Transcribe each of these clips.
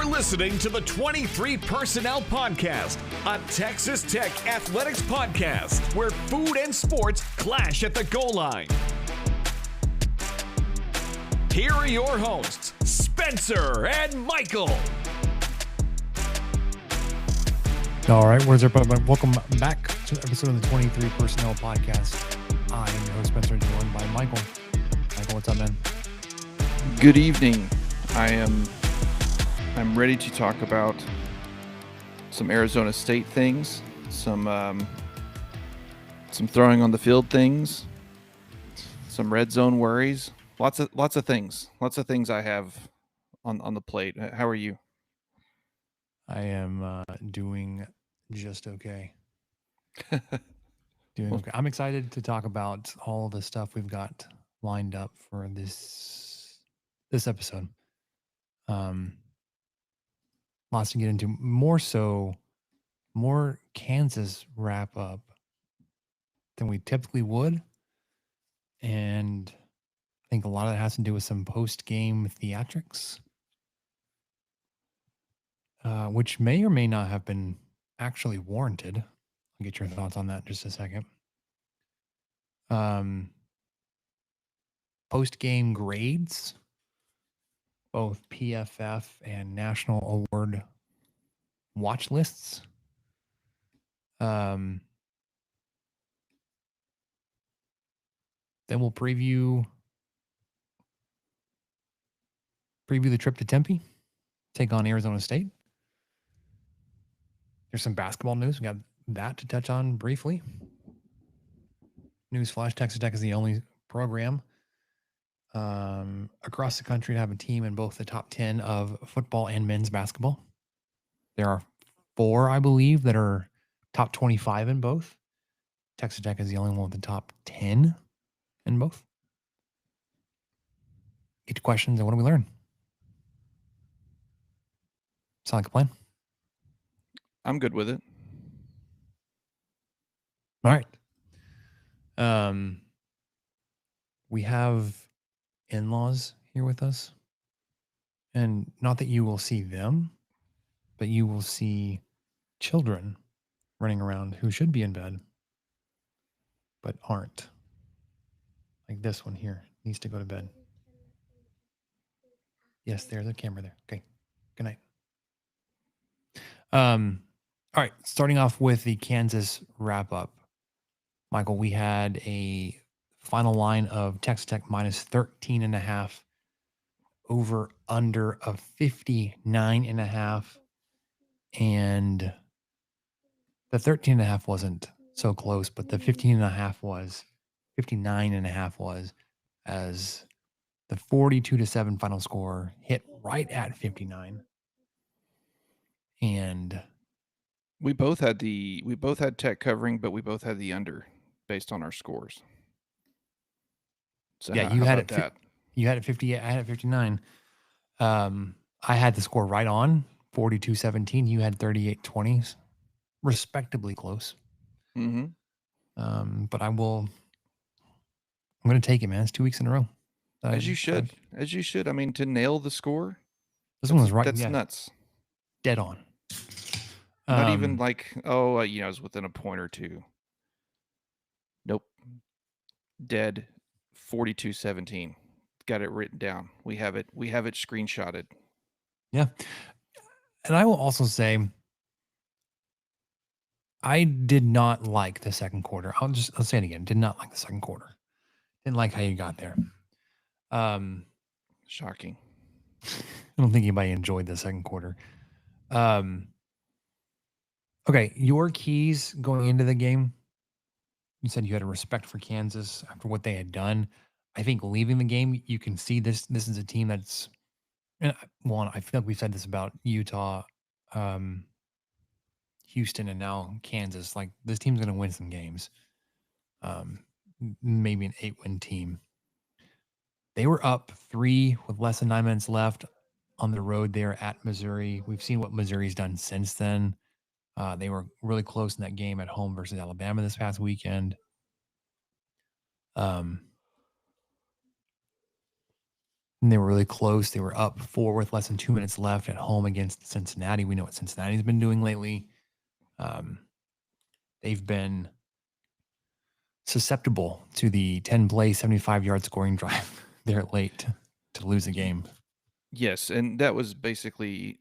You're listening to the 23 Personnel Podcast, a Texas Tech athletics podcast where food and sports clash at the goal line. Here are your hosts, Spencer and Michael. All right, what is up, everybody? Welcome back to an episode of the 23 Personnel Podcast. I am your host, Spencer, joined by Michael. Michael, what's up, man? Good evening. I'm ready to talk about some Arizona State things, some throwing on the field things, some red zone worries, lots of things I have on the plate. How are you? I am doing just okay. Doing okay. I'm excited to talk about all the stuff we've got lined up for this episode. Lots to get into. More Kansas wrap up than we typically would, and I think a lot of that has to do with some post-game theatrics, which may or may not have been actually warranted. I'll get your thoughts on that in just a second. Post-game grades, both PFF and National Award watch lists. Then we'll preview the trip to Tempe, take on Arizona State. There's some basketball news. We got that to touch on briefly. Newsflash, Texas Tech is the only program across the country to have a team in both the top 10 of football and men's basketball. There are 4, I believe, that are top 25 in both. Texas Tech is the only one with the top 10 in both. Get to questions, and what do we learn? Sound like a plan? I'm good with it. All right. We have in-laws here with us. And not that you will see them, but you will see children running around who should be in bed, but aren't. Like this one here needs to go to bed. Yes, there's a camera there. Okay. Good night. All right. Starting off with the Kansas wrap up. Michael, we had a final line of Texas Tech minus 13.5, over under of 59.5. And the 13.5 wasn't so close, but the 15.5 was, 59.5 was, as the 42-7 final score hit right at 59. And We both had Tech covering, but we both had the under based on our scores. So yeah, how you had about it. that? You had it 50. I had it 59. I had the score right on 42-17. You had 38-20, respectably close. Mm-hmm. But I'm going to take it, man. It's 2 weeks in a row. As you should. I mean, to nail the score. This one was right. That's nuts. Dead on. Not even like, it's within a point or two. Nope. Dead. 42-17. Got it written down. We have it screenshotted. Yeah. And I will also say, I did not like the second quarter. I'll say it again. Did not like the second quarter. Didn't like how you got there. Shocking. I don't think anybody enjoyed the second quarter. Okay, your keys going into the game. You said you had a respect for Kansas after what they had done. I think leaving the game, you can see this is a team that's, well, I feel like we've said this about Utah, Houston, and now Kansas. Like, this team's going to win some games. Maybe an 8-win team. They were up 3 with less than 9 minutes left on the road there at Missouri. We've seen what Missouri's done since then. They were really close in that game at home versus Alabama this past weekend. And they were really close. They were up 4 with less than 2 minutes left at home against Cincinnati. We know what Cincinnati's been doing lately. They've been susceptible to the 10-play, 75-yard scoring drive there late to lose a game. Yes, and that was basically,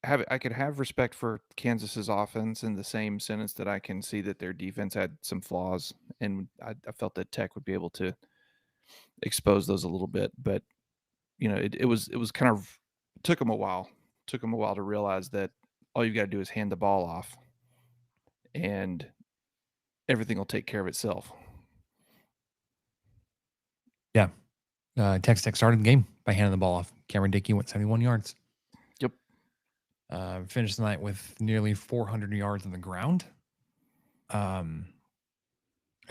I could have respect for Kansas's offense in the same sentence that I can see that their defense had some flaws, and I felt that Tech would be able to expose those a little bit. But it was kind of took them a while. Took them a while to realize that all you got to do is hand the ball off, and everything will take care of itself. Yeah. Texas Tech started the game by handing the ball off. Cameron Dickey went 71 yards. Yep. Finished the night with nearly 400 yards on the ground. I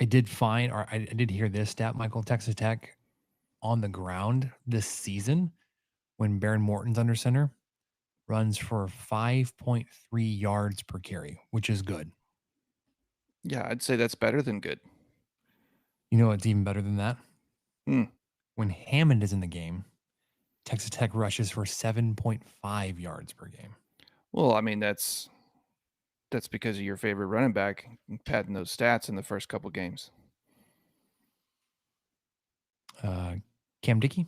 did hear this stat, Michael. Texas Tech on the ground this season, when Baron Morton's under center, runs for 5.3 yards per carry, which is good. Yeah, I'd say that's better than good. You know what's even better than that? Hmm. When Hammond is in the game, Texas Tech rushes for 7.5 yards per game. Well, I mean, that's because of your favorite running back padding those stats in the first couple games. Cam Dickey?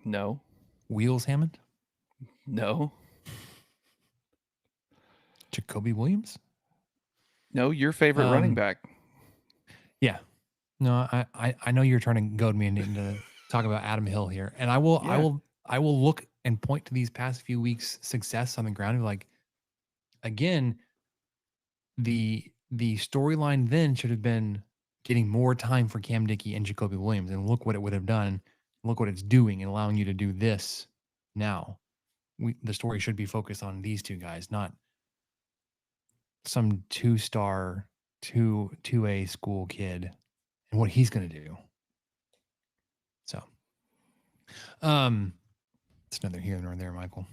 No. Wheels Hammond? No. Jacoby Williams? No, your favorite running back. Yeah. No, I know you're trying to goad me into talk about Adam Hill here, and I will look and point to these past few weeks' success on the ground. Like, again, the storyline then should have been getting more time for Cam Dickey and Jacoby Williams, and look what it would have done. Look what it's doing and allowing you to do this now. The story should be focused on these two guys, not some 2-star 2A school kid and what he's going to do. So, it's neither here nor there, Michael.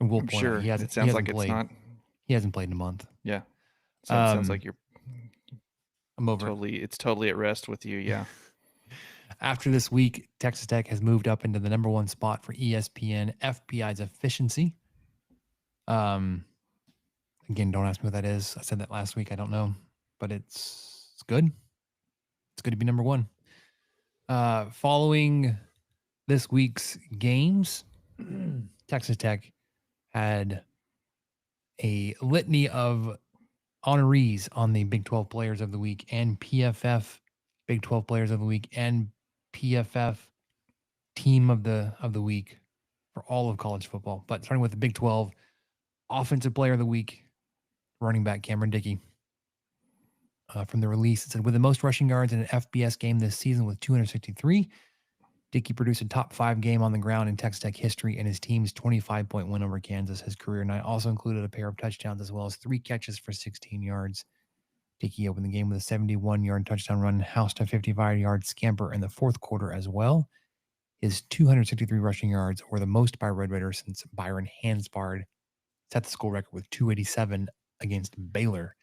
And we'll I'm point sure out, it sounds like played, it's not. He hasn't played in a month. Yeah. So it sounds like I'm over. It's totally at rest with you. Yeah. After this week, Texas Tech has moved up into the number 1 spot for ESPN FPI's efficiency. Again, don't ask me what that is. I said that last week. I don't know, but it's good. It's good to be number 1. Following this week's games, Texas Tech had a litany of honorees on the Big 12 Players of the Week and PFF Big 12 Players of the Week and PFF Team of the Week for all of college football. But starting with the Big 12 Offensive Player of the Week, running back Cameron Dickey. From the release, it said, with the most rushing yards in an FBS game this season with 263, Dickey produced a top 5 game on the ground in Texas Tech history, and his team's 25-point win over Kansas. His career night also included a pair of touchdowns as well as 3 catches for 16 yards. Dickey opened the game with a 71-yard touchdown run, housed a 55-yard scamper in the fourth quarter as well. His 263 rushing yards were the most by Red Raiders since Byron Hansbard set the school record with 287 against Baylor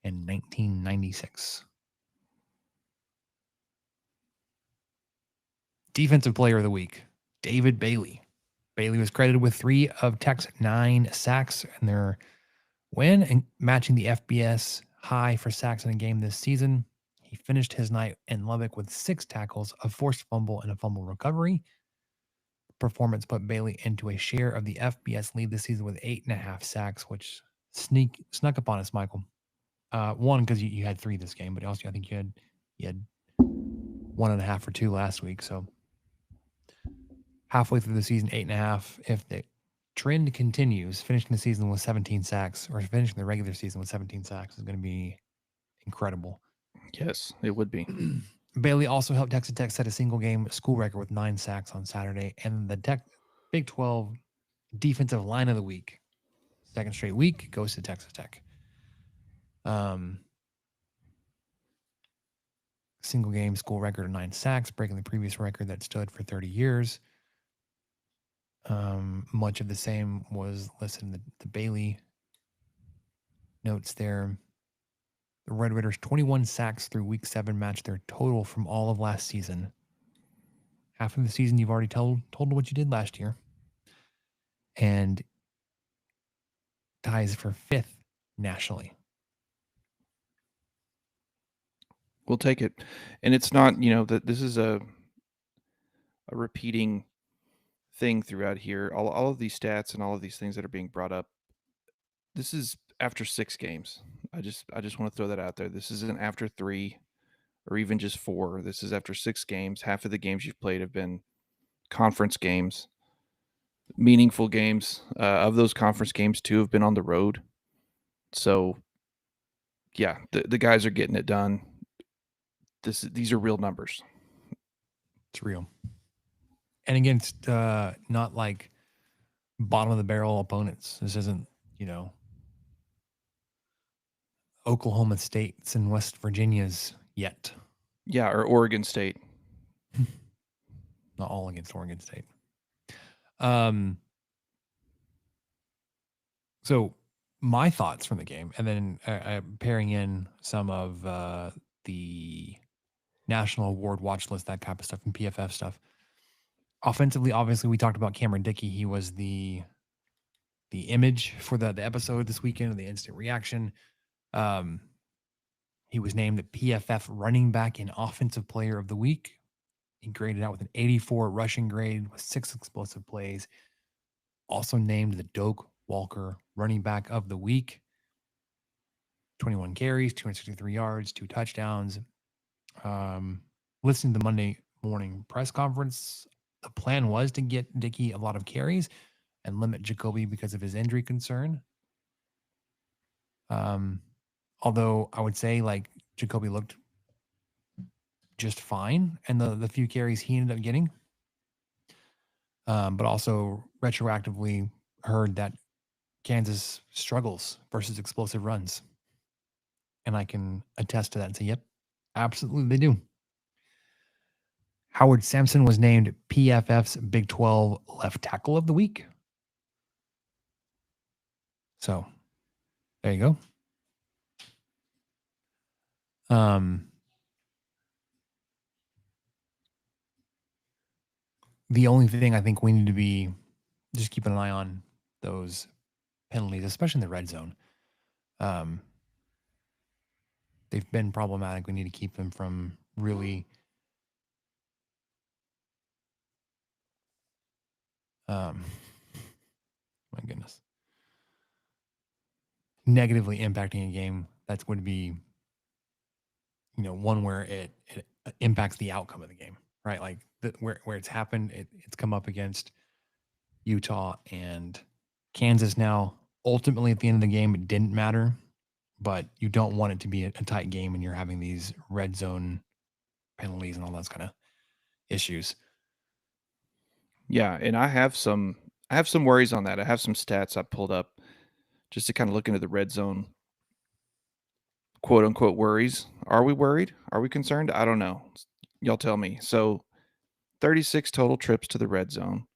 in 1996. Defensive Player of the Week, David Bailey. Bailey was credited with 3 of Tech's 9 sacks in their win, and matching the FBS high for sacks in a game this season. He finished his night in Lubbock with 6 tackles, a forced fumble, and a fumble recovery. Performance put Bailey into a share of the FBS lead this season with 8.5 sacks, which snuck up on us, Michael. One, because you had 3 this game, but also I think you had 1.5 or 2 last week. So halfway through the season, 8.5. If the trend continues, finishing the season with 17 sacks, or finishing the regular season with 17 sacks, is going to be incredible. Yes, it would be. Bailey also helped Texas Tech set a single game school record with 9 sacks on Saturday, and the Big 12 Defensive Line of the Week, second straight week, goes to Texas Tech. Single game school record of 9 sacks, breaking the previous record that stood for 30 years. Much of the same was listed in the Bailey notes there. The Red Raiders' 21 sacks through week 7 matched their total from all of last season, half of the season you've already told what you did last year, and ties for 5th nationally. We'll take it. And it's not, that this is a repeating thing throughout here. All of these stats and all of these things that are being brought up, this is after 6 games. I just want to throw that out there. This isn't after 3 or even just 4. This is after 6 games. Half of the games you've played have been conference games, meaningful games. Of those conference games, 2 have been on the road. So, yeah, the guys are getting it done. These are real numbers. It's real. And again, it's not like bottom of the barrel opponents. This isn't, Oklahoma States and West Virginia's yet. Yeah, or Oregon State. Not all against Oregon State. So my thoughts from the game, and then pairing in some of the national award watch list, that type of stuff, and PFF stuff. Offensively, obviously, we talked about Cameron Dickey. He was the image for the episode this weekend, the instant reaction. He was named the PFF running back and offensive player of the week. He graded out with an 84 rushing grade with 6 explosive plays. Also named the Doak Walker running back of the week. 21 carries, 263 yards, 2 touchdowns. Listening to the Monday morning press conference, the plan was to get Dickey a lot of carries and limit Jacoby because of his injury concern. Although I would say like Jacoby looked just fine and the few carries he ended up getting. But also retroactively heard that Kansas struggles versus explosive runs. And I can attest to that and say, yep, absolutely they do. Howard Sampson was named PFF's Big 12 left tackle of the week. So there you go. The only thing I think we need to be just keeping an eye on those penalties, especially in the red zone. They've been problematic. We need to keep them from really my goodness, negatively impacting a game. That would be, one where it impacts the outcome of the game, right? Like where it's happened, it's come up against Utah and Kansas now. Ultimately, at the end of the game, it didn't matter, but you don't want it to be a tight game and you're having these red zone penalties and all those kind of issues. Yeah, and I have some worries on that. I have some stats I pulled up just to kind of look into the red zone, quote unquote, worries. Are we worried? Are we concerned? I don't know. Y'all tell me. So 36 total trips to the red zone.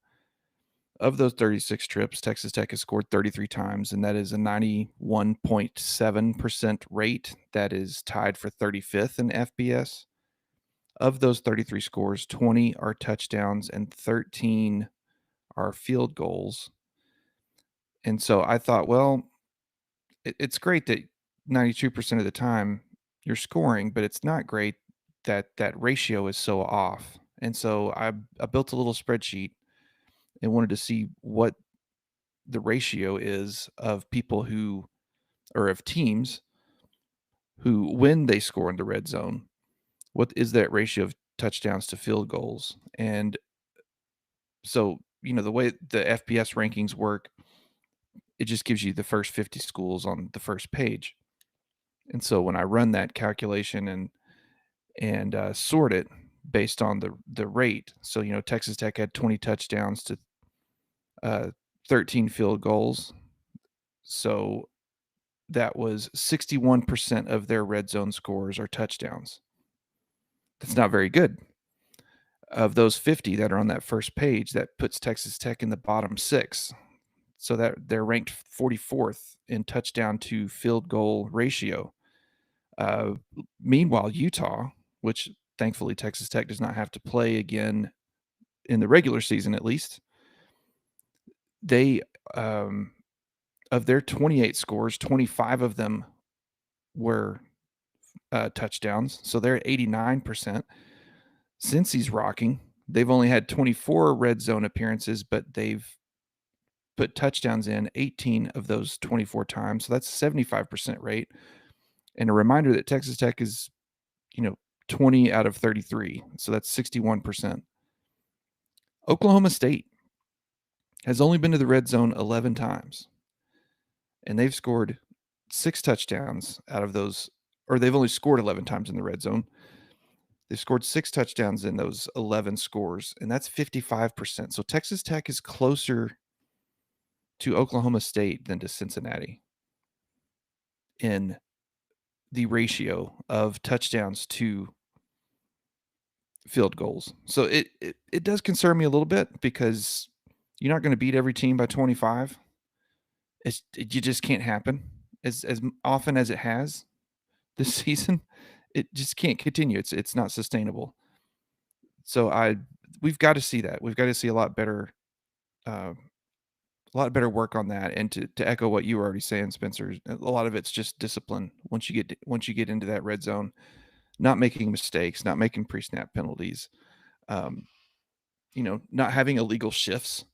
Of those 36 trips, Texas Tech has scored 33 times, and that is a 91.7% rate. That is tied for 35th in FBS. Of those 33 scores, 20 are touchdowns and 13 are field goals. And so I thought, well, it's great that 92% of the time you're scoring, but it's not great that that ratio is so off. And so I built a little spreadsheet and wanted to see what the ratio is of people who, or of teams who, when they score in the red zone, what is that ratio of touchdowns to field goals? And so, the way the FBS rankings work, it just gives you the first 50 schools on the first page. And so when I run that calculation and sort it based on the rate, so Texas Tech had 20 touchdowns to 13 field goals, so that was 61% of their red zone scores are touchdowns. That's not very good. Of those 50 that are on that first page, that puts Texas Tech in the bottom 6. So that they're ranked 44th in touchdown to field goal ratio. Meanwhile, Utah, which thankfully Texas Tech does not have to play again in the regular season at least, they of their 28 scores, 25 of them were touchdowns. So they're at 89%. Since he's rocking, they've only had 24 red zone appearances, but they've put touchdowns in 18 of those 24 times. So that's a 75% rate. And a reminder that Texas Tech is, 20 out of 33. So that's 61%. Oklahoma State has only been to the red zone 11 times. And they've scored 6 touchdowns out of those, or they've only scored 11 times in the red zone. They've scored 6 touchdowns in those 11 scores, and that's 55%. So Texas Tech is closer to Oklahoma State than to Cincinnati in the ratio of touchdowns to field goals. So it does concern me a little bit because you're not going to beat every team by 25. You just can't happen as often as it has this season. It just can't continue. It's not sustainable. So we've got to see that. We've got to see a lot better work on that. And to echo what you were already saying, Spencer, a lot of it's just discipline. Once you get into that red zone, not making mistakes, not making pre-snap penalties, not having illegal shifts.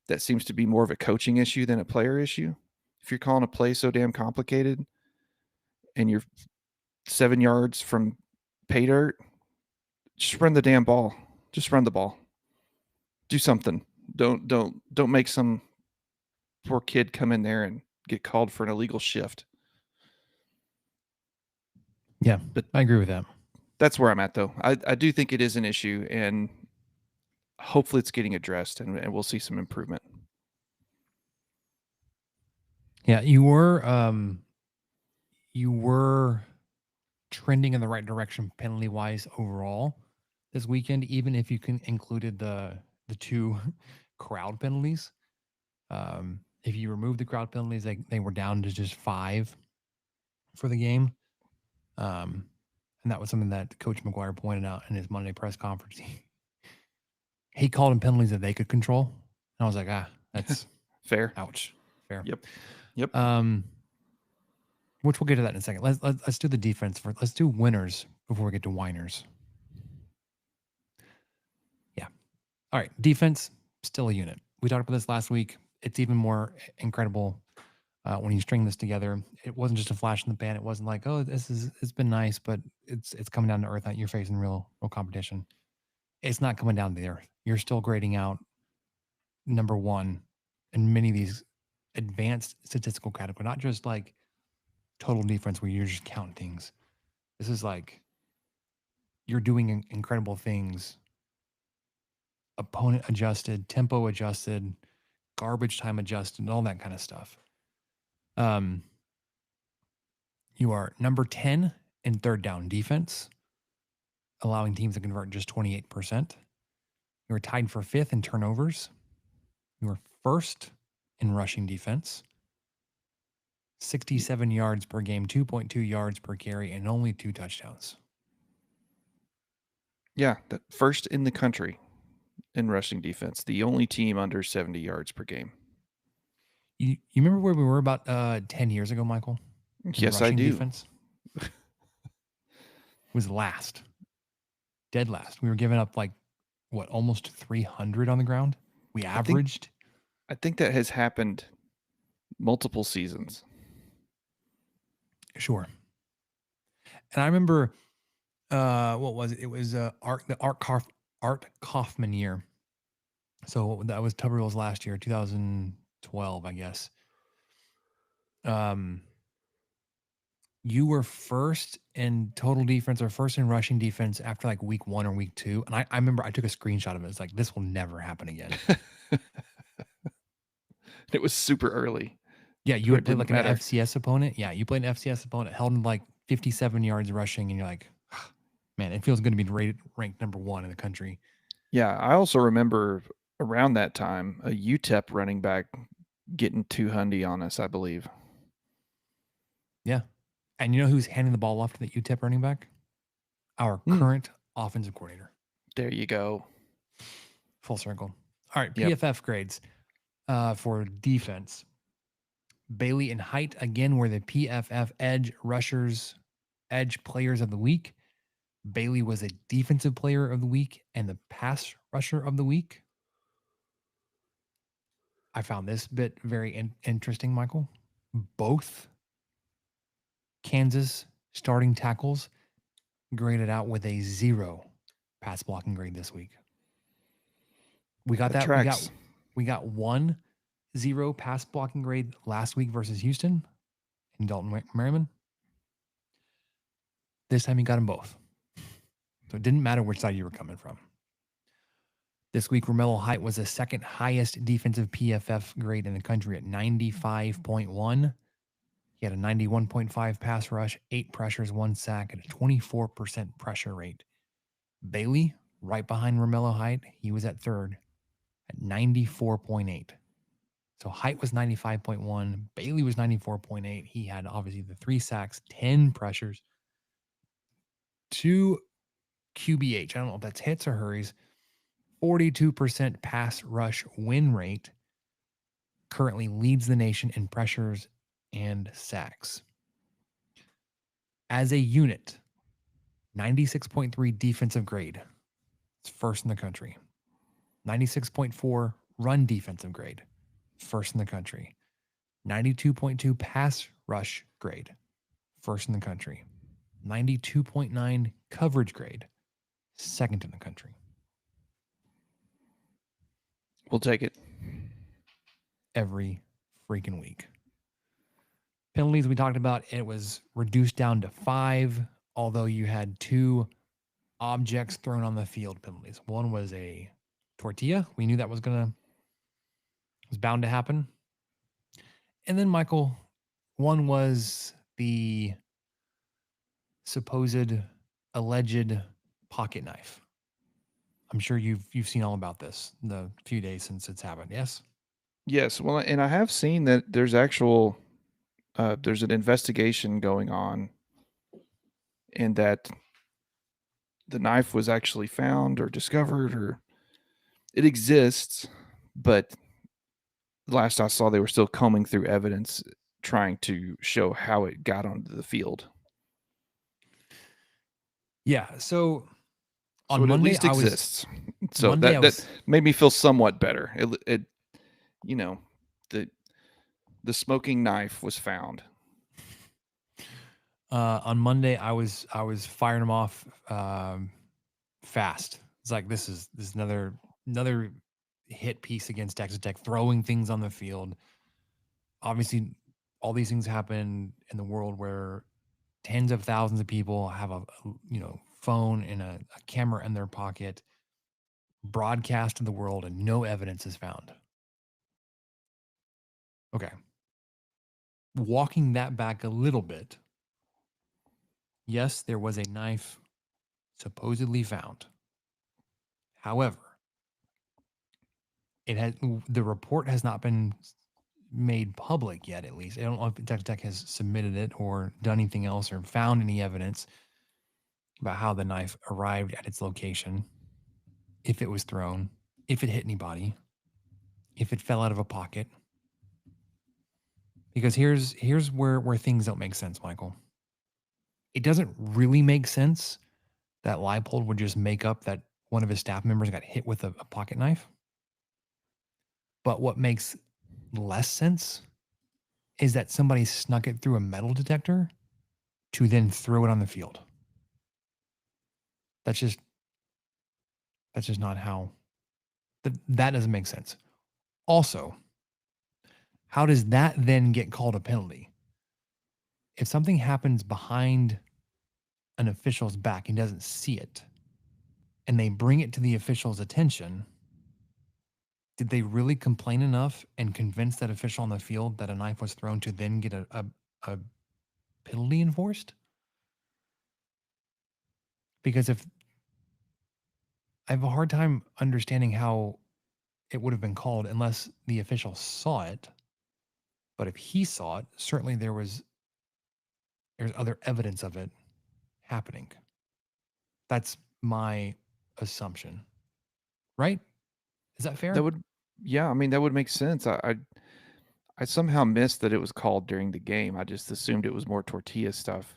That seems to be more of a coaching issue than a player issue. If you're calling a play so damn complicated and you're 7 yards from pay dirt, just run the damn ball. Just run the ball. Do something. Don't make some poor kid come in there and get called for an illegal shift. Yeah, but I agree with that. That's where I'm at, though. I do think it is an issue, and hopefully it's getting addressed, and we'll see some improvement. Yeah, you were trending in the right direction penalty wise overall this weekend, even if you included the 2 crowd penalties. If you remove the crowd penalties, they were down to just 5 for the game. And that was something that Coach McGuire pointed out in his Monday press conference. He called them penalties that they could control. And I was like, that's fair. Ouch. Fair. Yep. Which we'll get to that in a second. Let's do the defense first. Let's do winners before we get to whiners. Yeah. All right. Defense, still a unit. We talked about this last week. It's even more incredible when you string this together. It wasn't just a flash in the pan. It wasn't like, oh, it's been nice, but it's coming down to earth. You're facing real competition. It's not coming down to the earth. You're still grading out number one in many of these advanced statistical categories, not just like total defense where you're just counting things. This is like you're doing incredible things. Opponent adjusted, tempo adjusted, garbage time adjusted, all that kind of stuff. You are number 10 in third down defense, allowing teams to convert just 28%. You are tied for 5th in turnovers. You are 1st in rushing defense. 67 yards per game, 2.2 yards per carry, and only 2 touchdowns. Yeah, the first in the country in rushing defense. The only team under 70 yards per game. You remember where we were about 10 years ago, Michael? Yes, I do. Defense was last. Dead last. We were giving up almost 300 on the ground. We averaged. I think that has happened multiple seasons. Sure. And I remember, what was it? It was the Art Kaufman year. So that was Tuberville's last year, 2012, I guess. You were first in total defense or first in rushing defense after week 1 or week 2. And I remember I took a screenshot of it. It's like, this will never happen again. It was super early. Yeah, you had played an FCS opponent. Yeah, you played an FCS opponent, held him 57 yards rushing, and you're like, man, it feels good to be ranked number 1 in the country. Yeah, I also remember around that time a UTEP running back getting 200 on us, I believe. Yeah. And you know who's handing the ball off to the UTEP running back? Our current offensive coordinator. There you go. Full circle. All right, Yep. PFF grades for defense. Bailey and Height again were the PFF edge players of the week. Bailey was a defensive player of the week and the pass rusher of the week. I found this bit very interesting, Michael. Both Kansas starting tackles graded out with a 0 pass blocking grade this week. We got that. Tracks. We got 1 0 pass blocking grade last week versus Houston in Dalton Merriman. This time he got them both. So it didn't matter which side you were coming from. This week, Romello Height was the second highest defensive PFF grade in the country at 95.1. He had a 91.5 pass rush, 8 pressures, 1 sack, and a 24% pressure rate. Bailey, right behind Romello Height, he was at third at 94.8. So Height was 95.1. Bailey was 94.8. He had obviously the 3 sacks, 10 pressures, 2 QBH. I don't know if that's hits or hurries. 42% pass rush win rate. Currently leads the nation in pressures and sacks. As a unit, 96.3 defensive grade. It's first in the country. 96.4 run defensive grade. First in the country. 92.2 pass rush grade. First in the country. 92.9 coverage grade. Second in the country. We'll take it. Every freaking week. Penalties we talked about, it was reduced down to 5, although you had 2 objects thrown on the field penalties. One was a tortilla. We knew that was bound to happen. And then, Michael, one was the supposed alleged pocket knife. I'm sure you've seen all about this in the few days since it's happened. Yes? Yes. Well, and I have seen that there's actual there's an investigation going on, and that the knife was actually found or discovered, or it exists, but last I saw, they were still combing through evidence trying to show how it got onto the field. Yeah. So on it Monday, at least exists. So Monday, that made me feel somewhat better. It you know, the smoking knife was found. On Monday, I was firing them off fast. It's like this is another hit piece against Texas Tech, throwing things on the field. Obviously, all these things happen in the world where tens of thousands of people have a phone and a camera in their pocket, broadcast to the world, and no evidence is found. Okay. Walking that back a little bit. Yes, there was a knife supposedly found. However, the report has not been made public yet, at least. I don't know if Texas Tech has submitted it or done anything else or found any evidence about how the knife arrived at its location, if it was thrown, if it hit anybody, if it fell out of a pocket. Because here's where things don't make sense, Michael. It doesn't really make sense that Leipold would just make up that one of his staff members got hit with a pocket knife. But what makes less sense is that somebody snuck it through a metal detector to then throw it on the field. That's just not how. That doesn't make sense. Also, how does that then get called a penalty? If something happens behind an official's back and doesn't see it, and they bring it to the official's attention, did they really complain enough and convince that official on the field that a knife was thrown to then get a penalty enforced? Because if I have a hard time understanding how it would have been called unless the official saw it. But if he saw it, certainly there's other evidence of it happening. That's my assumption, right? Is that fair? That would, yeah, I mean, that would make sense. I somehow missed that it was called during the game. I just assumed it was more tortilla stuff.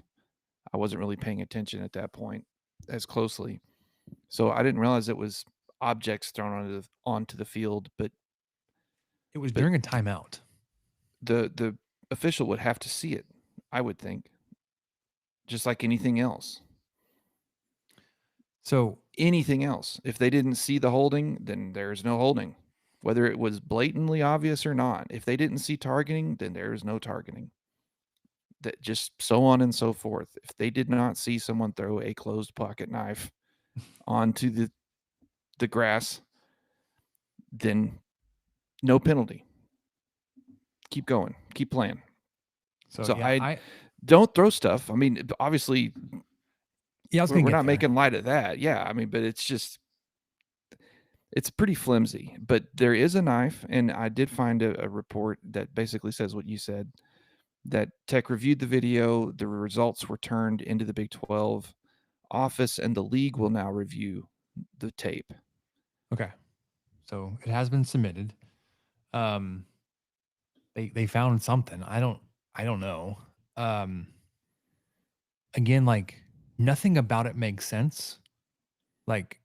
I wasn't really paying attention at that point as closely. So I didn't realize it was objects thrown onto the field, but It was but during a timeout. the official would have to see it, I would think, just like anything else. So Anything else. If they didn't see the holding, then there's no holding. Whether it was blatantly obvious or not. If they didn't see targeting, then there is no targeting. That just so on and so forth. If they did not see someone throw a closed pocket knife onto the grass, then no penalty. Keep going. Keep playing. So yeah, I don't throw stuff. I mean, obviously, I was we're gonna get not there. making light of that. Yeah, I mean, but it's pretty flimsy. But there is a knife, and I did find a report that basically says what you said, that Tech reviewed the video, the results were turned into the Big 12 office, and the league will now review the tape. Okay. So it has been submitted. They found something. I don't know. Again, like nothing about it makes sense. Like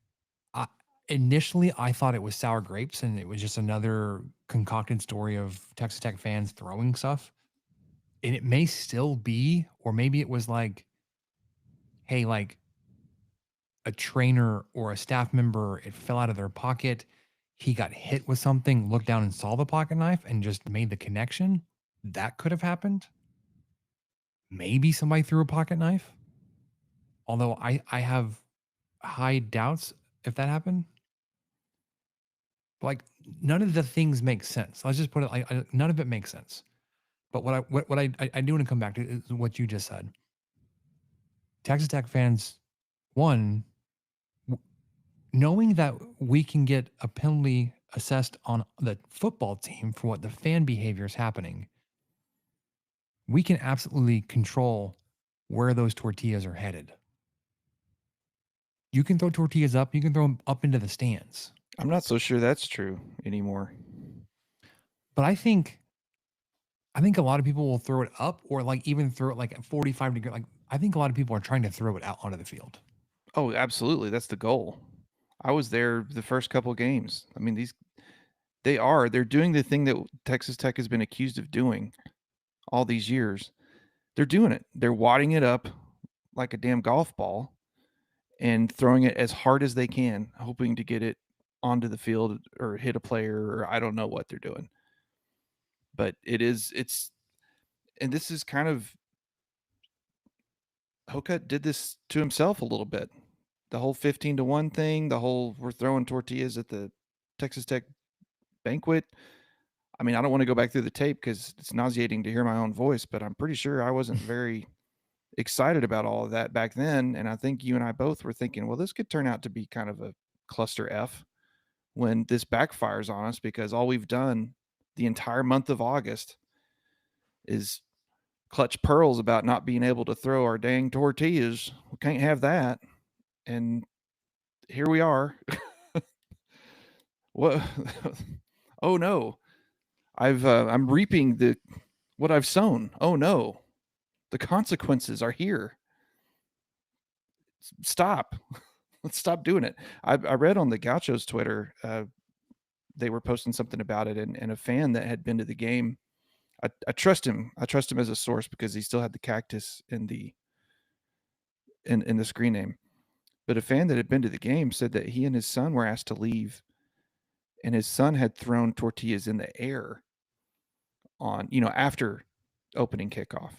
I, initially I thought it was sour grapes and it was just another concocted story of Texas Tech fans throwing stuff. And it may still be, or maybe it was like, hey, like a trainer or a staff member, it fell out of their pocket. He got hit with something, looked down and saw the pocket knife and just made the connection. That could have happened. Maybe somebody threw a pocket knife. Although I have high doubts if that happened. Like none of the things make sense. Let's just put it like none of it makes sense. But what I do want to come back to is what you just said. Texas Tech fans, one, knowing that we can get a penalty assessed on the football team for what the fan behavior is happening, we can absolutely control where those tortillas are headed. You can throw tortillas up, you can throw them up into the stands. I'm not so sure that's true anymore. But I think a lot of people will throw it up or like even throw it like at 45 degree. Like I think a lot of people are trying to throw it out onto the field. Oh, absolutely. That's the goal. I was there the first couple games. I mean, they're doing the thing that Texas Tech has been accused of doing all these years. They're doing it. They're wadding it up like a damn golf ball and throwing it as hard as they can, hoping to get it onto the field or hit a player, or I don't know what they're doing. But and this is kind of, Hokut did this to himself a little bit. The whole 15-1 thing, the whole we're throwing tortillas at the Texas Tech banquet. I mean, I don't want to go back through the tape because it's nauseating to hear my own voice, but I'm pretty sure I wasn't very excited about all of that back then. And I think you and I both were thinking, well, this could turn out to be kind of a cluster F when this backfires on us, because all we've done the entire month of August is clutch pearls about not being able to throw our dang tortillas. We can't have that. And here we are. What? Oh no. I'm reaping what I've sown. Oh no. The consequences are here. Stop. Let's stop doing it. I read on the Gauchos Twitter, they were posting something about it, and a fan that had been to the game, I trust him. I trust him as a source because he still had the cactus in the screen name. But a fan that had been to the game said that he and his son were asked to leave, and his son had thrown tortillas in the air on, after opening kickoff.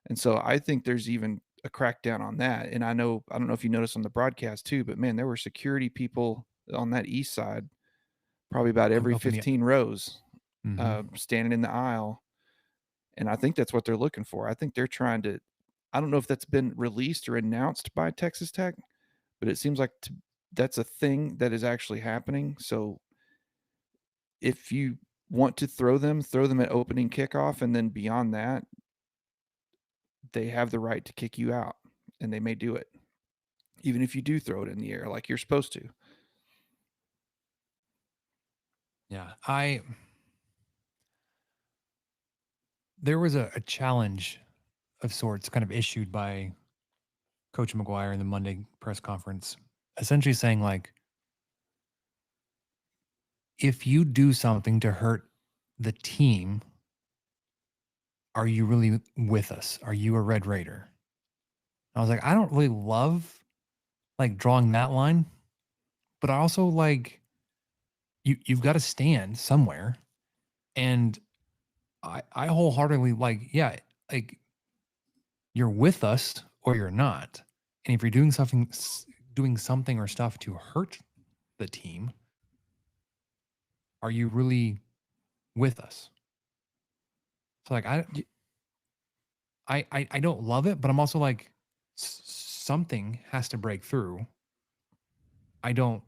And so I think there's even a crackdown on that. And I don't know if you noticed on the broadcast too, but man, there were security people on that east side, probably about every 15 rows, standing in the aisle. And I think that's what they're looking for. I think they're trying to, I don't know if that's been released or announced by Texas Tech, but it seems like that's a thing that is actually happening. So if you want to throw them at opening kickoff, and then beyond that, they have the right to kick you out, and they may do it, even if you do throw it in the air like you're supposed to. Yeah. There was a challenge of sorts kind of issued by Coach McGuire in the Monday press conference, essentially saying, like, if you do something to hurt the team, are you really with us? Are you a Red Raider? I was like, I don't really love like drawing that line, but I also like you've got to stand somewhere. And I wholeheartedly like, yeah, like you're with us or you're not. And if you're doing something or stuff to hurt the team, are you really with us? So like I don't love it, but I'm also like something has to break through. I don't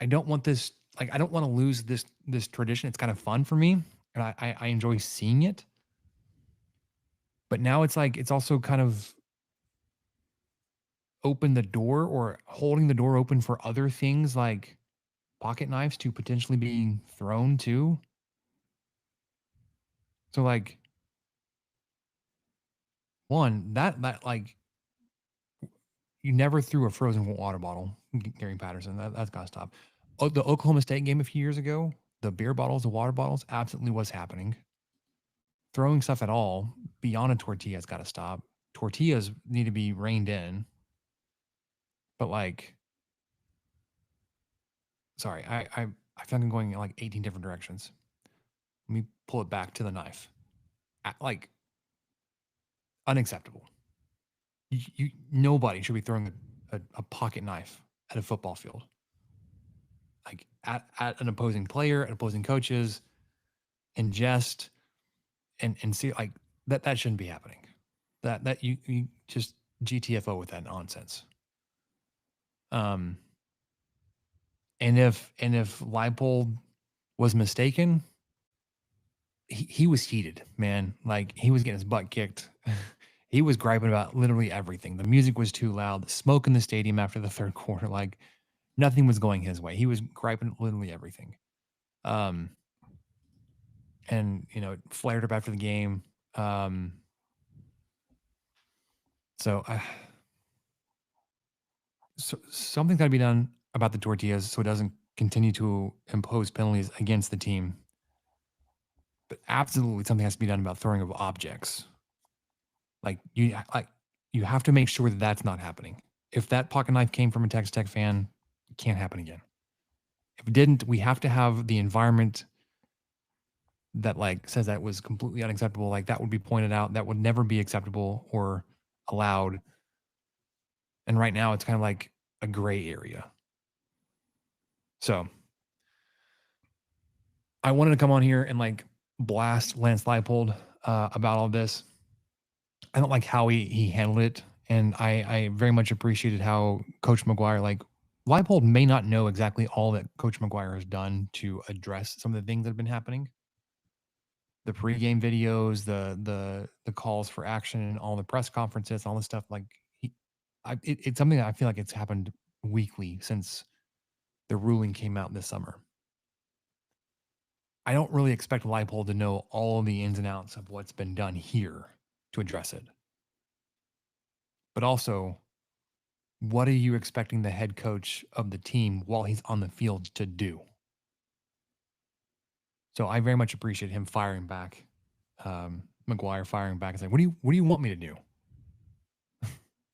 I don't want this like I don't want to lose this tradition. It's kind of fun for me and I enjoy seeing it. But now it's like it's also kind of open the door or holding the door open for other things like pocket knives to potentially being thrown too. So like one, that like you never threw a frozen water bottle, Gary Patterson. That's gotta stop. Oh, the Oklahoma State game a few years ago, the beer bottles, the water bottles, absolutely was happening. Throwing stuff at all beyond a tortilla has got to stop. Tortillas need to be reined in. But like, sorry, I feel like I'm going in like 18 different directions. Let me pull it back to the knife. Like, unacceptable. Nobody should be throwing a pocket knife at a football field. Like at an opposing player, at opposing coaches, in jest, and see like that shouldn't be happening. That you just GTFO with that nonsense. And if Leipold was mistaken, he was heated, man. Like he was getting his butt kicked. He was griping about literally everything. The music was too loud. The smoke in the stadium after the third quarter, like nothing was going his way. He was griping literally everything. And you know, it flared up after the game. So something's got to be done about the tortillas so it doesn't continue to impose penalties against the team. But absolutely something has to be done about throwing of objects. Like you have to make sure that that's not happening. If that pocket knife came from a Texas Tech fan, it can't happen again. If it didn't, we have to have the environment that like says that was completely unacceptable. Like that would be pointed out. That would never be acceptable or allowed. And right now it's kind of like a gray area. So I wanted to come on here and like blast Lance Leipold about all this. I don't like how he handled it. And I very much appreciated how Coach McGuire, like Leipold may not know exactly all that Coach McGuire has done to address some of the things that have been happening. The pregame videos, the calls for action, and all the press conferences, all this stuff. Like it's something that I feel like it's happened weekly since the ruling came out this summer. I don't really expect Leipold to know all the ins and outs of what's been done here to address it. But also, what are you expecting the head coach of the team while he's on the field to do? So I very much appreciate him firing back, McGuire firing back and saying, "What do you want me to do?"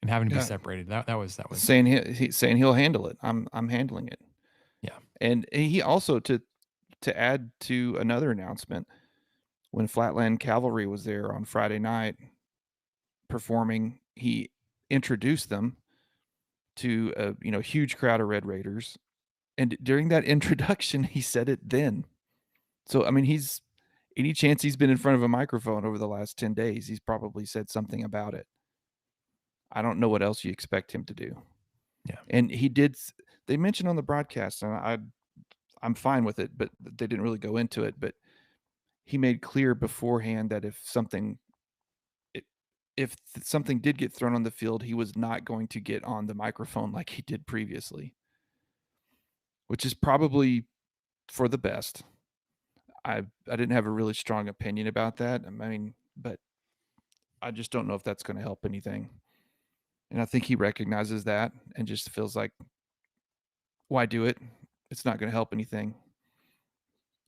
And having to be separated. That was saying he's saying he'll handle it. I'm handling it. Yeah, and he also to add to another announcement, when Flatland Cavalry was there on Friday night performing, he introduced them to a huge crowd of Red Raiders, and during that introduction, he said it then. So I mean, he's any chance he's been in front of a microphone over the last 10 days, he's probably said something about it. I don't know what else you expect him to do. Yeah, and he did. They mentioned on the broadcast, and I'm fine with it, but they didn't really go into it. But he made clear beforehand that if something did get thrown on the field, he was not going to get on the microphone like he did previously, which is probably for the best. I didn't have a really strong opinion about that. I mean, but I just don't know if that's going to help anything. And I think he recognizes that and just feels like, why do it? It's not going to help anything.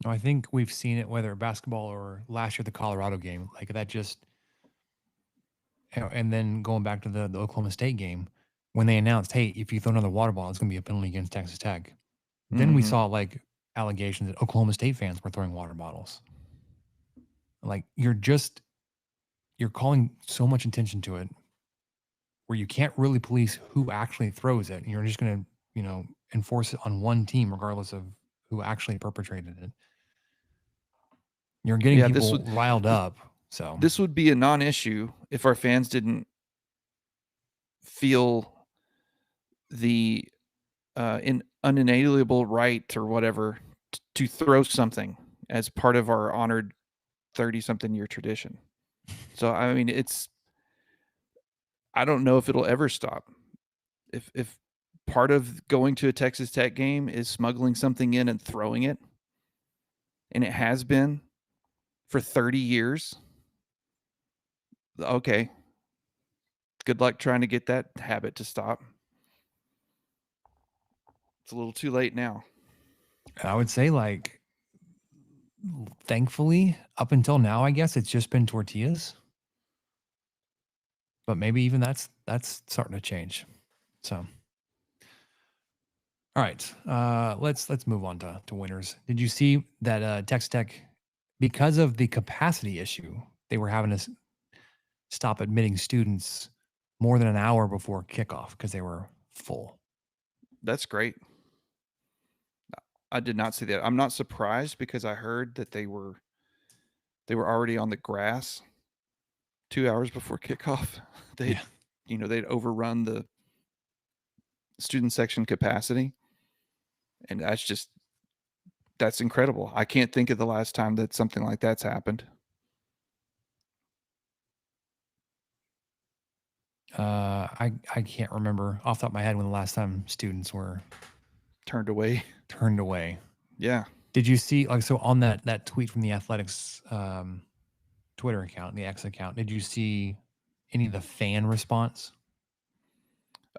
No, I think we've seen it whether basketball or last year the Colorado game, like that just, and then going back to the Oklahoma State game, when they announced, hey, if you throw another water ball, it's going to be a penalty against Texas Tech. Then we saw like allegations that Oklahoma State fans were throwing water bottles. Like you're calling so much attention to it where you can't really police who actually throws it. You're just going to, enforce it on one team regardless of who actually perpetrated it. You're getting people riled up. So this would be a non-issue if our fans didn't feel the unalienable right or whatever to throw something as part of our honored 30-something year tradition. So, I mean, I don't know if it'll ever stop. If part of going to a Texas Tech game is smuggling something in and throwing it, and it has been for 30 years, okay. Good luck trying to get that habit to stop. It's a little too late now. I would say, like, thankfully, up until now, I guess it's just been tortillas. But maybe even that's starting to change. So, all right, let's move on to winners. Did you see that Texas Tech, because of the capacity issue, they were having to stop admitting students more than an hour before kickoff because they were full. That's great. I did not see that. I'm not surprised because I heard that they were already on the grass 2 hours before kickoff. They'd overrun the student section capacity. And that's incredible. I can't think of the last time that something like that's happened. I can't remember off the top of my head when the last time students were turned away. Yeah. Did you see, like, so on that tweet from the Athletics Twitter account, the X account, did you see any of the fan response?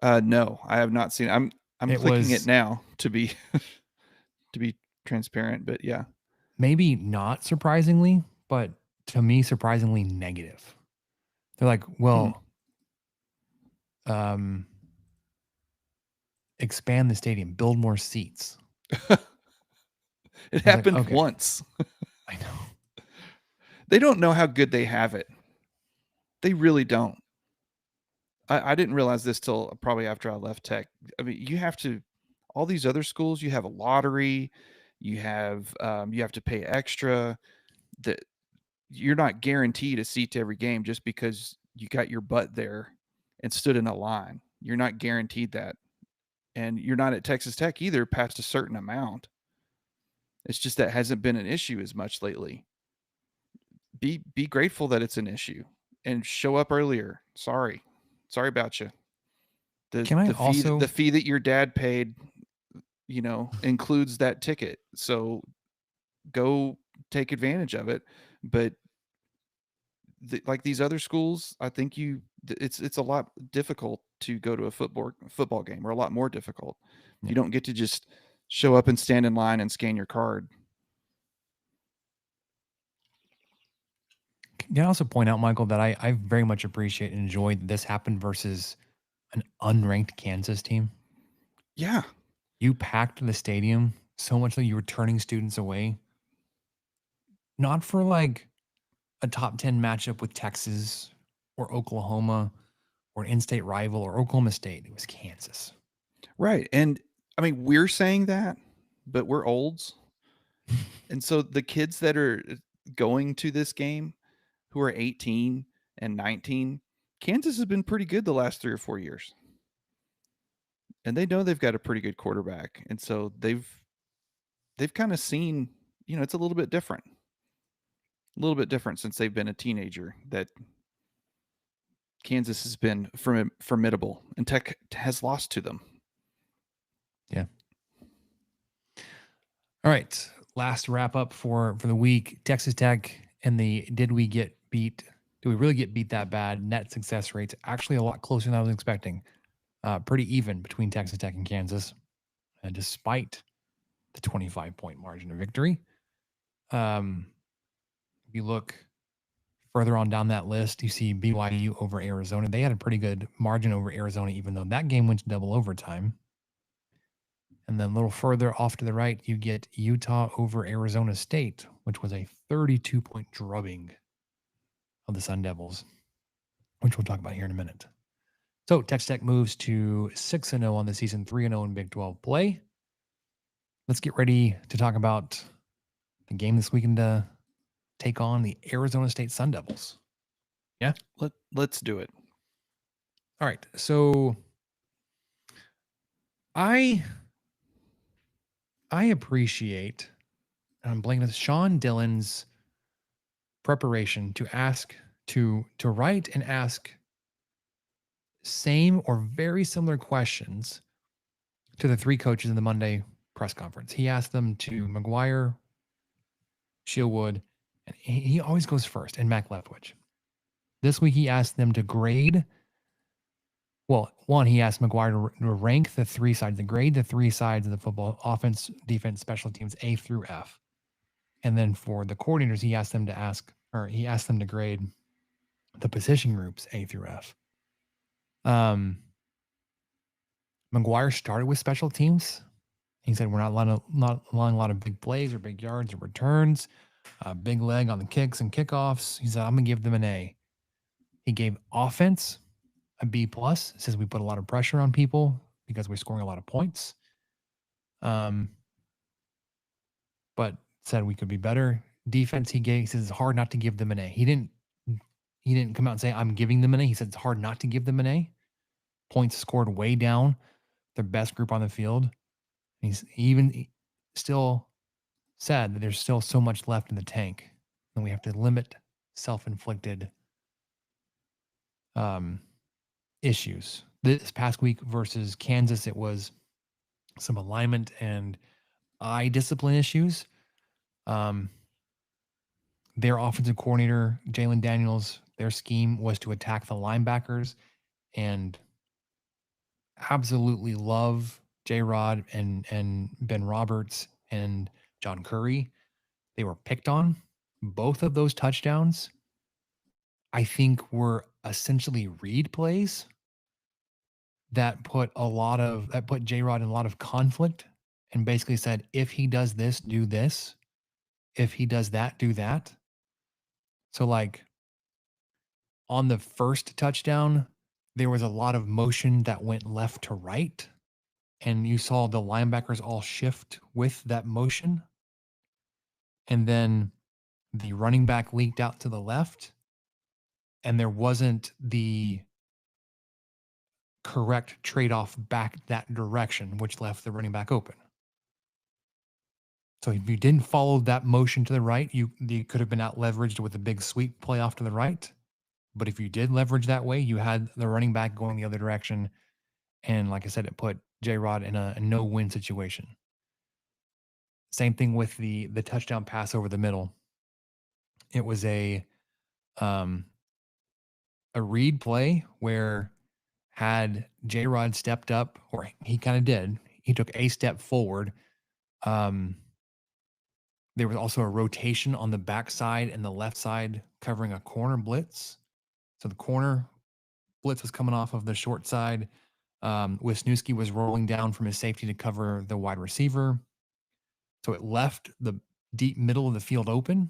No, I have not seen. I'm clicking it now to be to be transparent, but yeah. Maybe not surprisingly, but to me surprisingly negative. They're like, well, expand the stadium, build more seats. It happened once. I know. They don't know how good they have it. They really don't. I didn't realize this till probably after I left Tech. I mean, you have to, all these other schools, you have a lottery, you have to pay extra. That you're not guaranteed a seat to every game just because you got your butt there and stood in a line. You're not guaranteed that. And you're not at Texas Tech either past a certain amount. It's just that hasn't been an issue as much lately. Be grateful that it's an issue and show up earlier. Sorry about you. The fee that your dad paid, includes that ticket. So go take advantage of it. But like these other schools, I think it's a lot difficult to go to a football game, or a lot more difficult. Yeah. You don't get to just show up and stand in line and scan your card. Can I also point out, Michael, that I very much appreciate and enjoy that this happened versus an unranked Kansas team? Yeah. You packed the stadium so much that you were turning students away. Not for like a top 10 matchup with Texas or Oklahoma or an in-state rival or Oklahoma State. It was Kansas. Right. And I mean, we're saying that, but we're olds. And so the kids that are going to this game who are 18 and 19, Kansas has been pretty good the last 3 or 4 years. And they know they've got a pretty good quarterback. And so they've kind of seen, it's a little bit different. A little bit different since they've been a teenager, that Kansas has been formidable and Tech has lost to them. Yeah. All right. last wrap up for the week, Texas Tech and the did we really get beat that bad? Net success rates actually a lot closer than I was expecting. Pretty even between Texas Tech and Kansas, despite the 25-point margin of victory. If you look further on down that list, you see BYU over Arizona. They had a pretty good margin over Arizona, even though that game went to double overtime. And then a little further off to the right, you get Utah over Arizona State, which was a 32-point drubbing of the Sun Devils, which we'll talk about here in a minute. So Texas Tech moves to 6-0 on the season, 3-0 in Big 12 play. Let's get ready to talk about the game this weekend to take on the Arizona State Sun Devils. Yeah? Let's do it. All right. So I appreciate, I'm blanking on Sean Dillon's preparation to write and ask same or very similar questions to the three coaches in the Monday press conference. He asked them to McGuire, Shieldwood, and he always goes first, and Mac Leftwich. This week he asked them to grade. Well, one, he asked McGuire to rank the three sides, to grade the three sides of the football: offense, defense, special teams, A through F. And then for the coordinators, he asked them to grade the position groups A through F. McGuire started with special teams. He said, we're not allowing a lot of big plays or big yards or returns, big leg on the kicks and kickoffs. He said, I'm going to give them an A. He gave offense a B+. Says we put a lot of pressure on people because we're scoring a lot of points. But said we could be better. Defense, he says it's hard not to give them an A. He didn't come out and say I'm giving them an A. He said it's hard not to give them an A. Points scored way down. Their best group on the field. He's even still said that there's still so much left in the tank, and we have to limit self-inflicted issues. This past week versus Kansas, it was some alignment and eye discipline issues. Their offensive coordinator, Jalen Daniels, their scheme was to attack the linebackers and absolutely love J-Rod and Ben Roberts and John Curry. They were picked on. Both of those touchdowns, I think, were essentially read plays that put J-Rod in a lot of conflict and basically said, if he does this, do this. If he does that, do that. So like on the first touchdown, there was a lot of motion that went left to right. And you saw the linebackers all shift with that motion. And then the running back leaked out to the left. And there wasn't the correct trade-off back that direction, which left the running back open. So if you didn't follow that motion to the right, you could have been out leveraged with a big sweep play off to the right. But if you did leverage that way, you had the running back going the other direction. And like I said, it put J-Rod in a no-win situation. Same thing with the touchdown pass over the middle. It was a read play where had J-Rod stepped up, or he kind of did, he took a step forward. There was also a rotation on the backside and the left side covering a corner blitz. So the corner blitz was coming off of the short side. Wisniewski was rolling down from his safety to cover the wide receiver. So it left the deep middle of the field open,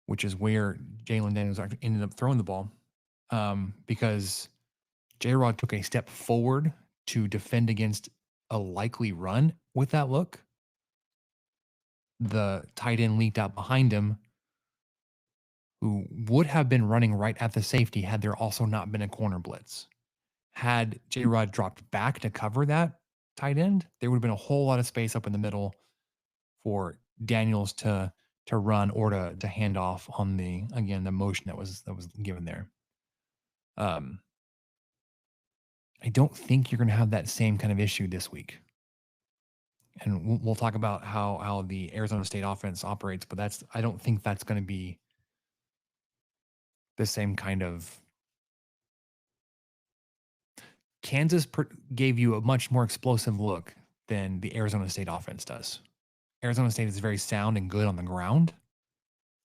which is where Jalen Daniels actually ended up throwing the ball, because J-Rod took a step forward to defend against a likely run with that look. The tight end leaked out behind him, who would have been running right at the safety had there also not been a corner blitz. Had J-Rod dropped back to cover that tight end, there would have been a whole lot of space up in the middle for Daniels to run or to hand off on the motion that was given there. I don't think you're going to have that same kind of issue this week. And we'll talk about how the Arizona State offense operates, but I don't think that's going to be the same kind of. Kansas gave you a much more explosive look than the Arizona State offense does. Arizona State is very sound and good on the ground.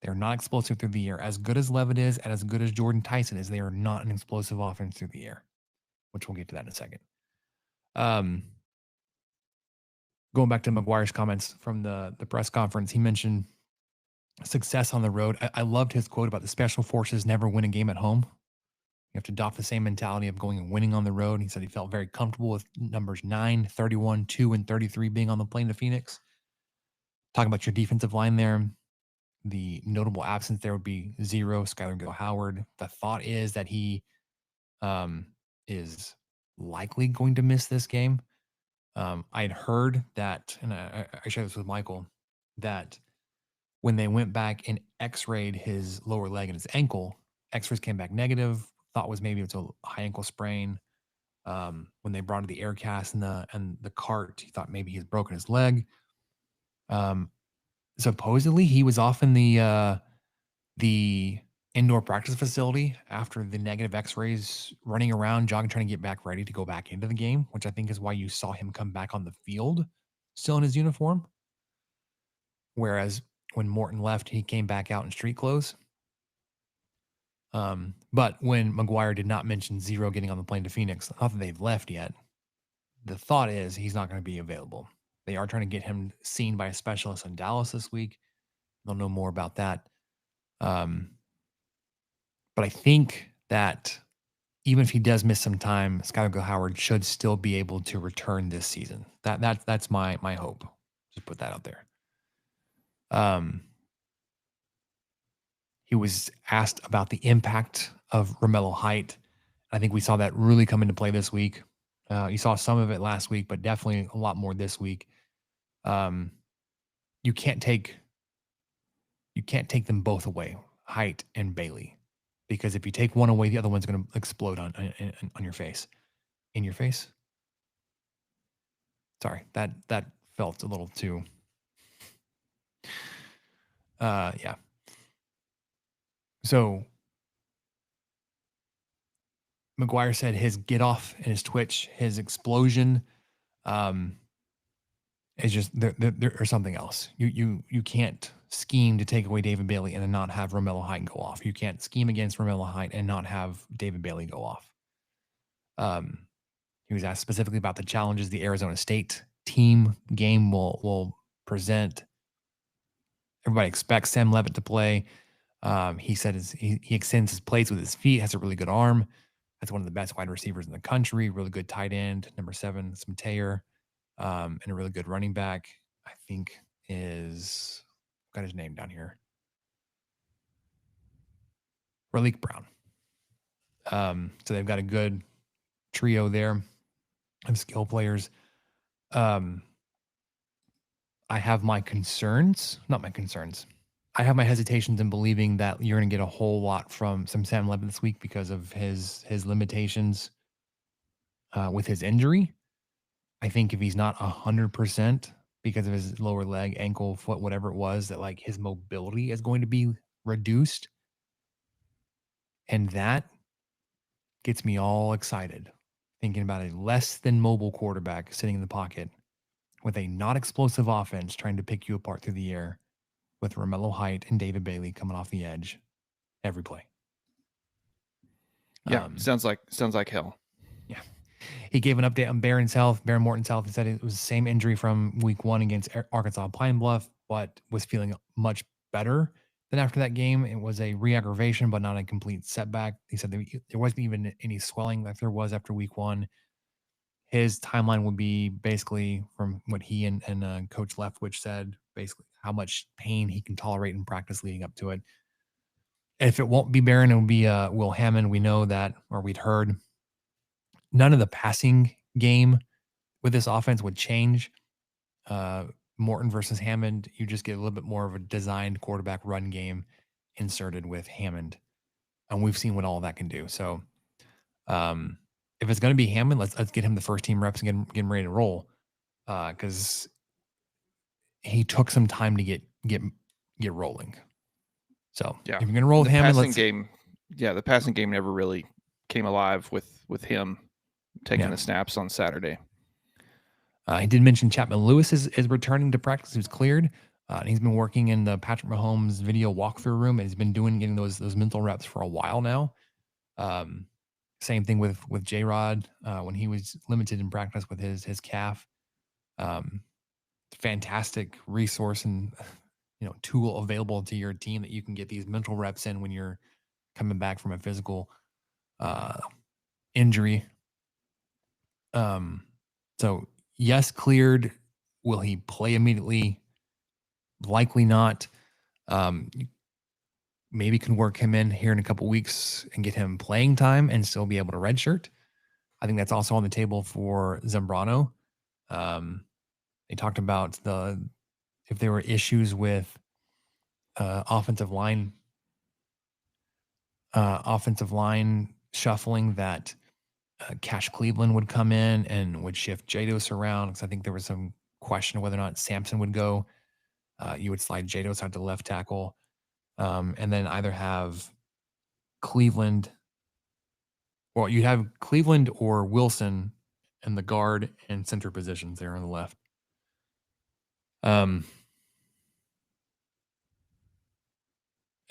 They're not explosive through the air. As good as Levitt is and as good as Jordan Tyson is, they are not an explosive offense through the air, which we'll get to that in a second. Going back to McGuire's comments from the press conference, he mentioned success on the road. I loved his quote about the special forces never win a game at home. You have to adopt the same mentality of going and winning on the road. He said he felt very comfortable with numbers 9, 31, 2, and 33 being on the plane to Phoenix. Talking about your defensive line there, the notable absence there would be 0, Skylar Gill Howard. The thought is that he is likely going to miss this game. I had heard that, and I shared this with Michael, that when they went back and x-rayed his lower leg and his ankle, x-rays came back negative. Thought was maybe it's a high ankle sprain. When they brought to the air cast and the cart, he thought maybe he's broken his leg. Supposedly he was off in the indoor practice facility after the negative x-rays, running around, jogging, trying to get back ready to go back into the game, which I think is why you saw him come back on the field still in his uniform. Whereas when Morton left, he came back out in street clothes. But when McGuire did not mention 0 getting on the plane to Phoenix, not that they've left yet, the thought is he's not going to be available. They are trying to get him seen by a specialist in Dallas this week. They'll know more about that. But I think that even if he does miss some time, Skylar Gill Howard should still be able to return this season. That's my hope. Just put that out there. He was asked about the impact of Romello Height. I think we saw that really come into play this week. You saw some of it last week, but definitely a lot more this week. You can't take them both away, Height and Bailey, because if you take one away, the other one's going to explode on your face. In your face. Sorry, that felt a little too. Yeah. So McGuire said his get off and his twitch, his explosion, is just there or something else. You can't scheme to take away David Bailey and then not have Romello Height go off. You can't scheme against Romello Height and not have David Bailey go off. He was asked specifically about the challenges the Arizona State team game will present. Everybody expects Sam Levitt to play. He said he extends his plays with his feet, has a really good arm. That's one of the best wide receivers in the country. Really good tight end, number 7, Smeteyer, and a really good running back. I think is got his name down here. Raleek Brown. So they've got a good trio there of skill players. I have my concerns, not my concerns. I have my hesitations in believing that you're going to get a whole lot from some Sam Levitt this week because of his limitations with his injury. I think if he's not 100% because of his lower leg, ankle, foot, whatever it was, that like his mobility is going to be reduced. And that gets me all excited thinking about a less than mobile quarterback sitting in the pocket with a not explosive offense trying to pick you apart through the air with Romello Height and David Bailey coming off the edge every play. Yeah, sounds like hell. Yeah. He gave an update on Barron Morton's health. He said it was the same injury from week 1 against Arkansas Pine Bluff, but was feeling much better than after that game. It was a re-aggravation, but not a complete setback. He said there wasn't even any swelling like there was after week 1. His timeline would be basically from what he and Coach Leftwich said, basically how much pain he can tolerate in practice leading up to it. If it won't be Barron, it will be Will Hammond. We know that, or we'd heard. None of the passing game with this offense would change. Morton versus Hammond, you just get a little bit more of a designed quarterback run game inserted with Hammond. And we've seen what all of that can do. So if it's going to be Hammond, let's get him the first team reps and get him ready to roll. Because he took some time to get rolling. So yeah, if you're gonna roll with him, the passing game never really came alive with him taking the snaps on Saturday. He did mention Chapman Lewis is returning to practice. He was cleared. And he's been working in the Patrick Mahomes video walkthrough room. And he's been getting those mental reps for a while now. Same thing with J-Rod when he was limited in practice with his calf. Fantastic resource and tool available to your team that you can get these mental reps in when you're coming back from a physical injury. So yes, cleared. Will he play immediately? Likely not. Maybe can work him in here in a couple weeks and get him playing time and still be able to redshirt. I think that's also on the table for Zambrano. They talked about if there were issues with offensive line shuffling, that Cash Cleveland would come in and would shift Jados around, because I think there was some question of whether or not Sampson would go. You would slide Jados out to left tackle, and then either have Cleveland, well, you'd have Cleveland or Wilson in the guard and center positions there on the left. And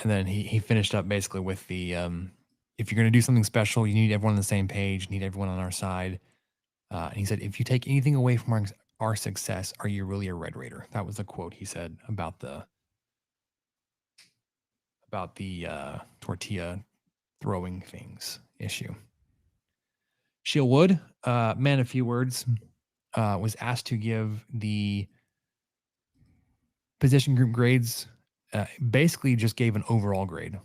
then he finished up basically with the if you're going to do something special, you need everyone on the same page, need everyone on our side. And he said, if you take anything away from our success, are you really a Red Raider? That was the quote he said about the tortilla throwing things issue. Sheil Wood, man, a few words, was asked to give the position group grades. Basically just gave an overall grade. And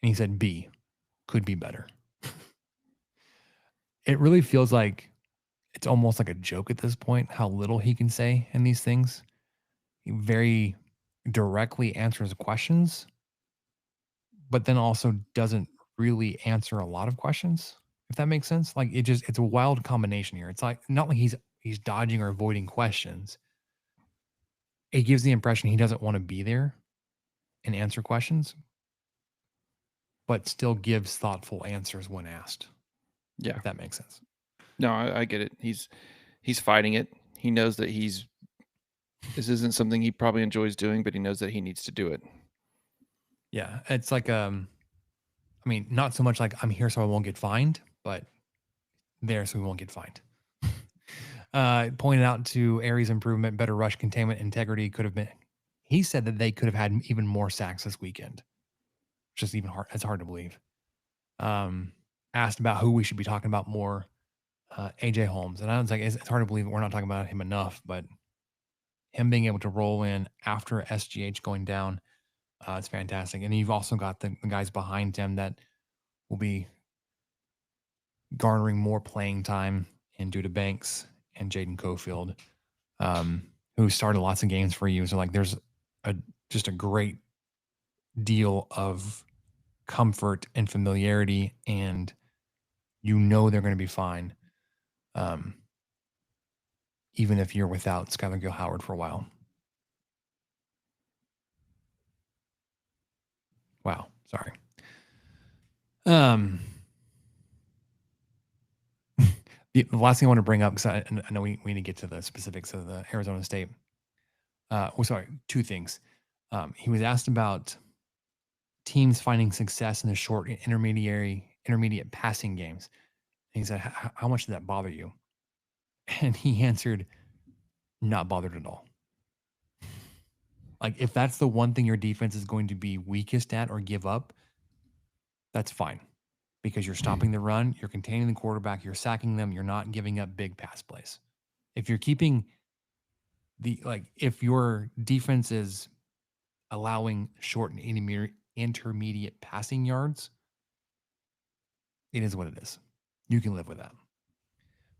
he said B, could be better. It really feels like it's almost like a joke at this point, how little he can say in these things. He very directly answers questions, but then also doesn't really answer a lot of questions, if that makes sense. Like it's a wild combination here. It's like not like he's dodging or avoiding questions. It gives the impression he doesn't want to be there and answer questions, but still gives thoughtful answers when asked. Yeah. If that makes sense. No, I get it. He's fighting it. He knows that this isn't something he probably enjoys doing, but he knows that he needs to do it. Yeah. It's like, I mean, not so much like I'm here so I won't get fined, but there so we won't get fined. Pointed out to Aries improvement, better rush containment, integrity could have been. He said that they could have had even more sacks this weekend. Just even hard. It's hard to believe. Asked about who we should be talking about more. AJ Holmes. And I was like, it's hard to believe we're not talking about him enough, but him being able to roll in after SGH going down, it's fantastic. And you've also got the guys behind him that will be garnering more playing time in Duda Banks and Jaden Cofield, who started lots of games for you. So like there's just a great deal of comfort and familiarity, and they're going to be fine. Even if you're without Skylar Gill-Howard for a while. Wow. Sorry. The last thing I want to bring up, because I know we need to get to the specifics of the Arizona State. Two things. He was asked about teams finding success in the short intermediate passing games. And he said, how much did that bother you? And he answered, not bothered at all. Like, if that's the one thing your defense is going to be weakest at or give up, that's fine. Because you're stopping the run, you're containing the quarterback, you're sacking them, you're not giving up big pass plays. If you're keeping if your defense is allowing short and intermediate passing yards, it is what it is. You can live with that.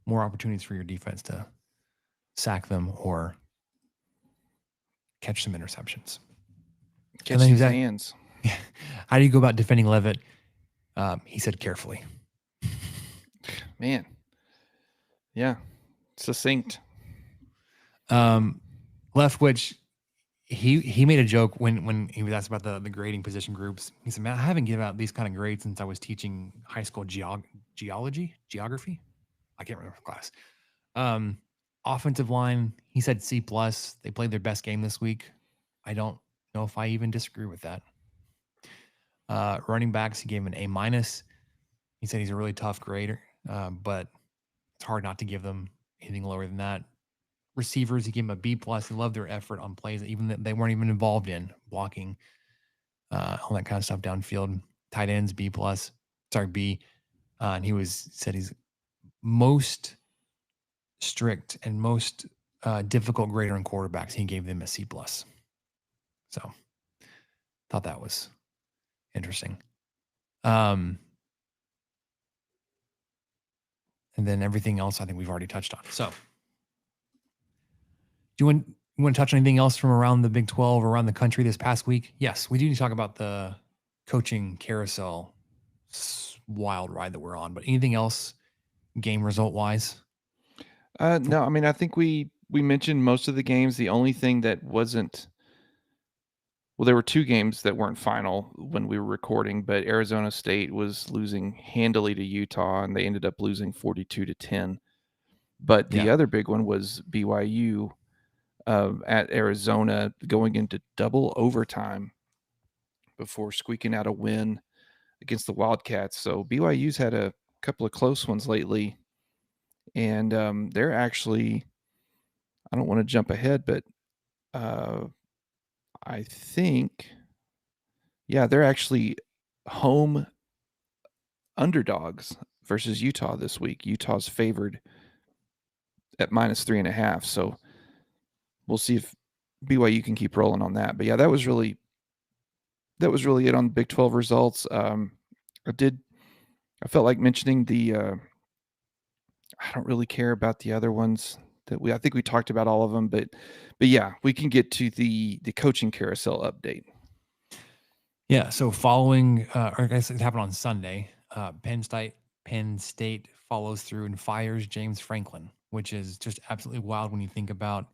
More opportunities for your defense to sack them or catch some interceptions. Catch these hands. How do you go about defending Levitt? He said carefully. Man. Yeah. Succinct. Leftwich he made a joke when he was asked about the grading position groups. He said, "Man, I haven't given out these kind of grades since I was teaching high school geography. I can't remember the class." Offensive line, he said C plus. They played their best game this week. I don't know if I even disagree with that. Running backs, he gave him an A minus. He said he's a really tough grader, but it's hard not to give them anything lower than that. Receivers, he gave them a B plus. He loved their effort on plays, even that they weren't even involved in blocking, all that kind of stuff downfield. Tight ends, B plus. Sorry, B. And he said he's most strict and most difficult grader in quarterbacks. He gave them a C plus. So thought that was interesting. And then everything else I think we've already touched on. So do you want to touch on anything else from around the Big 12 or around the country this past week? Yes, we do need to talk about the coaching carousel wild ride that we're on. But anything else game result wise? No, I mean, I think we mentioned most of the games. The only thing that wasn't, well, there were two games that weren't final when we were recording, but Arizona State was losing handily to Utah, and they ended up losing 42-10. But the other big one was BYU at Arizona going into double overtime before squeaking out a win against the Wildcats. So BYU's had a couple of close ones lately, and they're actually, I don't want to jump ahead, but I think, yeah, they're actually home underdogs versus Utah this week. Utah's favored at -3.5. So we'll see if BYU can keep rolling on that. But yeah, that was really it on the Big 12 results. I felt like mentioning I don't really care about the other ones I think we talked about all of them, but yeah, we can get to the coaching carousel update. Yeah. So following, or I guess it happened on Sunday. Penn State follows through and fires James Franklin, which is just absolutely wild when you think about,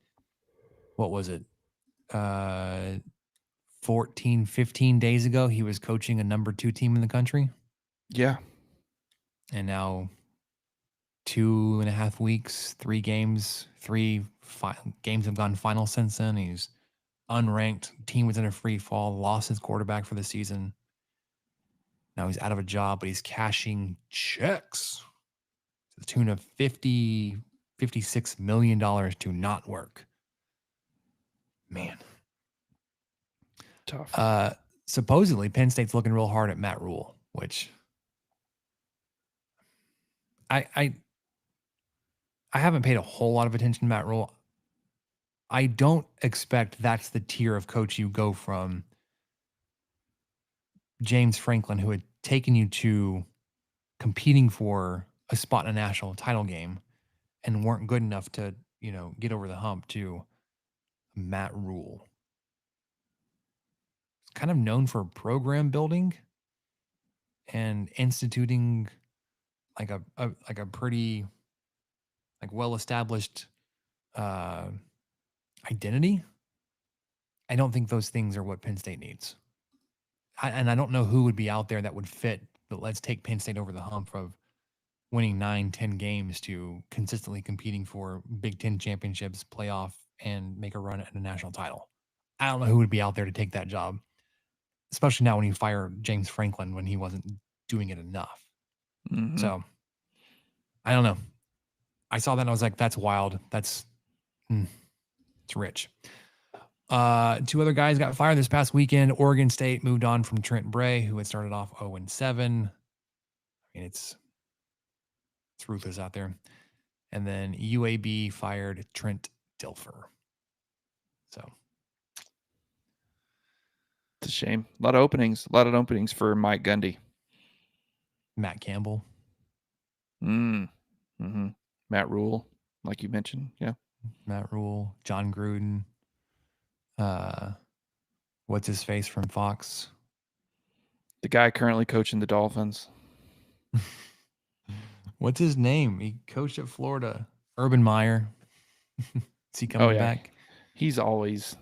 what was it? 14, 15 days ago, he was coaching a number 2 team in the country. Yeah. And now 2.5 weeks, 3 games, games have gone final since then. He's unranked. Team was in a free fall, lost his quarterback for the season. Now he's out of a job, but he's cashing checks to the tune of $56 million to not work. Man. Tough. Supposedly, Penn State's looking real hard at Matt Rule, which I haven't paid a whole lot of attention to Matt Rule. I don't expect that's the tier of coach you go from James Franklin, who had taken you to competing for a spot in a national title game and weren't good enough to, get over the hump, to Matt Rule. It's kind of known for program building and instituting like a pretty well-established identity. I don't think those things are what Penn State needs. And I don't know who would be out there that would fit, but let's take Penn State over the hump of winning 9-10 games to consistently competing for Big Ten championships, playoff, and make a run at a national title. I don't know who would be out there to take that job, especially now when you fire James Franklin when he wasn't doing it enough. Mm-hmm. So I don't know. I saw that and I was like, that's wild. It's rich. 2 other guys got fired this past weekend. Oregon State moved on from Trent Bray, who had started off 0-7. I mean, it's ruthless out there. And then UAB fired Trent Dilfer. So it's a shame. A lot of openings for Mike Gundy. Matt Campbell. Mm-hmm. Matt Rule, like you mentioned. Yeah. Matt Rule, John Gruden. What's his face from Fox? The guy currently coaching the Dolphins. What's his name? He coached at Florida. Urban Meyer. Is he coming back? He's always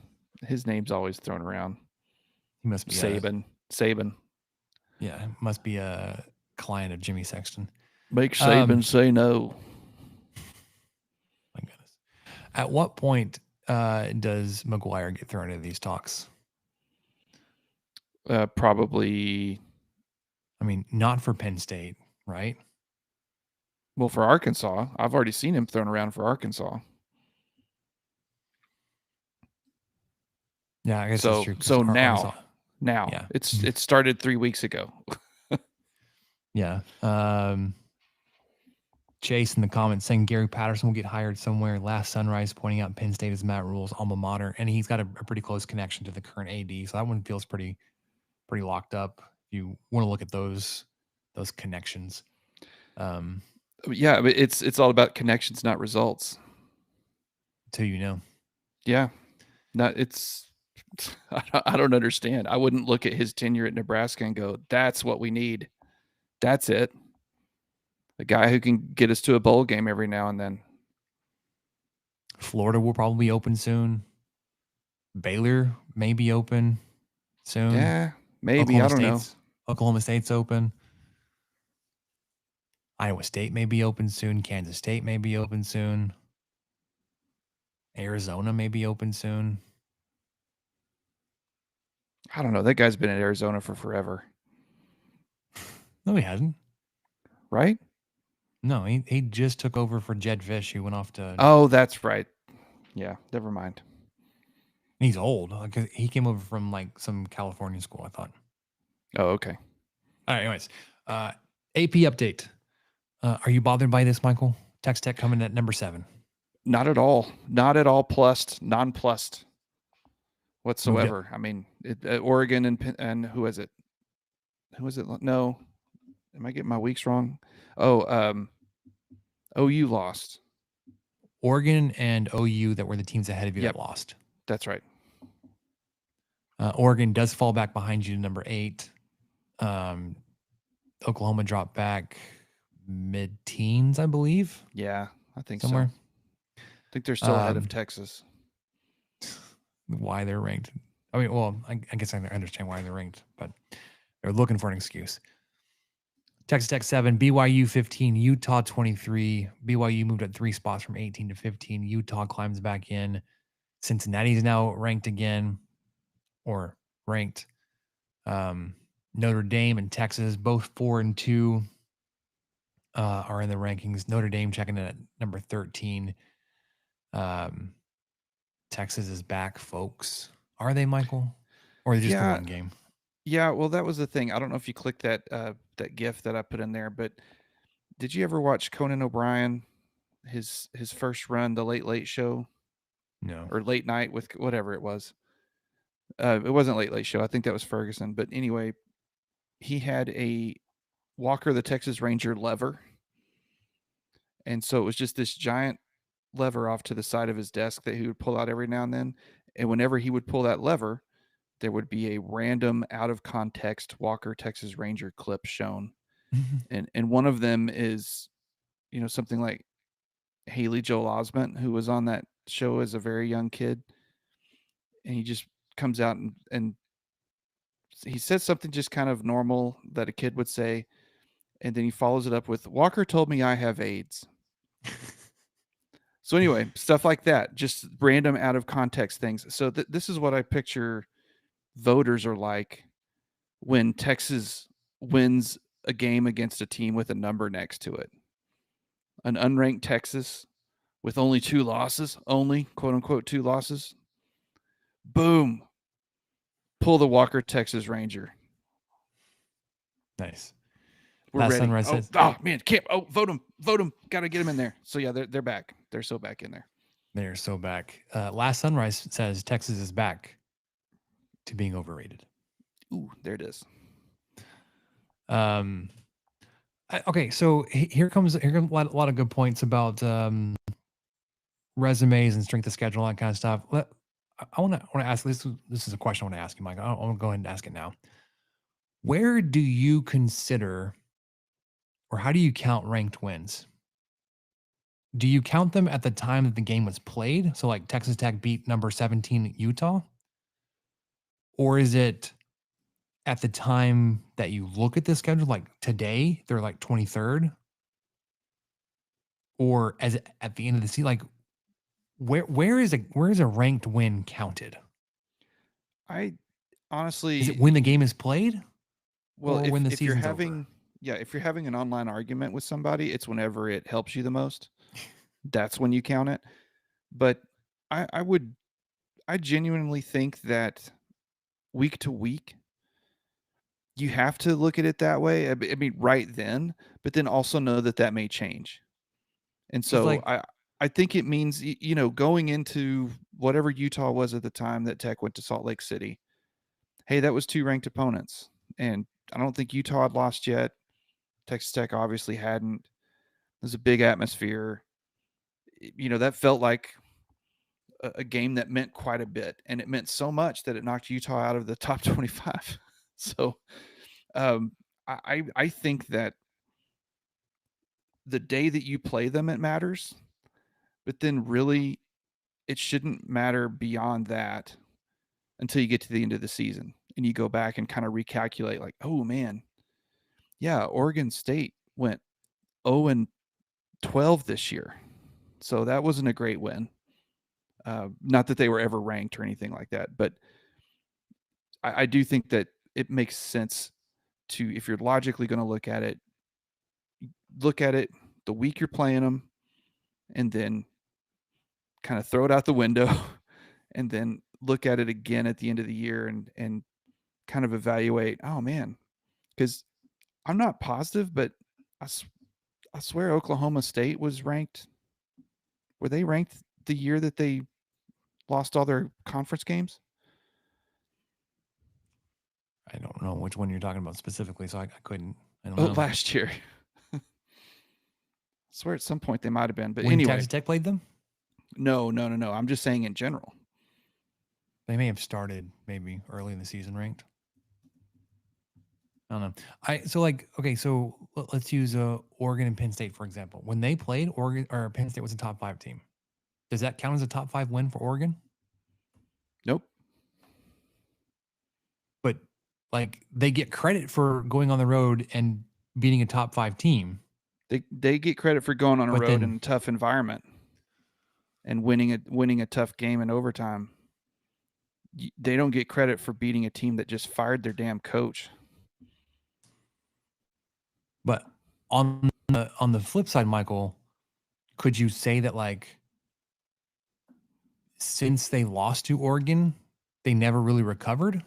His name's always thrown around. He must be Saban. Yeah, must be a client of Jimmy Sexton. Make Saban say no. My goodness. At what point does McGuire get thrown into these talks? Probably. I mean, not for Penn State, right? Well, for Arkansas, I've already seen him thrown around for Arkansas. Yeah, I guess that's true. So now, yeah. it started 3 weeks ago. Yeah. Chase in the comments saying Gary Patterson will get hired somewhere. Last Sunrise pointing out Penn State is Matt Rule's alma mater, and he's got a pretty close connection to the current AD. So that one feels pretty locked up. If you want to look at those connections. Yeah, but it's all about connections, not results. Until Yeah, I don't understand. I wouldn't look at his tenure at Nebraska and go, "That's what we need. That's it." A guy who can get us to a bowl game every now and then. Florida will probably open soon. Baylor may be open soon. Yeah, maybe. I don't know. Oklahoma State's open. Iowa State may be open soon. Kansas State may be open soon. Arizona may be open soon. I don't know. That guy's been in Arizona for forever. No, he hasn't. Right? No, he just took over for Jed Fish, who went off to... Oh, that's right. Yeah, never mind. He's old. He came over from like some California school, I thought. Oh, okay. All right, anyways. AP update. Are you bothered by this, Michael? Texas Tech coming at number 7. Not at all. Not at all plussed. Non-plussed whatsoever. I mean, Oregon and who is it? Who is it? No. Am I getting my weeks wrong? Oh, OU lost. Oregon and OU that were the teams ahead of you that lost. That's right. Oregon does fall back behind you to number 8. Oklahoma dropped back mid-teens, I believe. Yeah, I think somewhere. So. I think they're still ahead of Texas. Why they're ranked. I mean, well, I guess I understand why they're ranked, but they're looking for an excuse. Texas Tech 7, BYU 15, Utah 23. BYU moved up 3 spots from 18 to 15. Utah climbs back in. Cincinnati's now ranked again, or ranked. Notre Dame and Texas, both 4 and 2, are in the rankings. Notre Dame checking in at number 13. Texas is back, folks. Are they, Michael? Or are they just the one game? Yeah, well, that was the thing. I don't know if you clicked that GIF that I put in there, but did you ever watch Conan O'Brien, his first run, the Late Show? No. Or Late Night with whatever it was. It wasn't Late Show. I think that was Ferguson. But anyway, he had a Walker the Texas Ranger lever. And so it was just this giant lever off to the side of his desk that he would pull out every now and then. And whenever he would pull that lever, there would be a random out of context Walker Texas Ranger clip shown. And one of them is, something like Haley Joel Osment, who was on that show as a very young kid. And he just comes out and he says something just kind of normal that a kid would say. And then he follows it up with, Walker told me I have AIDS. So anyway, stuff like that, just random out of context things. So this is what I picture voters are like when Texas wins a game against a team with a number next to it. An unranked Texas with only 2 losses, only quote unquote 2 losses. Boom. Pull the Walker Texas Ranger. Nice. We're ready. Sunrise says, man, can't. Vote him. Got to get him in there. So yeah, they're back. They're so back in there. They're so back. Last Sunrise says Texas is back to being overrated. Ooh, there it is. Okay, so here comes a lot of good points about resumes and strength of schedule, all that kind of stuff. I want to ask this. This is a question I want to ask you, Mike. I want to go ahead and ask it now. Where do you consider, or how do you count ranked wins? Do you count them at the time that the game was played? So like Texas Tech beat number 17 Utah, Or is it at the time that you look at the schedule, like today, they're like 23rd? Or as at the end of the season, like where is a ranked win counted? I Is it honestly, when the game is played well, or when the if you're season's over? having, yeah, if you're having an online argument with somebody, it's whenever it helps you the most. That's when you count it. But I genuinely think that week to week, you have to look at it that way. I mean, right then, but then also know that that may change. And Because so like I think it means, going into whatever Utah was at the time that Tech went to Salt Lake City. Hey, that was 2 ranked opponents. And I don't think Utah had lost yet. Texas Tech obviously hadn't. There's a big atmosphere. That felt like a game that meant quite a bit. And it meant so much that it knocked Utah out of the top 25. So I think that the day that you play them, it matters. But then really, it shouldn't matter beyond that until you get to the end of the season and you go back and kind of recalculate like, oh man, yeah, Oregon State went 0-12 this year. So that wasn't a great win. Not that they were ever ranked or anything like that, but I do think that it makes sense to, if you're logically going to look at it the week you're playing them and then kind of throw it out the window and then look at it again at the end of the year and kind of evaluate, oh man, because I'm not positive, but I swear Oklahoma State was ranked. Were they ranked the year that they lost all their conference games? I don't know which one you're talking about specifically, so I couldn't. I don't Oh, know. last year. I swear at some point they might have been, but When anyway. Texas Tech played them? No. I'm just saying in general. They may have started maybe early in the season ranked. I don't know. So let's use Oregon and Penn State for example. When they played, Oregon or Penn State was a top 5 team. Does that count as a top 5 win for Oregon? Nope. But like they get credit for going on the road and beating a top 5 team. They get credit for going on a road in a tough environment and winning a tough game in overtime. They don't get credit for beating a team that just fired their damn coach. But on the flip side, Michael, could you say that like since they lost to Oregon, they never really recovered?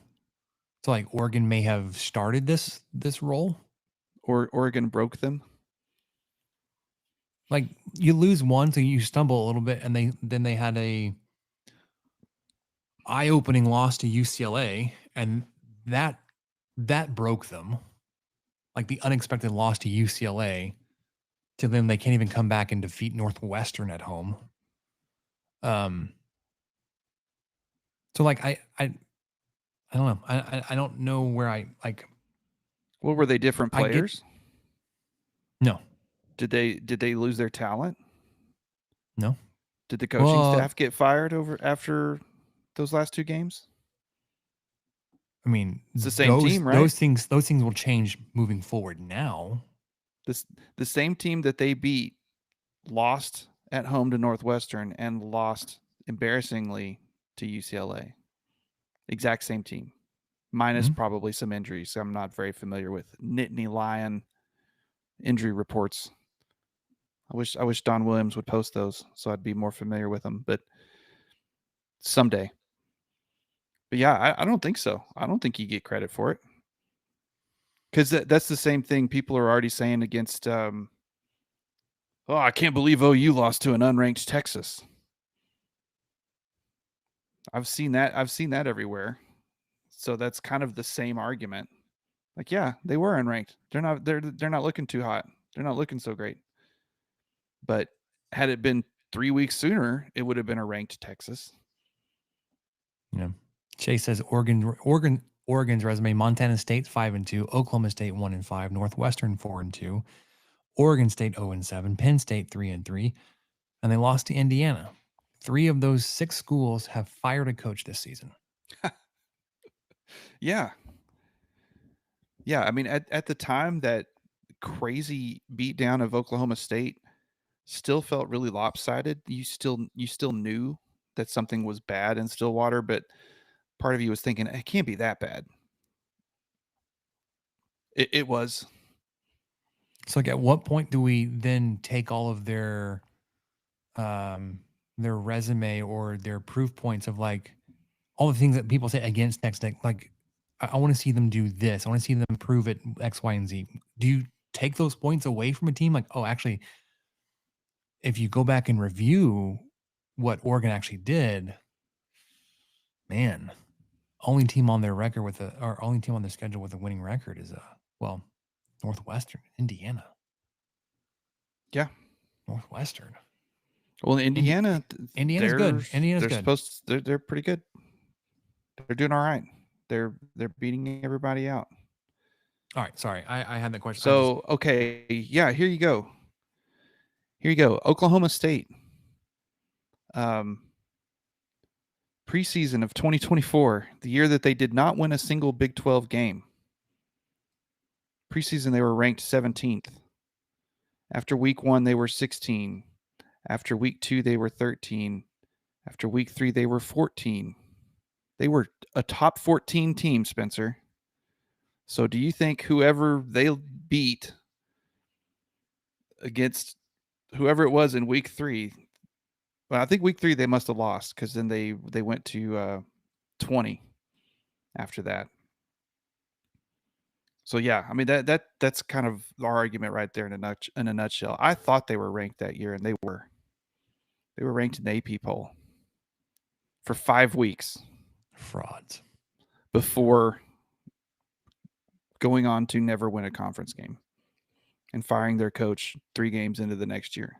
So like Oregon may have started this role, or Oregon broke them. Like you lose one, so you stumble a little bit, and they had a eye-opening loss to UCLA, and that broke them. Like the unexpected loss to UCLA, to them they can't even come back and defeat Northwestern at home. So like I don't know. I don't know where I like. Well, were they different players? No. Did they lose their talent? No. Did the coaching staff get fired after those last 2 games? I mean, it's the same team, right? Those things will change moving forward now. The same team that they beat lost at home to Northwestern and lost embarrassingly to UCLA. Exact same team, minus probably some injuries. I'm not very familiar with Nittany Lion injury reports. I wish Don Williams would post those so I'd be more familiar with them, but someday. But yeah, I don't think so. I don't think you get credit for it. Because that's the same thing people are already saying against I can't believe OU lost to an unranked Texas. I've seen that everywhere. So that's kind of the same argument. Like, yeah, they were unranked. They're not looking too hot. They're not looking so great. But had it been 3 weeks sooner, it would have been a ranked Texas. Yeah. Chase says Oregon's resume: Montana State 5-2, Oklahoma State 1-5, Northwestern 4-2, Oregon State 0-7, Penn State 3-3, and they lost to Indiana. 3 of those 6 schools have fired a coach this season. Yeah. Yeah. I mean, at the time, that crazy beatdown of Oklahoma State still felt really lopsided. You still knew that something was bad in Stillwater, but part of you was thinking it can't be that bad. It was. So, like, at what point do we then take all of their resume or their proof points of like all the things that people say against Texas Tech? Like, I want to see them do this. I want to see them prove it X, Y, and Z. Do you take those points away from a team? Like, oh, actually, if you go back and review what Oregon actually did, man, only team on their record with a, or only team on their schedule with a winning record is well, Northwestern, Indiana, Yeah. Northwestern. Well, Indiana, Indiana's good. Indiana's they're good. supposed to, they're pretty good. They're doing all right. They're beating everybody out. All right, sorry, I had that question. So okay, yeah, here you go. Here you go. Oklahoma State. Preseason of 2024, the year that they did not win a single Big 12 game. Preseason, they were ranked 17th. After week 1, they were 16. After week 2, they were 13. After week 3, they were 14. They were a top 14 team, Spencer. So do you think whoever they beat against whoever it was in week 3, well, I think week 3 they must have lost because then they went to 20 after that. So yeah, I mean that's kind of our argument right there in a nutshell. I thought they were ranked that year, and they were. They were ranked in the AP poll for 5 weeks frauds before going on to never win a conference game and firing their coach 3 games into the next year.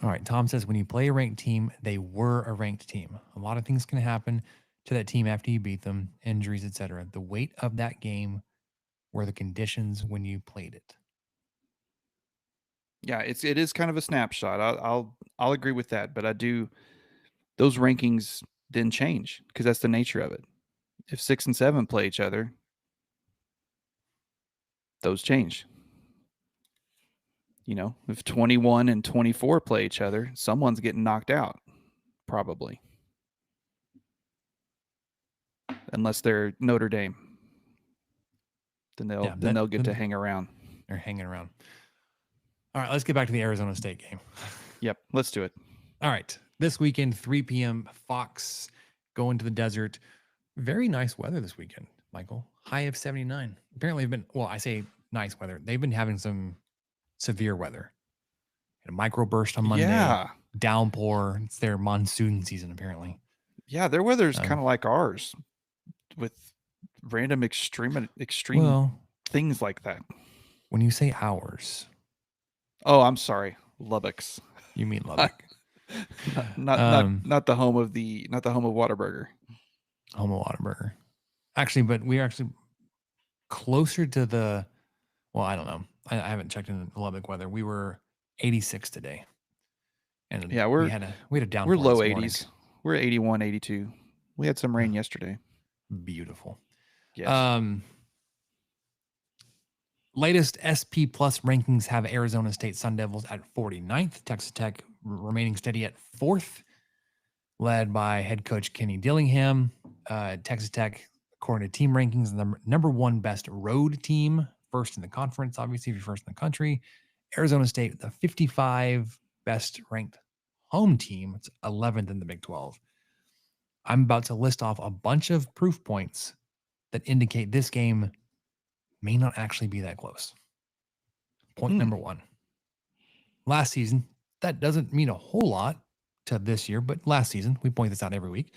All right, Tom says when you play a ranked team, they were a ranked team. A lot of things can happen to that team after you beat them, injuries, etc. The weight of that game were the conditions when you played it. Yeah, it is kind of a snapshot. I'll agree with that, but I do, those rankings didn't change because that's the nature of it. If 6 and 7 play each other, those change. You know, if 21 and 24 play each other, someone's getting knocked out, probably. Unless they're Notre Dame. Then they'll get to hang around. They're hanging around. All right, let's get back to the Arizona State game. Yep, let's do it. All right. This weekend, 3 p.m., Fox going to the desert. Very nice weather this weekend, Michael. High of 79. Apparently, I say nice weather. They've been having some severe weather. A microburst on Monday. Yeah. Downpour. It's their monsoon season, apparently. Yeah, their weather's kind of like ours, with random extreme things like that. When you say ours. Oh, I'm sorry. Lubbock's. You mean Lubbock. not the home of Whataburger. Home of Whataburger. Actually, but we're actually closer to the, well, I don't know. I haven't checked in the Lubbock weather. We were 86 today. And yeah, we had a downpour. We're low 80s. We're 81, 82. We had some rain yesterday. Beautiful. Yes. Latest SP Plus rankings have Arizona State Sun Devils at 49th, Texas Tech remaining steady at 4th, led by head coach Kenny Dillingham. Texas Tech, according to team rankings, the number 1 best road team, first in the conference, obviously, if you're first in the country. Arizona State, the 55 best ranked home team. It's 11th in the Big 12. I'm about to list off a bunch of proof points that indicate this game may not actually be that close. Point number 1. Last season, that doesn't mean a whole lot to this year, but last season, we point this out every week,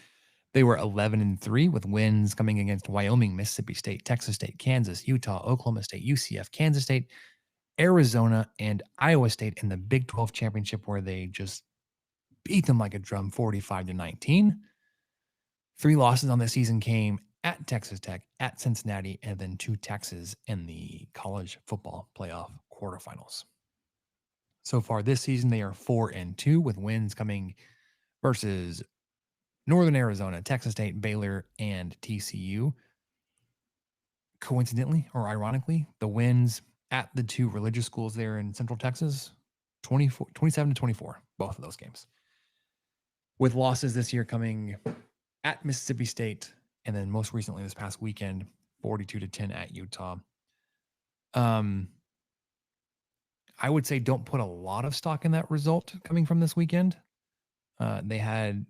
they were 11-3 with wins coming against Wyoming, Mississippi State, Texas State, Kansas, Utah, Oklahoma State, UCF, Kansas State, Arizona, and Iowa State in the Big 12 championship, where they just beat them like a drum, 45-19. 3 losses on the season came at Texas Tech, at Cincinnati, and then to Texas in the college football playoff quarterfinals. So far this season, they are 4-2 with wins coming versus Northern Arizona, Texas State, Baylor, and TCU. Coincidentally or ironically, the wins at the two religious schools there in Central Texas, 27-24, both of those games. With losses this year coming at Mississippi State, and then most recently this past weekend, 42-10 at Utah. I would say don't put a lot of stock in that result coming from this weekend. They had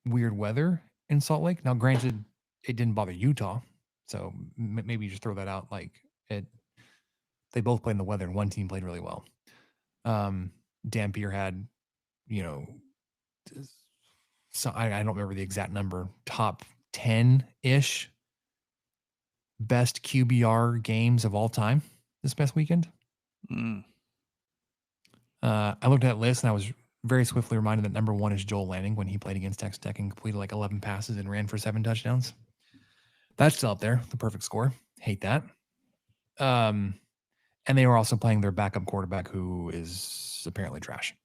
weird weather in Salt Lake. Now, granted, it didn't bother Utah, so maybe you just throw that out. Like it, they both played in the weather, and one team played really well. Dampier had, so I don't remember the exact number, top 10-ish best QBR games of all time this past weekend. I looked at that list and I was very swiftly reminded that number one is Joel Lanning when he played against Texas Tech and completed like 11 passes and ran for 7 touchdowns. That's still up there, the perfect score. Hate that. And they were also playing their backup quarterback, who is apparently trash.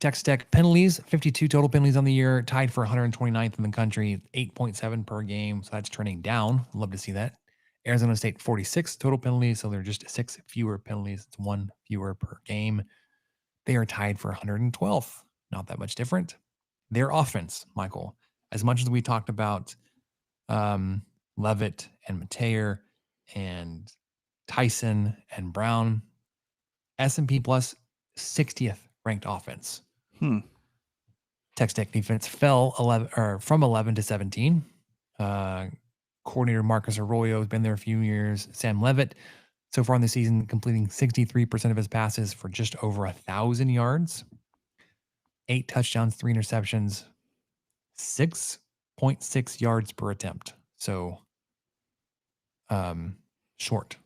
Texas Tech penalties, 52 total penalties on the year, tied for 129th in the country, 8.7 per game. So that's trending down. Love to see that. Arizona State, 46 total penalties. So they're just 6 fewer penalties. It's 1 fewer per game. They are tied for 112th. Not that much different. Their offense, Michael, as much as we talked about Levitt and Mateer and Tyson and Brown, S&P Plus 60th ranked offense. Texas Tech defense fell from 11 to 17. Coordinator Marcus Arroyo has been there a few years. Sam Levitt, so far in the season, completing 63% of his passes for just over 1,000 yards, 8 touchdowns, 3 interceptions, 6.6 yards per attempt. So, short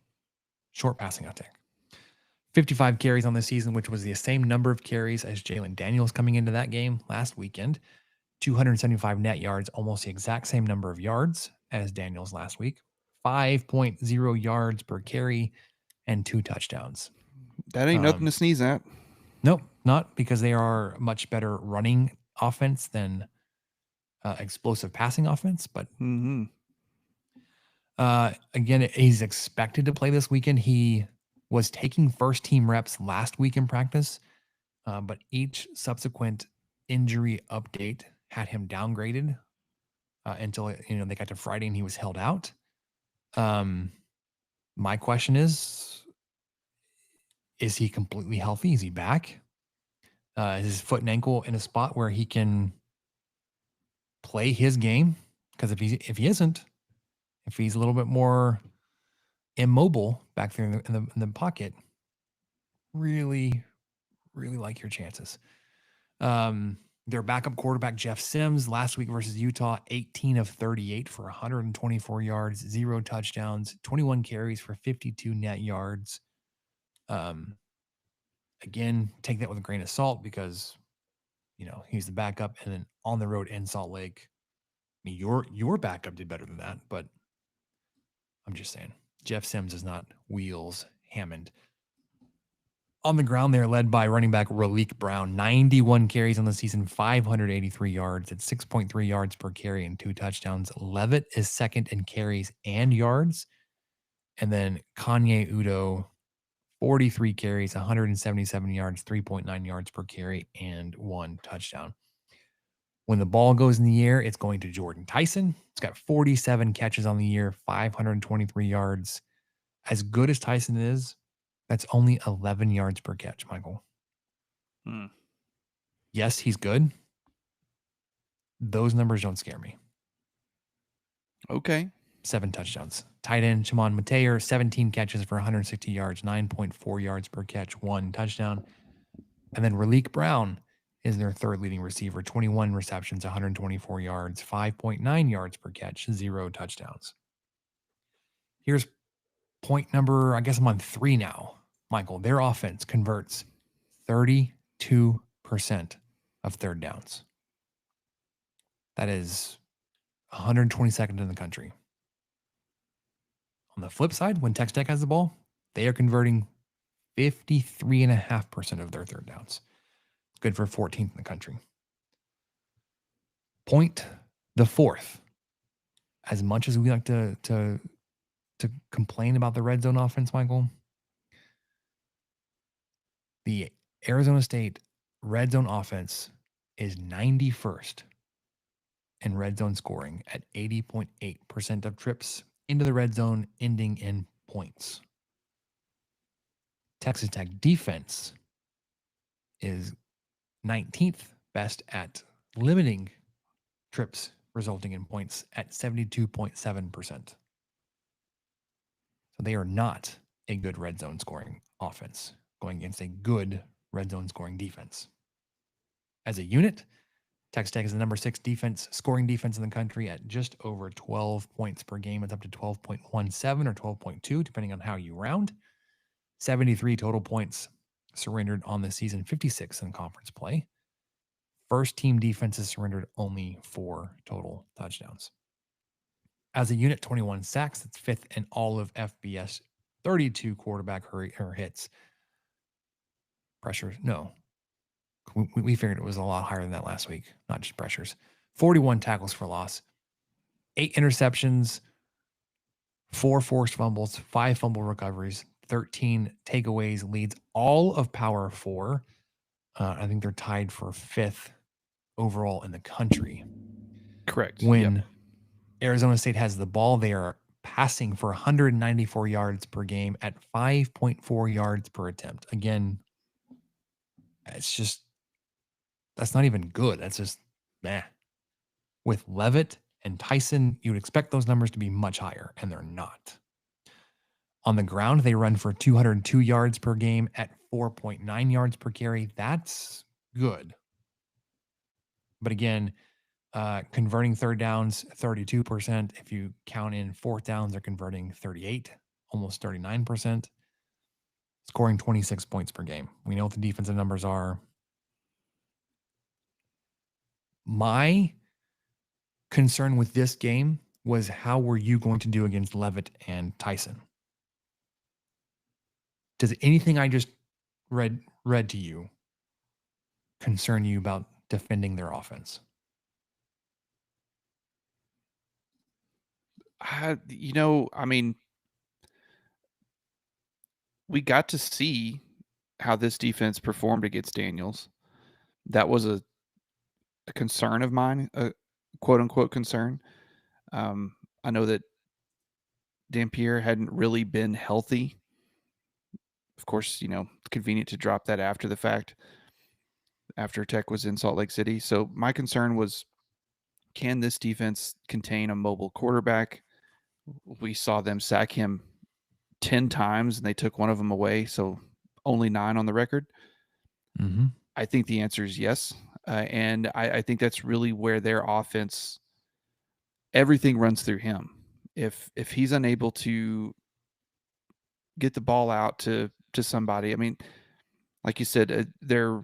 passing attack. 55 carries on the season, which was the same number of carries as Jalen Daniels coming into that game last weekend. 275 net yards, almost the exact same number of yards as Daniels last week. 5.0 yards per carry and 2 touchdowns. That ain't nothing to sneeze at. Nope, not, because they are much better running offense than explosive passing offense. But again, he's expected to play this weekend. He was taking first team reps last week in practice, but each subsequent injury update had him downgraded until they got to Friday and he was held out. My question is he completely healthy? Is he back? Is his foot and ankle in a spot where he can play his game? Because if he isn't, if he's a little bit more immobile back there in the pocket, really, really like your chances. Their backup quarterback, Jeff Sims, last week versus Utah, 18 of 38 for 124 yards, 0 touchdowns, 21 carries for 52 net yards. Again, take that with a grain of salt because, he's the backup, and then on the road in Salt Lake, I mean, your backup did better than that, but I'm just saying, Jeff Sims is not Wheels Hammond. On the ground, they're led by running back Raleek Brown, 91 carries on the season, 583 yards at 6.3 yards per carry and 2 touchdowns. Levitt is second in carries and yards. And then Kanye Udo, 43 carries, 177 yards, 3.9 yards per carry, and 1 touchdown. When the ball goes in the air, it's going to Jordan Tyson. He's got 47 catches on the year, 523 yards. As good as Tyson is, that's only 11 yards per catch, Michael. Yes, he's good. Those numbers don't scare me. Okay. 7 touchdowns. Tight end Shimon Mateer, 17 catches for 160 yards, 9.4 yards per catch, 1 touchdown. And then Raleek Brown is their third leading receiver, 21 receptions, 124 yards, 5.9 yards per catch, 0 touchdowns. Here's point number, I guess I'm on 3 now, Michael. Their offense converts 32% of third downs. That is 122nd in the country. On the flip side, when Texas Tech has the ball, they are converting 53.5% of their third downs. good for 14th in the country. Point the fourth. As much as we like to complain about the red zone offense, Michael, the Arizona State red zone offense is 91st in red zone scoring at 80.8% of trips into the red zone ending in points. Texas Tech defense is 19th best at limiting trips resulting in points at 72.7%. So they are not a good red zone scoring offense going against a good red zone scoring defense. As a unit, Texas Tech is the number 6 scoring defense in the country at just over 12 points per game. It's up to 12.17 or 12.2, depending on how you round. 73 total points surrendered on the season, 56 in conference play. First team defenses surrendered only 4 total touchdowns. As a unit, 21 sacks. That's 5th in all of FBS. 32 quarterback hits. Pressures, no. We figured it was a lot higher than that last week, not just pressures. 41 tackles for loss. 8 interceptions. 4 forced fumbles. 5 fumble recoveries. 13 takeaways, leads all of Power 4. I think they're tied for 5th overall in the country. Correct. When Arizona State has the ball, they are passing for 194 yards per game at 5.4 yards per attempt. Again, that's not even good. That's just meh. With Levitt and Tyson, you would expect those numbers to be much higher, and they're not. On the ground, they run for 202 yards per game at 4.9 yards per carry. That's good. But again, converting third downs, 32%. If you count in fourth downs, they're converting 38, almost 39%. Scoring 26 points per game. We know what the defensive numbers are. My concern with this game was how were you going to do against Levitt and Tyson? Does anything I just read to you concern you about defending their offense? I mean, we got to see how this defense performed against Daniels. That was a concern of mine, a quote unquote concern. I know that Dampier hadn't really been healthy. Of course, it's convenient to drop that after the fact, after Tech was in Salt Lake City. So my concern was, can this defense contain a mobile quarterback? We saw them sack him 10 times, and they took one of them away, so only 9 on the record. Mm-hmm. I think the answer is yes. And I think that's really where their offense, everything runs through him. If he's unable to get the ball out to somebody, I mean, like you said, their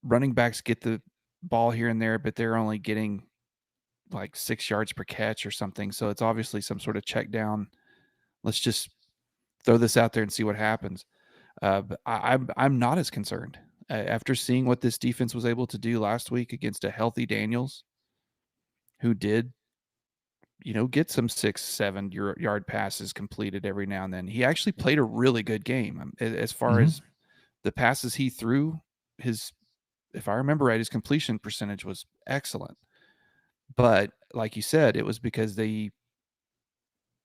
running backs get the ball here and there, but they're only getting like 6 yards per catch or something. So it's obviously some sort of check down. Let's just throw this out there and see what happens. But I'm not as concerned after seeing what this defense was able to do last week against a healthy Daniels, who did, get some 6-7 yard passes completed every now and then. He actually played a really good game as far as the passes he threw. If I remember right, his completion percentage was excellent. But like you said, it was because he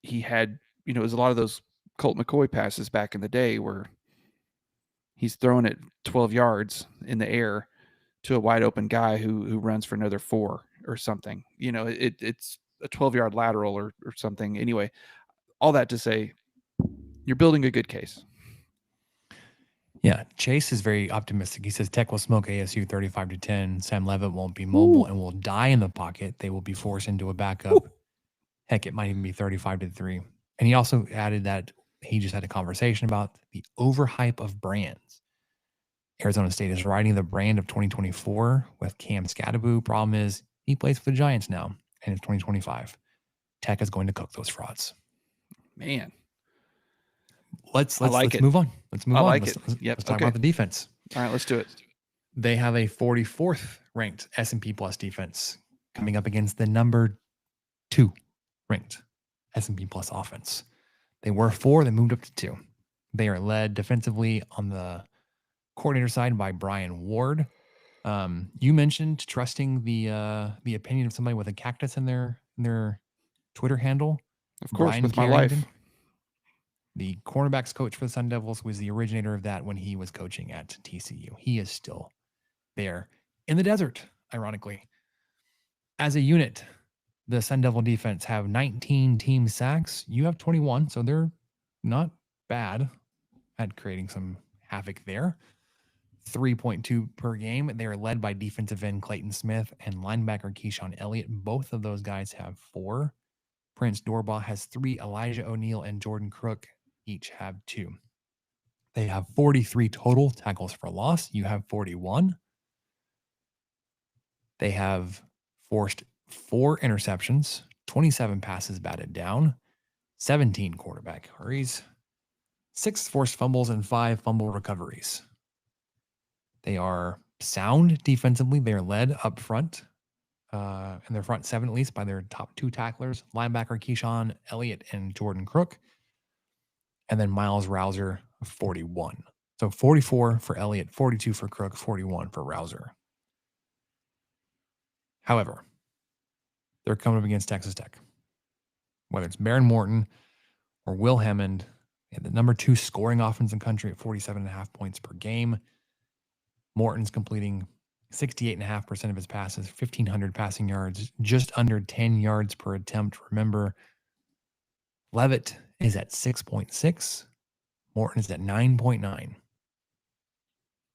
had, it was a lot of those Colt McCoy passes back in the day where he's throwing it 12 yards in the air to a wide open guy who runs for another 4 or something. It's a 12-yard lateral or something. Anyway, all that to say, you're building a good case. Yeah, Chase is very optimistic. He says Tech will smoke ASU 35-10. Sam Levitt won't be mobile and will die in the pocket. They will be forced into a backup. Heck, it might even be 35-3. And he also added that he just had a conversation about the overhype of brands. Arizona State is riding the brand of 2024 with Cam Scadaboo. Problem is, he plays for the Giants now, and it's 2025. Tech is going to cook those frauds. Man. Let's move on. Let's move on. Let's talk about the defense. All right, let's do it. They have a 44th ranked S&P Plus defense coming up against the number 2 ranked S&P Plus offense. They were 4, they moved up to 2. They are led defensively on the coordinator side by Brian Ward. You mentioned trusting the opinion of somebody with a cactus in their Twitter handle. Of course, Brian with my Carrington, life. the cornerbacks coach for the Sun Devils, was the originator of that when he was coaching at TCU. He is still there in the desert, ironically. As a unit, the Sun Devil defense have 19 team sacks. You have 21, so they're not bad at creating some havoc there. 3.2 per game. They are led by defensive end Clayton Smith and linebacker Keyshawn Elliott. Both of those guys have 4. Prince Dorbaugh has 3. Elijah O'Neal and Jordan Crook each have 2. They have 43 total tackles for loss. You have 41. They have forced 4 interceptions, 27 passes batted down, 17 quarterback hurries, 6 forced fumbles, and 5 fumble recoveries. They are sound defensively. They're led up front, in their front 7 at least, by their top 2 tacklers, linebacker Keyshawn Elliott and Jordan Crook, and then Miles Rouser, 41. So 44 for Elliott, 42 for Crook, 41 for Rouser. However, they're coming up against Texas Tech. Whether it's Baron Morton or Will Hammond, the number 2 scoring offense in the country at 47.5 points per game. Morton's completing 68.5% of his passes, 1,500 passing yards, just under 10 yards per attempt. Remember, Leavitt is at 6.6. Morton is at 9.9.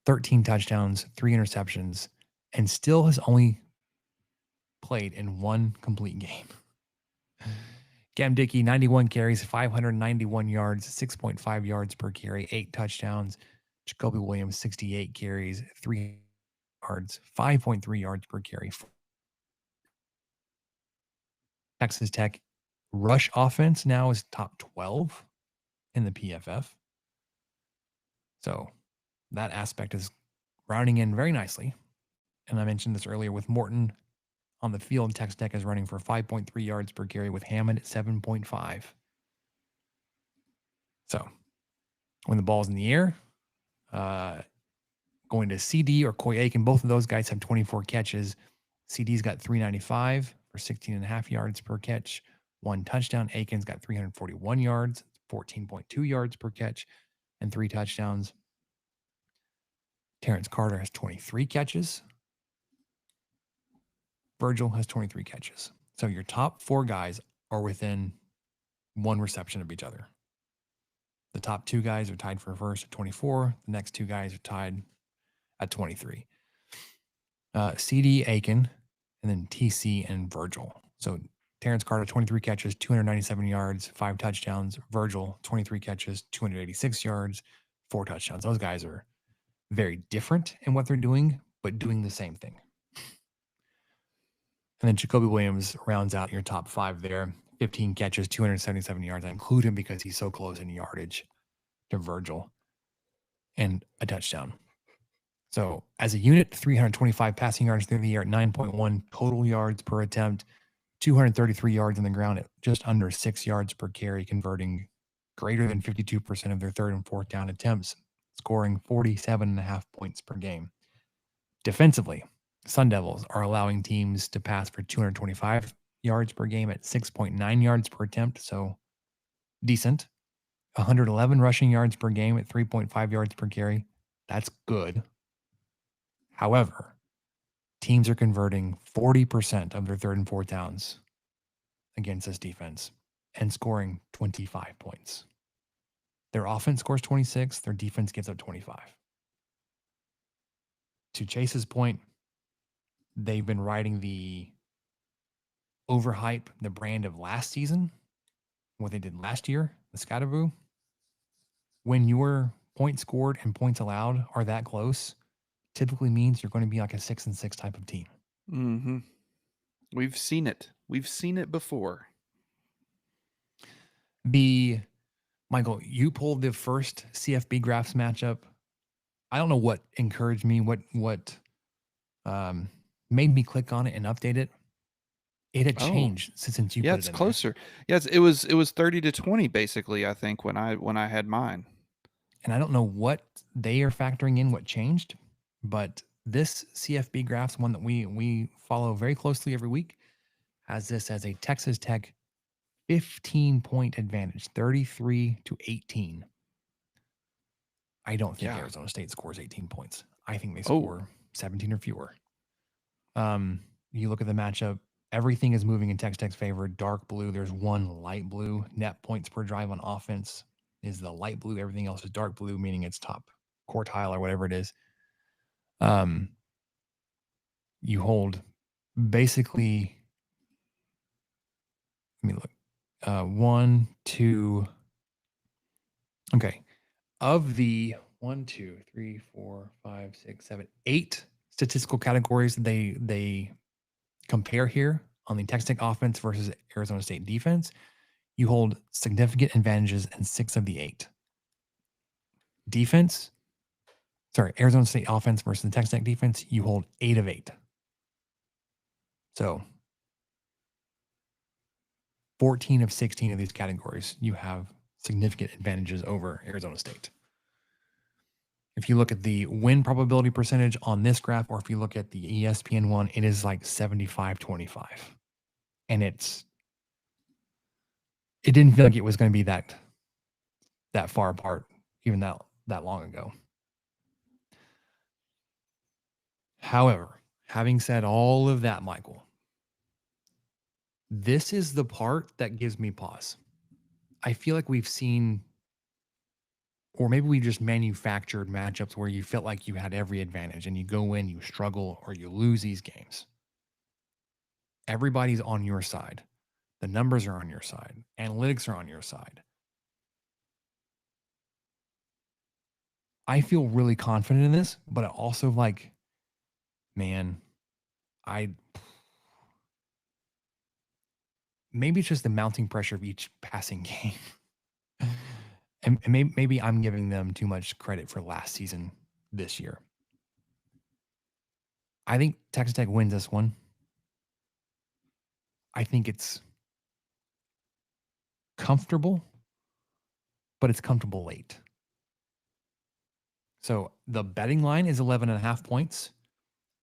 13 touchdowns, 3 interceptions, and still has only played in 1 complete game. Cam Dickey, 91 carries, 591 yards, 6.5 yards per carry, 8 touchdowns. Jacoby Williams, 68 carries, 3 yards, 5.3 yards per carry. Texas Tech rush offense now is top 12 in the PFF. So that aspect is rounding in very nicely. And I mentioned this earlier with Morton on the field. Texas Tech is running for 5.3 yards per carry with Hammond at 7.5. So when the ball's in the air, going to CD or Coy Aiken, both of those guys have 24 catches. CD's got 395 for 16.5 yards per catch, 1 touchdown. Aiken's got 341 yards, 14.2 yards per catch, and 3 touchdowns. Terrence Carter has 23 catches. Virgil has 23 catches. So your top 4 guys are within 1 reception of each other. The top 2 guys are tied for first at 24. The next 2 guys are tied at 23. CD, Aiken, and then TC and Virgil. So Terrence Carter, 23 catches, 297 yards, 5 touchdowns. Virgil, 23 catches, 286 yards, 4 touchdowns. Those guys are very different in what they're doing, but doing the same thing. And then Jacoby Williams rounds out your top 5 there. 15 catches, 277 yards. I include him because he's so close in yardage to Virgil, and a touchdown. So as a unit, 325 passing yards through the air at 9.1 total yards per attempt, 233 yards on the ground at just under 6 yards per carry, converting greater than 52% of their 3rd and 4th down attempts, scoring 47.5 points per game. Defensively, Sun Devils are allowing teams to pass for 225 yards per game at 6.9 yards per attempt, so decent. 111 rushing yards per game at 3.5 yards per carry. That's good. However, teams are converting 40% of their 3rd and 4th downs against this defense and scoring 25 points. Their offense scores 26, their defense gives up 25. To Chase's point, they've been riding the overhype, the brand of last season, what they did last year, the Scatterboo. When your points scored and points allowed are that close, typically means you're going to be like a 6-6 type of team. Mm-hmm. We've seen it. We've seen it before. Michael, you pulled the first CFB Graphs matchup I don't know what encouraged me, what made me click on it and update it. It had Oh, changed since you yeah, put it it's in there. closer. Yes, it was 30 to 20 basically, I think, when I had mine. And I don't know what they are factoring in, what changed, but this CFB graphs, one that we follow very closely every week, has this as a Texas Tech 15-point advantage, 33-18. I don't think Yeah. Arizona State scores 18 points. I think they Oh, score 17 or fewer. You look at the matchup, everything is moving in Texas Tech's favor. Dark blue, there's one light blue. Net points per drive on offense is the light blue. Everything else is dark blue, meaning it's top quartile or whatever it is. You hold basically, let me look. One, two. Okay. Of the 8 statistical categories they compare here on the Texas Tech offense versus Arizona State defense, you hold significant advantages in 6 of the 8. Defense, sorry, Arizona State offense versus the Texas Tech defense, you hold 8 of 8. So 14 of 16 of these categories, you have significant advantages over Arizona State. If you look at the win probability percentage on this graph, or if you look at the ESPN one, it is like 75-25. And it didn't feel like it was going to be that far apart, even that long ago. However, having said all of that, Michael, this is the part that gives me pause. I feel like we've seen, or maybe we just manufactured matchups where you felt like you had every advantage and you go in, you struggle, or you lose these games. Everybody's on your side. The numbers are on your side. Analytics are on your side. I feel really confident in this, but I also like, man, maybe it's just the mounting pressure of each passing game. And maybe I'm giving them too much credit for last season this year. I think Texas Tech wins this one. I think it's comfortable, but it's comfortable late. So the betting line is 11.5 points.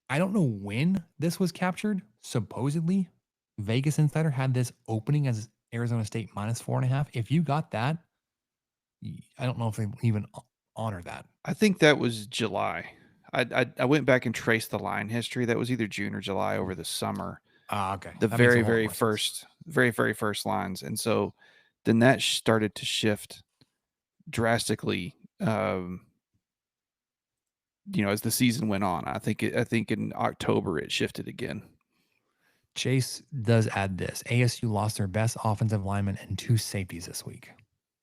I don't know when this was captured. Supposedly, Vegas Insider had this opening as Arizona State minus 4.5. If you got that, I don't know if they even honor that. I think that was July. I went back and traced the line history. That was either June or July over the summer. Okay. The That makes a very, whole lot very more first, sense. very first lines, and so then that started to shift drastically. As the season went on, I think in October it shifted again. Chase does add this. ASU lost their best offensive lineman and 2 safeties this week.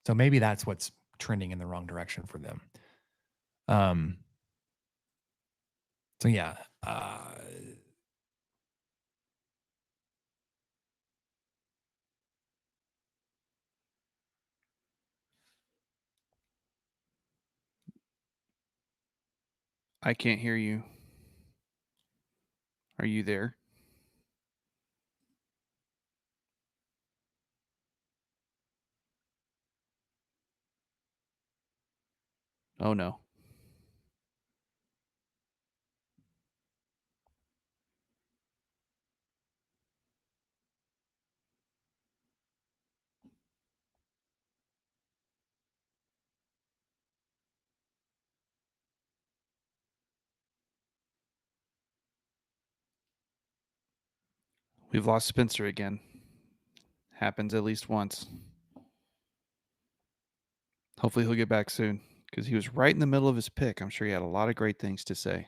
So maybe that's what's trending in the wrong direction for them. So yeah, I can't hear you. Are you there? Oh no. We've lost Spencer again. Happens at least once. Hopefully he'll get back soon because he was right in the middle of his pick. I'm sure he had a lot of great things to say.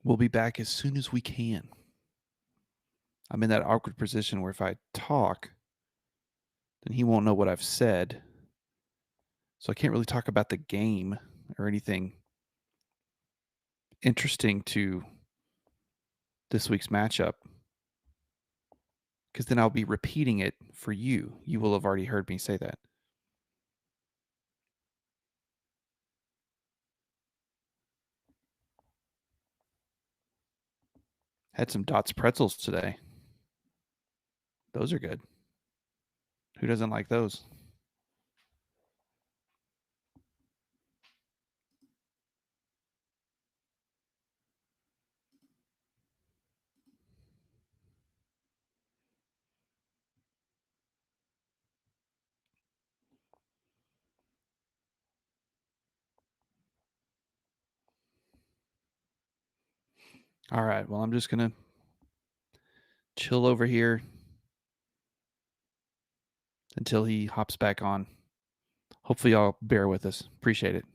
We'll be back as soon as we can. I'm in that awkward position where if I talk, then he won't know what I've said. So I can't really talk about the game or anything interesting to this week's matchup, because then I'll be repeating it for you. You will have already heard me say that. Had some Dots pretzels today. Those are good. Who doesn't like those? All right, well, I'm just going to chill over here until he hops back on. Hopefully y'all bear with us. Appreciate it.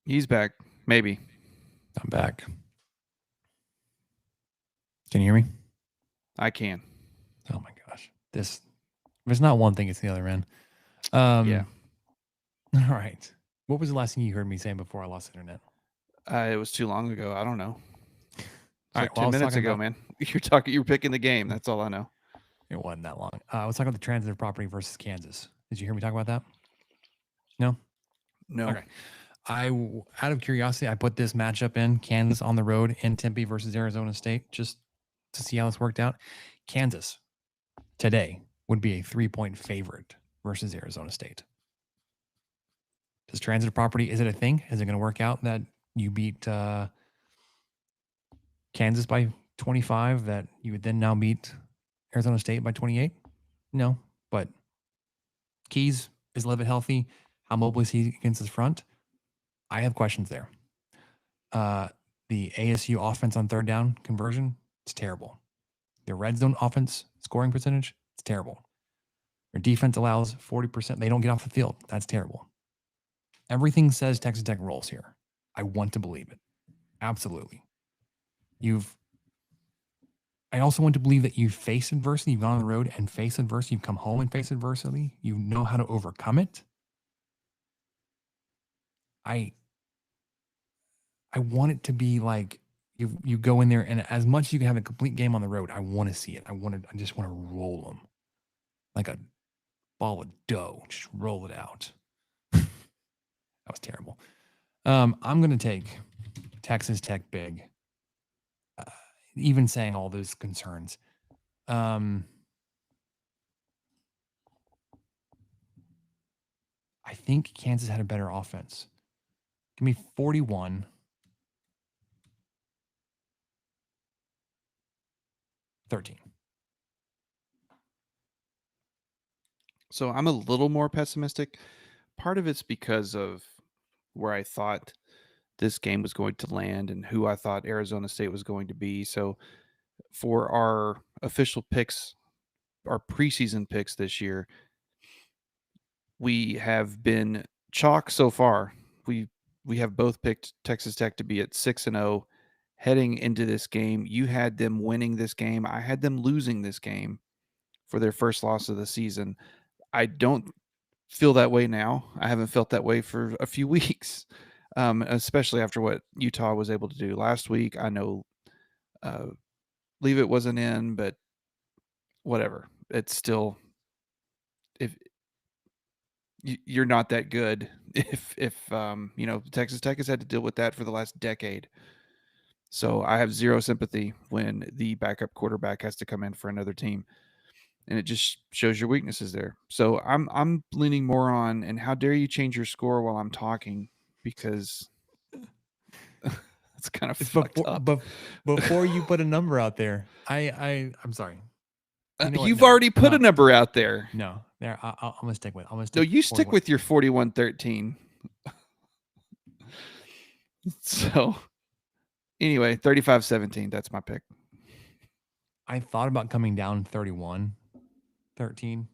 He's back. Maybe. I'm back. Can you hear me? I can. Oh my gosh. This, if it's not one thing, it's the other, man. Yeah. All right. What was the last thing you heard me saying before I lost internet? It was too long ago. I don't know. It's all like right, well, 10 minutes ago, man. You're picking the game. That's all I know. It wasn't that long. I was talking about the transitive property versus Kansas. Did you hear me talk about that? No? No. Okay. Out of curiosity, I put this matchup in Kansas on the road in Tempe versus Arizona State just to see how this worked out. Kansas today would be a 3-point favorite versus Arizona State. Does transitive property, is it a thing? Is it going to work out that you beat Kansas by 25, that you would then now beat Arizona State by 28? No, but Keys is a little bit healthy. How mobile is he against his front? I have questions there. The ASU offense on third down conversion, it's terrible. Their red zone offense scoring percentage, it's terrible. Their defense allows 40%. They don't get off the field. That's terrible. Everything says Texas Tech rolls here. I want to believe it. Absolutely. I also want to believe that you've faced adversity. You've gone on the road and faced adversity. You've come home and faced adversity. You know how to overcome it. I want it to be like you go in there, and as much as you can have a complete game on the road, I want to see it. I just want to roll them like a ball of dough. Just roll it out. That was terrible. I'm going to take Texas Tech big. Even saying all those concerns. I think Kansas had a better offense. Give me 41. 13. So I'm a little more pessimistic. Part of it's because of where I thought this game was going to land and who I thought Arizona State was going to be. So for our official picks, our preseason picks this year, we have been chalk so far. We have both picked Texas Tech to be at 6-0 heading into this game. You had them winning this game. I had them losing this game for their first loss of the season. I don't feel that way now. I haven't felt that way for a few weeks, especially after what Utah was able to do last week. I know Leave It wasn't in, but whatever. It's still, if you're not that good, if Texas Tech has had to deal with that for the last decade. So I have zero sympathy when the backup quarterback has to come in for another team, and it just shows your weaknesses there. So I'm leaning more on, and how dare you change your score while I'm talking, because it's kind of fucked up. Before you put a number out there, I'm sorry. You know you've already put a number out there. No, there. I'm gonna stick with. No, you stick with your 41-13. So anyway, 35-17. That's my pick. I thought about coming down 31-13. Because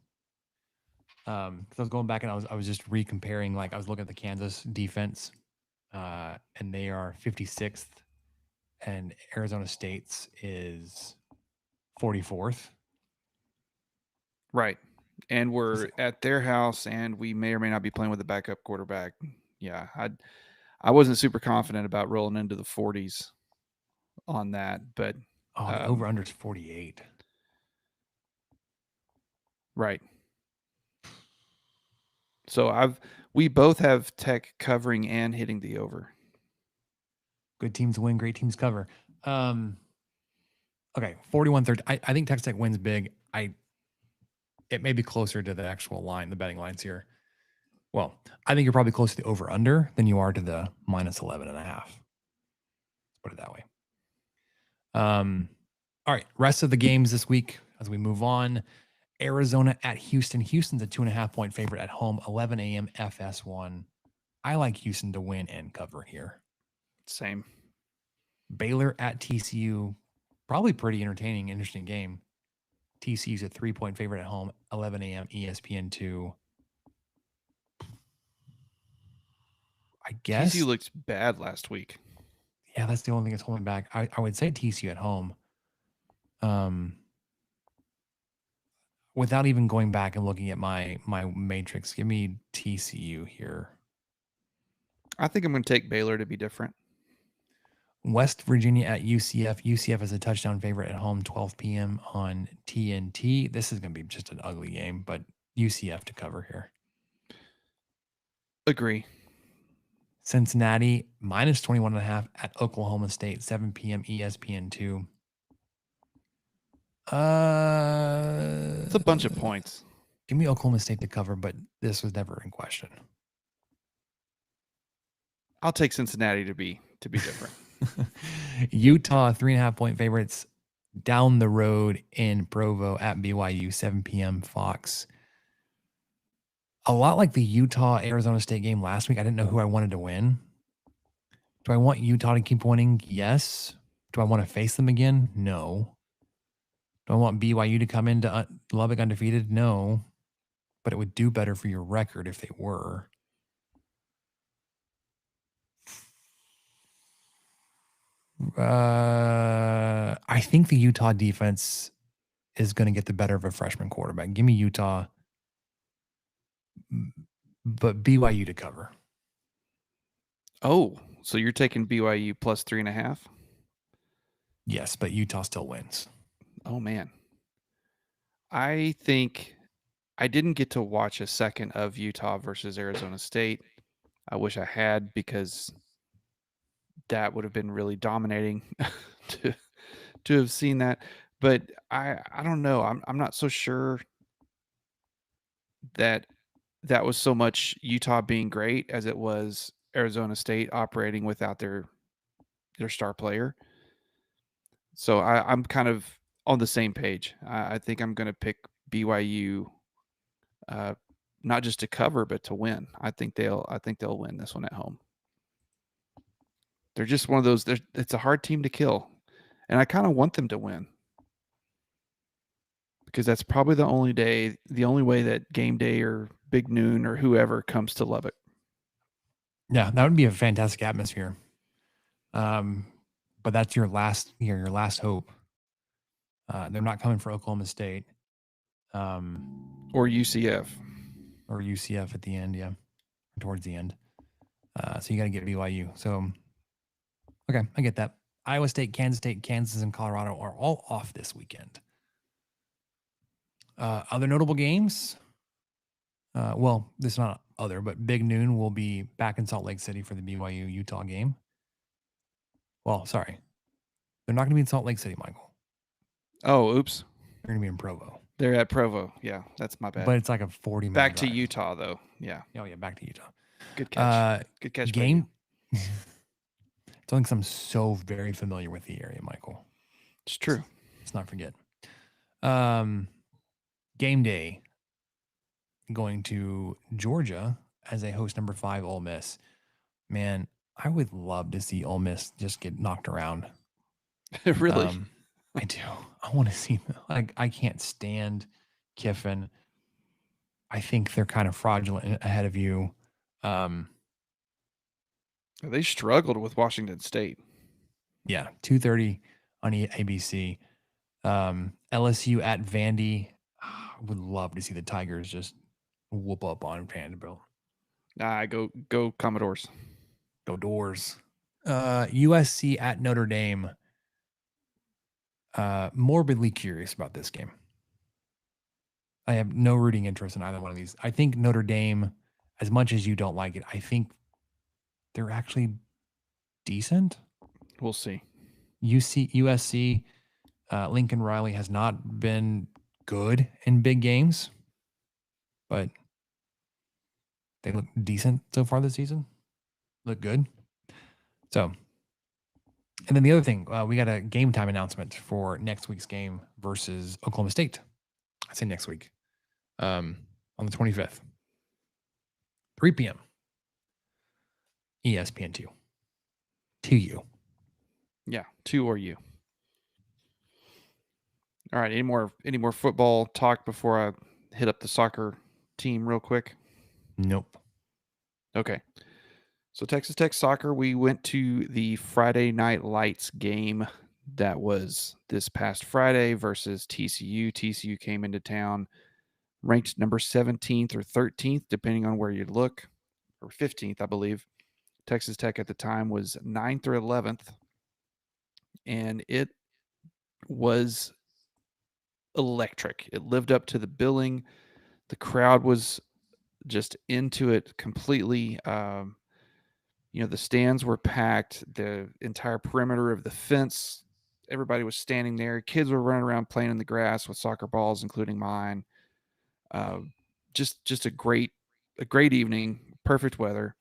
I was going back and I was just recomparing. Like I was looking at the Kansas defense, and they are 56th, and Arizona State's is 44th. Right. And we're at their house, and we may or may not be playing with a backup quarterback. Yeah, I wasn't super confident about rolling into the 40s on that, but the over under is 48. Right. So we both have Tech covering and hitting the over. Good teams win, great teams cover. Okay, 41-13. I think Texas Tech wins big. It may be closer to the actual line, the betting lines here. Well, I think you're probably closer to the over under than you are to the minus 11.5. Let's put it that way. All right, rest of the games this week as we move on. Arizona at Houston. Houston's a 2.5-point favorite at home, 11 a.m. FS1. I like Houston to win and cover here. Same. Baylor at TCU, probably pretty entertaining, interesting game. TCU's a 3-point favorite at home, 11 a.m. ESPN2. I guess TCU looked bad last week. Yeah, that's the only thing that's holding back. I would say TCU at home. Without even going back and looking at my matrix, give me TCU here. I think I'm going to take Baylor to be different. West Virginia at UCF. UCF is a touchdown favorite at home, 12 p.m. on TNT. This is going to be just an ugly game, but UCF to cover here. Agree. Cincinnati minus 21.5 at Oklahoma State, 7 p.m. ESPN2. It's a bunch of points. Give me Oklahoma State to cover, but this was never in question. I'll take Cincinnati to be different. Utah 3.5-point favorites down the road in Provo at BYU, 7 p.m. Fox. A lot like the Utah-Arizona State game last week. I didn't know who I wanted to win. Do I want Utah to keep winning? Yes. Do I want to face them again? No. Do I want BYU to come into Lubbock undefeated? No. But it would do better for your record if they were. I think the Utah defense is going to get the better of a freshman quarterback. Give me Utah, but BYU to cover. Oh, so you're taking BYU plus 3.5? Yes, but Utah still wins. Oh, man. I think I didn't get to watch a second of Utah versus Arizona State. I wish I had, because that would have been really dominating to have seen that. But I don't know. I'm not so sure that was so much Utah being great as it was Arizona State operating without their star player. So I'm kind of on the same page. I think I'm going to pick BYU, not just to cover, but to win. I think they'll win this one at home. They're just one of those. It's a hard team to kill, and I kind of want them to win, because that's probably the only way that game day or Big Noon or whoever comes to Lubbock. Yeah, that would be a fantastic atmosphere. But that's your last hope. They're not coming for Oklahoma State. Or UCF. Or UCF at the end, yeah. Towards the end. So you got to get BYU. So, okay, I get that. Iowa State, Kansas, and Colorado are all off this weekend. Other notable games. Well, this is not other, but Big Noon will be back in Salt Lake City for the BYU Utah game. Well, sorry, they're not going to be in Salt Lake City, Michael. Oh, oops. They're going to be in Provo. They're at Provo. Yeah, that's my bad. But it's like a 40-mile back drive. to Utah, though. Yeah. Oh yeah, back to Utah. Good catch. Good catch. Game. It's only because I'm so very familiar with the area, Michael. It's true. Let's not forget. Game day. Going to Georgia as they host number 5 Ole Miss. Man, I would love to see Ole Miss just get knocked around. Really? I do. I want to see. Like, I can't stand Kiffin. I think they're kind of fraudulent ahead of you. They struggled with Washington State. Yeah, 2:30 on ABC. LSU at Vandy. I would love to see the Tigers just whoop up on Vanderbilt. Go Commodores. Go Doors. USC at Notre Dame. Morbidly curious about this game. I have no rooting interest in either one of these. I think Notre Dame, as much as you don't like it, I think they're actually decent. We'll see. USC, Lincoln Riley has not been good in big games, but they look decent so far this season. Look good. So, and then the other thing, we got a game time announcement for next week's game versus Oklahoma State. I say next week, on the 25th, 3 p.m. ESPN2. To you. Yeah, 2 or you. All right, any more football talk before I hit up the soccer team real quick? Nope. Okay. So Texas Tech soccer, we went to the Friday Night Lights game that was this past Friday versus TCU. TCU came into town ranked number 17th or 13th, depending on where you look, or 15th, I believe. Texas Tech at the time was 9th or 11th, and it was electric. It lived up to the billing. The crowd was just into it completely. The stands were packed. The entire perimeter of the fence, everybody was standing there. Kids were running around playing in the grass with soccer balls, including mine. Just a great evening. Perfect weather.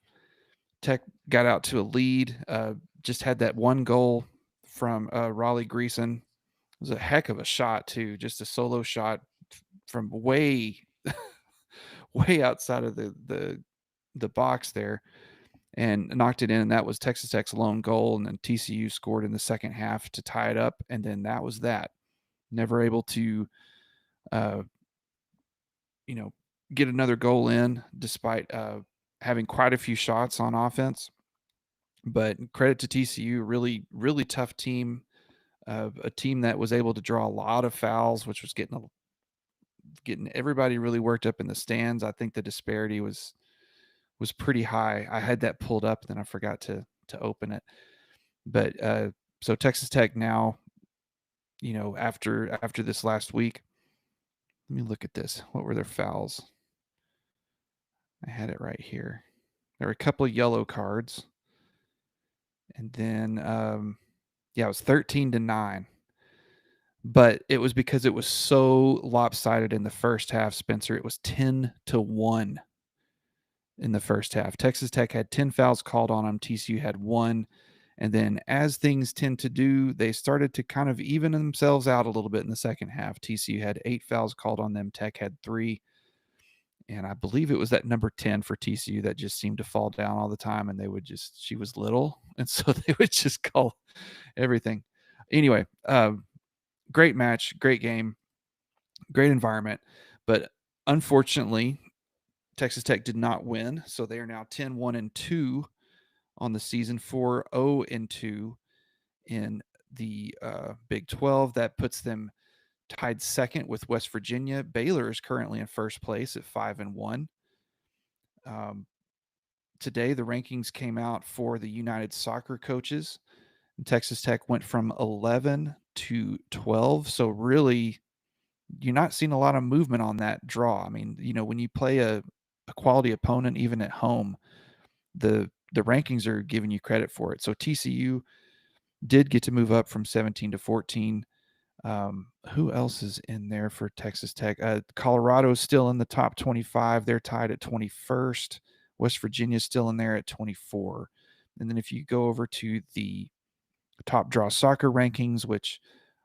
Tech got out to a lead. Just had that one goal from Raleigh Greason. It was a heck of a shot too. Just a solo shot from way outside of the box there, and knocked it in. And that was Texas Tech's lone goal. And then TCU scored in the second half to tie it up. And then that was that. Never able to, get another goal in despite having quite a few shots on offense. But credit to TCU, really, really tough team. A team that was able to draw a lot of fouls, which was getting everybody really worked up in the stands. I think the disparity was pretty high. I had that pulled up, and then I forgot to open it. But so Texas Tech now, after this last week, let me look at this. What were their fouls? I had it right here. There were a couple of yellow cards. And then, it was 13-9. But it was because it was so lopsided in the first half, Spencer. It was 10-1 in the first half. Texas Tech had 10 fouls called on them. TCU had 1. And then, as things tend to do, they started to kind of even themselves out a little bit in the second half. TCU had 8 fouls called on them. Tech had 3. And I believe it was that number 10 for TCU that just seemed to fall down all the time. And she was little. And so they would just call everything. Anyway, great match, great game, great environment. But unfortunately, Texas Tech did not win. So they are now 10-1-2 on the season, 4-0-2 in the Big 12. That puts them tied second with West Virginia. Baylor is currently in first place at 5-1. Today, the rankings came out for the United Soccer Coaches, Texas Tech went from 11 to 12. So really, you're not seeing a lot of movement on that draw. I mean, when you play a quality opponent, even at home, the rankings are giving you credit for it. So TCU did get to move up from 17 to 14. Who else is in there for Texas Tech? Colorado is still in the top 25. They're tied at 21st. West Virginia is still in there at 24. And then if you go over to the Top Draw Soccer rankings, which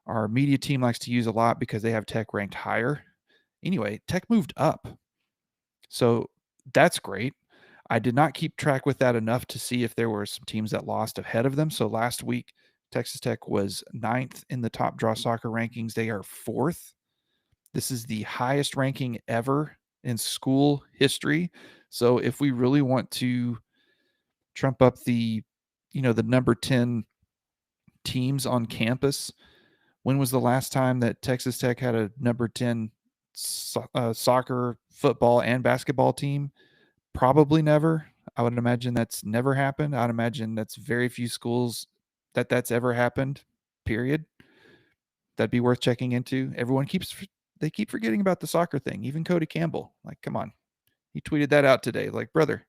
our media team likes to use a lot because they have Tech ranked higher. Anyway, Tech moved up. So that's great. I did not keep track with that enough to see if there were some teams that lost ahead of them. So last week, Texas Tech was 9th in the Top Draw Soccer rankings. They are 4th. This is the highest ranking ever in school history. So if we really want to trump up the number 10 teams on campus, when was the last time that Texas Tech had a number 10 soccer, football, and basketball team? Probably never. I would imagine that's never happened. I'd imagine that's very few schools that's ever happened, period. That'd be worth checking into. They keep forgetting about the soccer thing. Even Cody Campbell, like, come on. He tweeted that out today. Like, brother,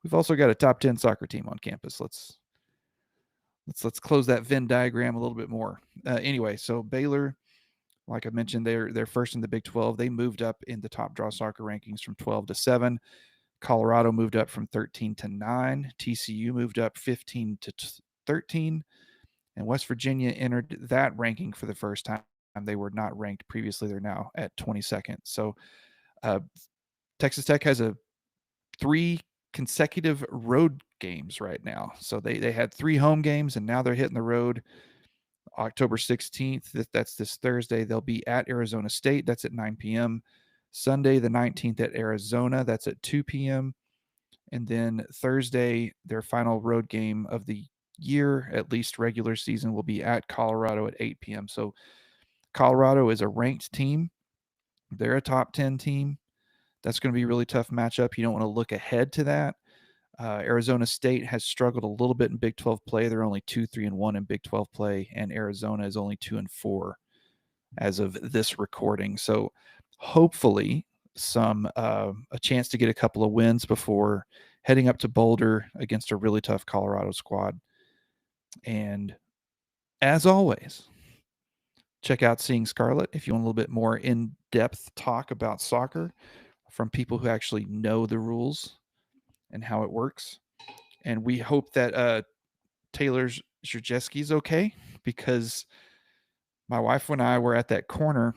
we've also got a top 10 soccer team on campus. Let's close that Venn diagram a little bit more. Anyway, so Baylor, like I mentioned, they're first in the Big 12. They moved up in the Top Draw Soccer rankings from 12 to 7. Colorado moved up from 13 to 9. TCU moved up 15 to 13. And West Virginia entered that ranking for the first time. They were not ranked previously. They're now at 22nd. So Texas Tech has 3 consecutive road games right now. So they had 3 home games, and now they're hitting the road. October 16th, that's this Thursday, they'll be at Arizona State. That's at 9 p.m. Sunday, the 19th, at Arizona. That's at 2 p.m. And then Thursday, their final road game of the year, at least regular season, will be at Colorado at 8 p.m. So Colorado is a ranked team. They're a top 10 team. That's going to be a really tough matchup. You don't want to look ahead to that. Arizona State has struggled a little bit in Big 12 play. They're only 2-3-1 in Big 12 play, and Arizona is only 2-4 as of this recording. So hopefully a chance to get a couple of wins before heading up to Boulder against a really tough Colorado squad. And as always, check out Seeing Scarlet if you want a little bit more in-depth talk about soccer from people who actually know the rules and how it works. And we hope that Taylor Zrzewski's okay, because my wife and I were at that corner.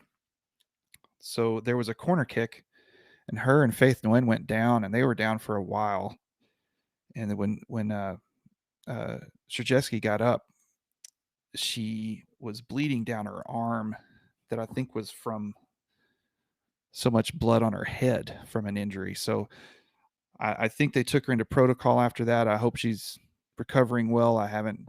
So there was a corner kick, and her and Faith Nguyen went down, and they were down for a while. And then when Zrzewski got up, she was bleeding down her arm that I think was from so much blood on her head from an injury. So I think they took her into protocol after that. I hope she's recovering well. I haven't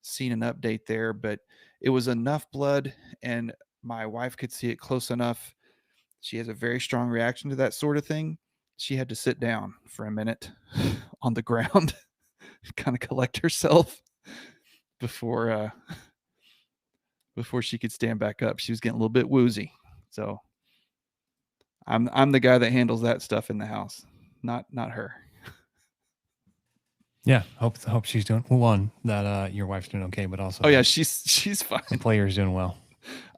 seen an update there, but it was enough blood, and my wife could see it close enough. She has a very strong reaction to that sort of thing. She had to sit down for a minute on the ground, kind of collect herself before she could stand back up. She was getting a little bit woozy. So I'm the guy that handles that stuff in the house, not her. Yeah, hope she's doing that. Your wife's doing okay, but also she's fine. The player's doing well.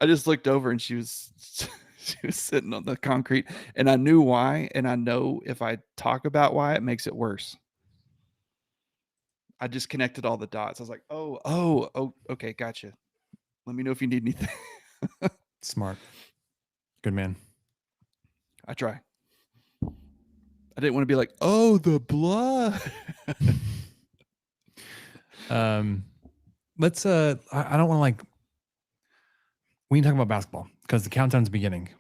I just looked over and she was sitting on the concrete, and I knew why, and I know if I talk about why, it makes it worse. I just connected all the dots. I was like, oh, okay, gotcha. Let me know if you need anything. Smart. Good man. I try. I didn't want to be like, oh, the blood. Let's I don't want to we can talk about basketball because the countdown's beginning.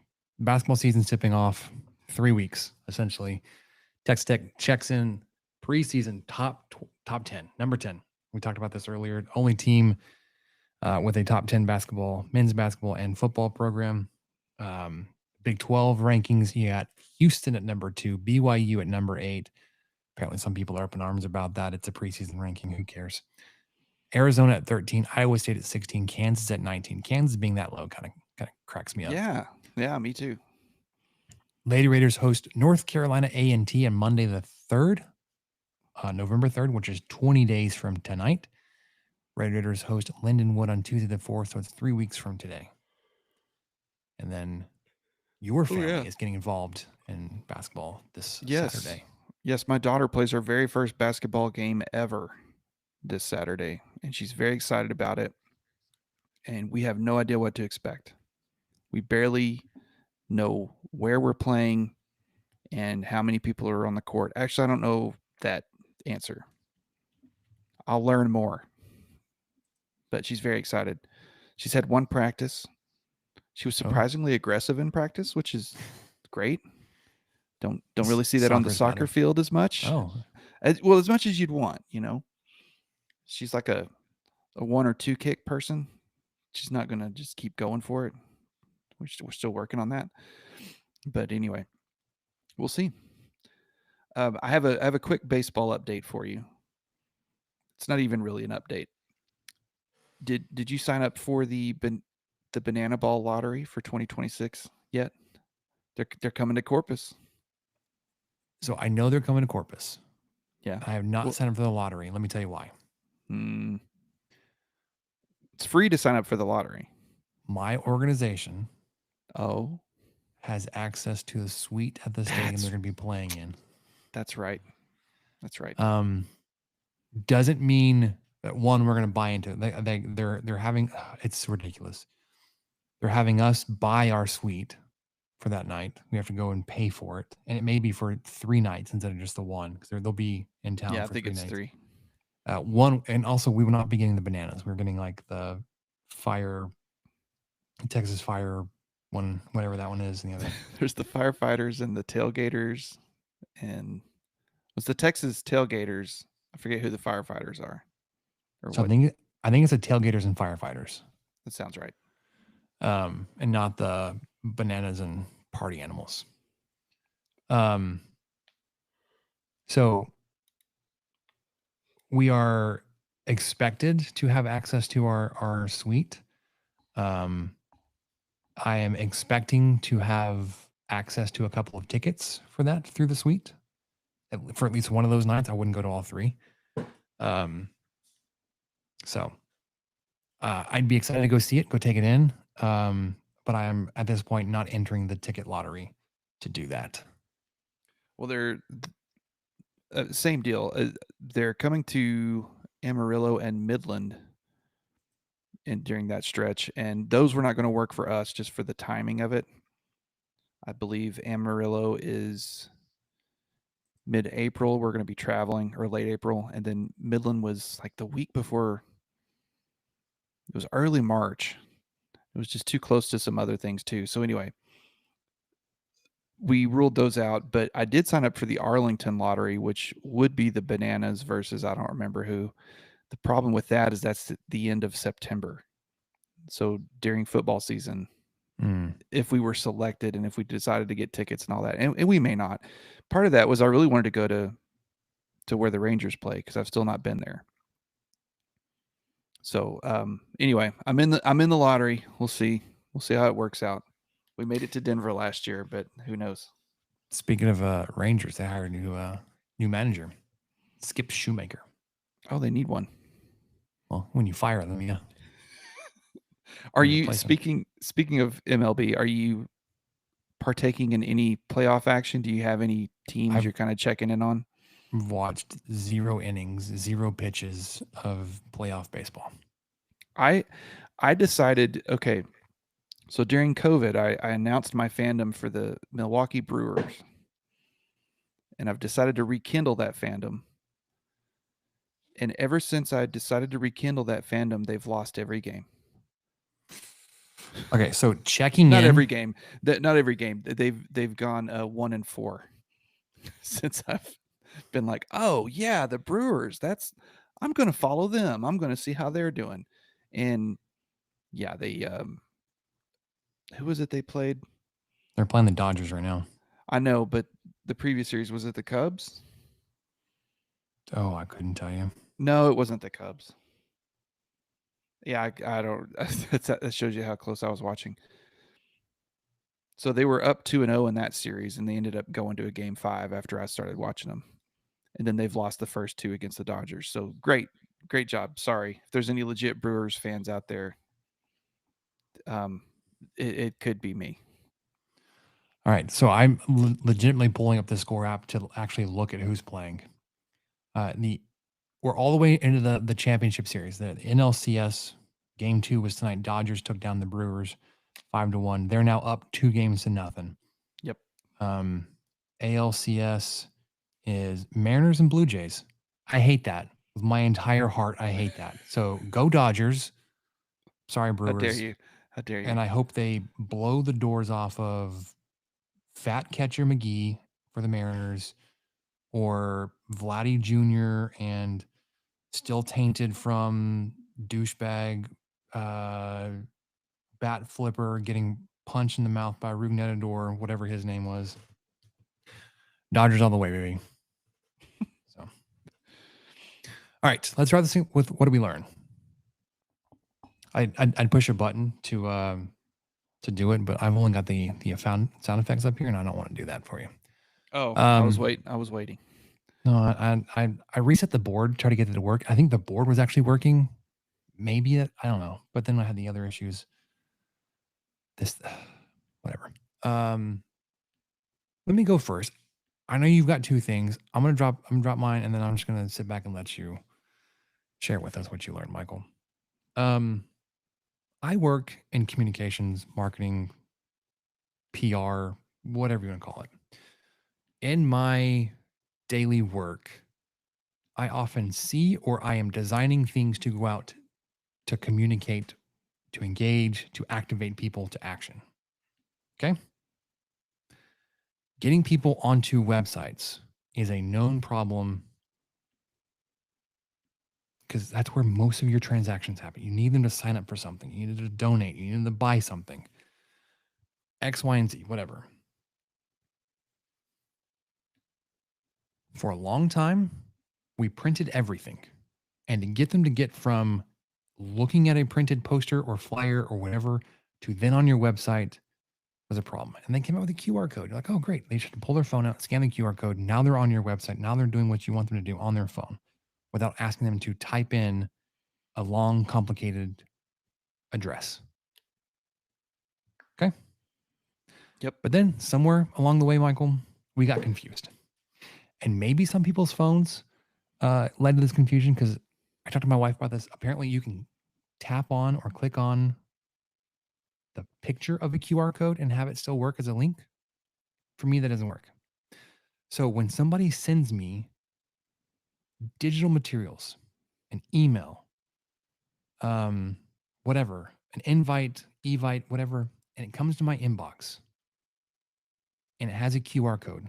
Basketball season's tipping off. 3 weeks essentially. Texas Tech checks in preseason top 10, number 10. We talked about this earlier. Only team with a top 10 basketball, men's basketball and football program. Big 12 rankings, you got Houston at number 2, BYU at number 8. Apparently some people are up in arms about that. It's a preseason ranking. Who cares? Arizona at 13, Iowa State at 16, Kansas at 19. Kansas being that low kind of cracks me up. Yeah, me too. Lady Raiders host North Carolina A&T on Monday the 3rd, November 3rd, which is 20 days from tonight. Red Raiders host Lindenwood on Tuesday the 4th, so it's 3 weeks from today. And then your family is getting involved in basketball this Saturday. Yes, my daughter plays her very first basketball game ever this Saturday, and she's very excited about it. And we have no idea what to expect. We barely know where we're playing and how many people are on the court. Actually, I don't know that answer. I'll learn more. But she's very excited. She's had one practice. She was surprisingly aggressive in practice, which is great. Don't really see that on the soccer field as much. As much as you'd want, She's like a 1 or 2 kick person. She's not going to just keep going for it. We're still working on that. But anyway, we'll see. I have a quick baseball update for you. It's not even really an update. Did you sign up for the banana ball lottery for 2026 yet? They're coming to Corpus. So I know they're coming to Corpus. Yeah. I have not signed up for the lottery. Let me tell you why. It's free to sign up for the lottery. My organization has access to the suite at the stadium they're going to be playing in. That's right. Doesn't mean that we're going to buy into it. They're having, it's ridiculous. They're having us buy our suite for that night. We have to go and pay for it, and it may be for 3 nights instead of just the one, because they'll be in town. Yeah, for I think 3 it's nights. 3. One, and also we will not be getting the bananas. We're getting like the Texas Fire one, whatever that one is. And the other, there's the firefighters and the tailgaters, and was the Texas tailgaters. I forget who the firefighters are. So I think it's the tailgaters and firefighters. That sounds right. And not the bananas and party animals. So we are expected to have access to our suite. I am expecting to have access to a couple of tickets for that through the suite for at least one of those nights. I wouldn't go to all 3. So I'd be excited to go see it, go take it in. But I am at this point not entering the ticket lottery to do that. Well, they're same deal. They're coming to Amarillo and Midland during that stretch, and those were not going to work for us just for the timing of it. I believe Amarillo is mid-April. We're going to be traveling, or late April, and then Midland was like the week before. It was early March. It was just too close to some other things too. So anyway, we ruled those out, but I did sign up for the Arlington lottery, which would be the bananas versus I don't remember who. The problem with that is that's the end of September. So during football season, if we were selected and if we decided to get tickets and all that, and we may not. Part of that was I really wanted to go to where the Rangers play because I've still not been there. So anyway, I'm in the lottery. We'll see how it works out. We made it to Denver last year, but who knows? Speaking of Rangers, they hired a new manager, Skip Shoemaker. Oh, they need one. Well, when you fire them, yeah. Are you speaking of MLB? Are you partaking in any playoff action? Do you have any teams you're kind of checking in on? Watched 0 innings, 0 pitches of playoff baseball. I decided, okay, so during COVID, I announced my fandom for the Milwaukee Brewers, and I've decided to rekindle that fandom. And ever since I decided to rekindle that fandom, they've lost every game. Okay, so checking not in. every game. Not every game. They've gone 1-4 since I've been like, oh yeah, the Brewers. I'm going to follow them. I'm going to see how they're doing. And yeah, they who was it they played? They're playing the Dodgers right now. I know, but the previous series, was it the Cubs? Oh, I couldn't tell you. No, it wasn't the Cubs. Yeah, I don't. That shows you how close I was watching. So they were up 2-0 in that series, and they ended up going to a game 5 after I started watching them. And then they've lost the first 2 against the Dodgers. So great job. Sorry if there's any legit Brewers fans out there. It could be me. All right, so I'm legitimately pulling up the score app to actually look at who's playing. We're all the way into the championship series. The NLCS game 2 was tonight. Dodgers took down the Brewers 5-1. They're now up 2-0. Yep. ALCS is Mariners and Blue Jays. I hate that with my entire heart. I hate that. So go Dodgers. Sorry, Brewers. How dare you? And I hope they blow the doors off of Fat Catcher McGee for the Mariners, or Vladdy Jr. and still tainted from douchebag bat flipper getting punched in the mouth by Rugnetador, whatever his name was. Dodgers all the way, baby. So, all right, let's try this with what do we learn? I'd push a button to do it, but I've only got the sound effects up here, and I don't want to do that for you. Oh, I was waiting. No, I reset the board, try to get it to work. I think the board was actually working. Maybe I don't know, but then I had the other issues. Whatever. Let me go first. I know you've got 2 things. I'm gonna drop mine, and then I'm just gonna sit back and let you share with us what you learned, Michael. I work in communications, marketing, PR, whatever you want to call it. In my daily work, I often see or I am designing things to go out to communicate, to engage, to activate people to action. Okay? Getting people onto websites is a known problem because that's where most of your transactions happen. You need them to sign up for something. You need them to donate. You need them to buy something. X, Y, and Z, whatever. For a long time, we printed everything. And to get them to get from looking at a printed poster or flyer or whatever to then on your website was a problem. And they came out with a QR code. You're like, oh, great. They should pull their phone out, scan the QR code. Now they're on your website. Now they're doing what you want them to do on their phone without asking them to type in a long, complicated address. Okay? Yep. But then somewhere along the way, Michael, we got confused. And maybe some people's phones led to this confusion because I talked to my wife about this. Apparently, you can tap on or click on the picture of a QR code and have it still work as a link. For me, that doesn't work. So when somebody sends me digital materials, an email, whatever, an invite, evite, whatever, and it comes to my inbox and it has a QR code,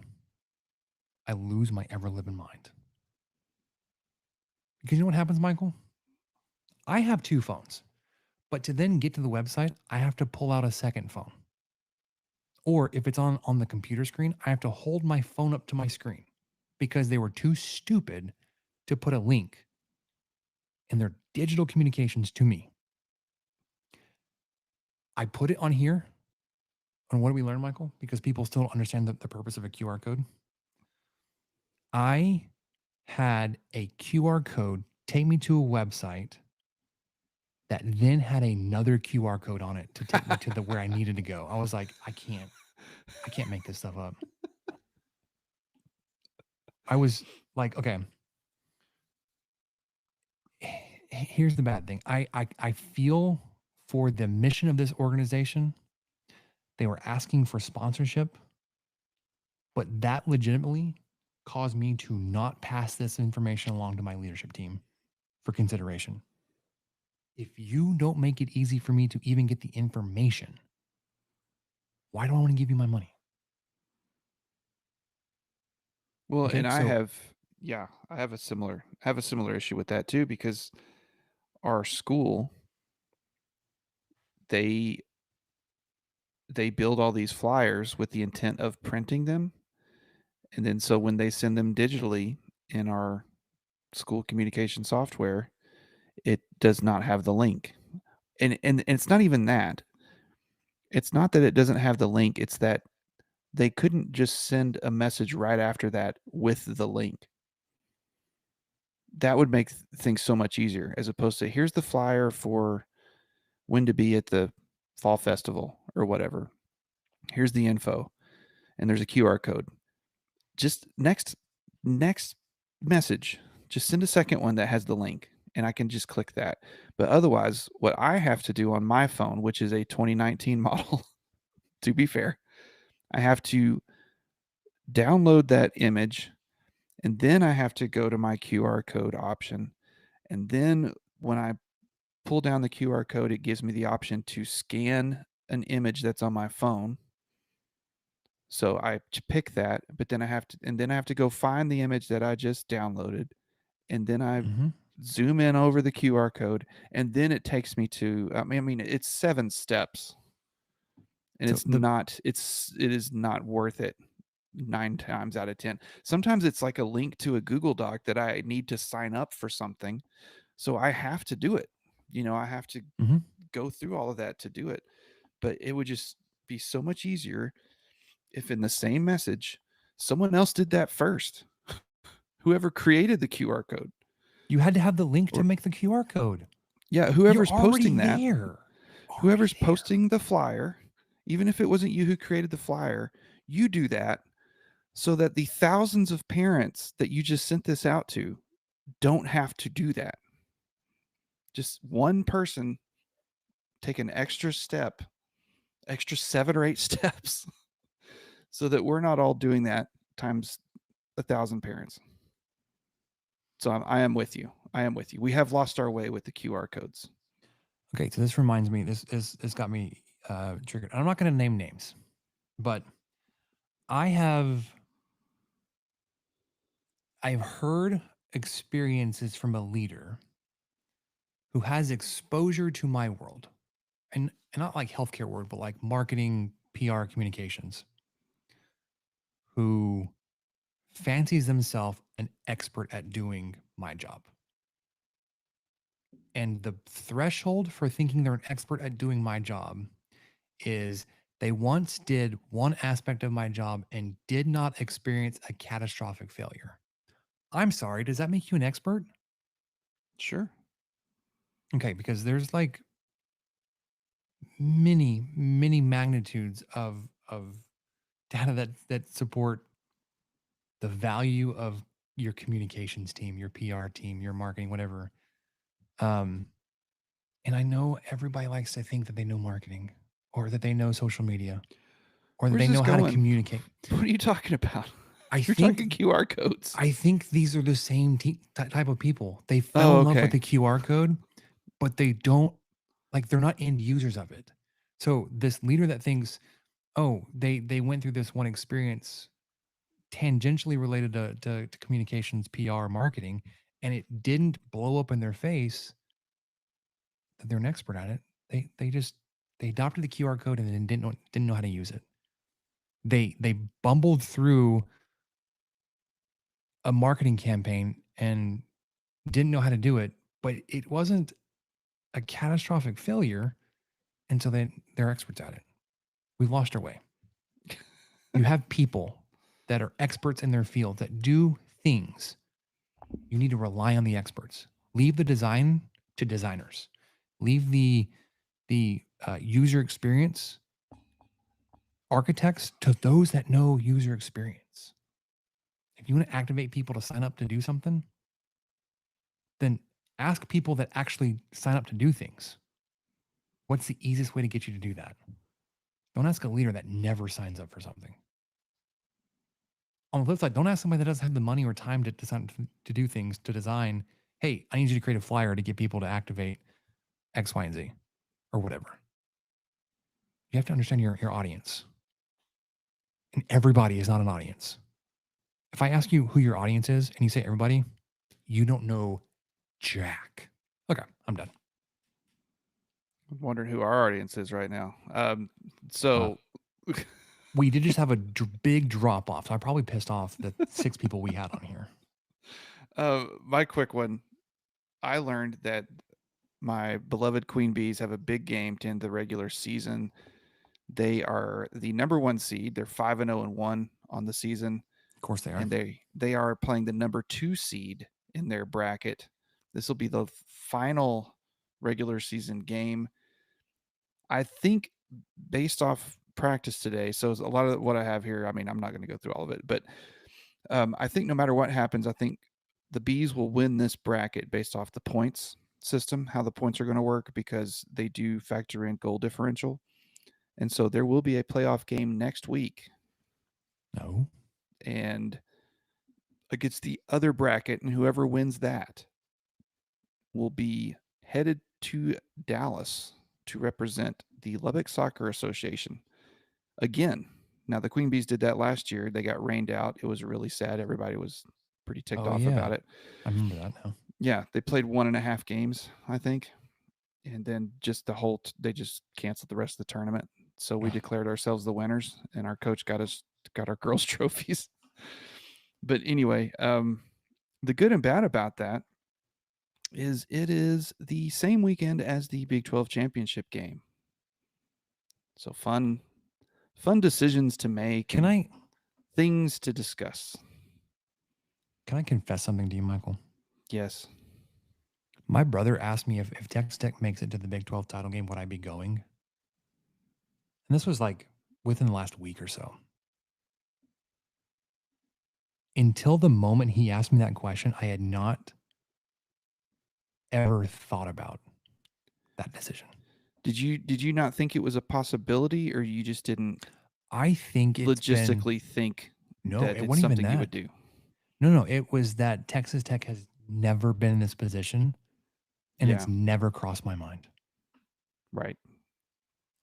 I lose my ever-living mind. Because you know what happens, Michael? I have 2 phones, but to then get to the website, I have to pull out a second phone. Or if it's on the computer screen, I have to hold my phone up to my screen because they were too stupid to put a link in their digital communications to me. I put it on here. And what do we learn, Michael? Because people still don't understand the purpose of a QR code. I had a QR code take me to a website that then had another QR code on it to take me to where I needed to go. I was like, I can't make this stuff up. I was like, okay. Here's the bad thing. I feel for the mission of this organization. They were asking for sponsorship, but that legitimately caused me to not pass this information along to my leadership team for consideration. If you don't make it easy for me to even get the information, why do I want to give you my money? Well, okay, and I have a similar issue with that too, because our school, they build all these flyers with the intent of printing them. And then so when they send them digitally in our school communication software, it does not have the link. And it's not even that. It's not that it doesn't have the link. It's that they couldn't just send a message right after that with the link. That would make things so much easier, as opposed to here's the flyer for when to be at the fall festival or whatever. Here's the info, and there's a QR code. Just next message, just send a second one that has the link, and I can just click that. But otherwise, what I have to do on my phone, which is a 2019 model, to be fair, I have to download that image, and then I have to go to my QR code option. And then when I pull down the QR code, it gives me the option to scan an image that's on my phone. So I pick that, but then I have to go find the image that I just downloaded, and then I zoom in over the QR code, and then it takes me to. I mean, it's 7 steps, and So it is not worth it 9 times out of 10. Sometimes it's like a link to a Google Doc that I need to sign up for something, so I have to do it. I have to go through all of that to do it, but it would just be so much easier if in the same message someone else did that first. Whoever created the QR code. You had to have the link to make the QR code. Yeah, whoever's posting that. Whoever's posting the flyer, even if it wasn't you who created the flyer, you do that so that the thousands of parents that you just sent this out to don't have to do that. Just one person take an extra 7 or 8 steps so that we're not all doing that times 1,000 parents. So I am with you. We have lost our way with the QR codes. Okay, so this reminds me. This got me triggered. I'm not going to name names, but I've heard experiences from a leader who has exposure to my world, and not like healthcare world, but like marketing, PR, communications, who fancies themselves an expert at doing my job. And the threshold for thinking they're an expert at doing my job is they once did one aspect of my job and did not experience a catastrophic failure. I'm sorry, does that make you an expert? Sure. Okay, because there's like many magnitudes of data that support the value of your communications team, your PR team, your marketing, whatever. And I know everybody likes to think that they know marketing or that they know social media or that they know how to communicate. What are you talking about? You're talking QR codes. I think these are the same type of people. They fell in love with the QR code, but they don't, like, they're not end users of it. So this leader that thinks, oh, they went through this one experience tangentially related to communications, PR, marketing, and it didn't blow up in their face that they're an expert at it. They adopted the QR code and then didn't know how to use it. They bumbled through a marketing campaign and didn't know how to do it, but it wasn't a catastrophic failure until they're experts at it. We've lost our way. You have people that are experts in their field that do things. You need to rely on the experts. Leave the design to designers. Leave the user experience architects to those that know user experience. If you want to activate people to sign up to do something, then ask people that actually sign up to do things. What's the easiest way to get you to do that? Don't ask a leader that never signs up for something. On the flip side, don't ask somebody that doesn't have the money or time to design, to do things, to design, hey, I need you to create a flyer to get people to activate X, Y, and Z, or whatever. You have to understand your audience. And everybody is not an audience. If I ask you who your audience is and you say everybody, you don't know jack. Okay, I'm done. I'm wondering who our audience is right now. We did just have a big drop off. So I probably pissed off the 6 people we had on here. My quick one. I learned that My beloved Queen Bees have a big game to end the regular season. They are the number 1 seed. They're 5-0-1 on the season. Of course they are. And they are playing the number 2 seed in their bracket. This will be the final regular season game. I think based off practice today, so a lot of what I have here, I mean, I'm not going to go through all of it, but I think no matter what happens, I think the Bees will win this bracket based off the points system, how the points are going to work, because they do factor in goal differential. And so there will be a playoff game next week. No. And against the other bracket, and whoever wins that will be headed to Dallas to represent the Lubbock Soccer Association again. Now, the Queen Bees did that last year. They got rained out. It was really sad. Everybody was pretty ticked off about it. I remember that now. Yeah, they played 1.5 games, I think. And then just they just canceled the rest of the tournament. So we declared ourselves the winners, and our coach got our girls' trophies. But anyway, the good and bad about that is it is the same weekend as the Big 12 championship game. So fun decisions to make. Things to discuss. Can I confess something to you, Michael? Yes. My brother asked me if Texas Tech makes it to the Big 12 title game, would I be going? And this was like within the last week or so. Until the moment he asked me that question, I had not ever thought about that decision. Did you not think it was a possibility, or you just didn't? I think it's logistically think that it's something you would do. No, it was that Texas Tech has never been in this position, and it's never crossed my mind. Right.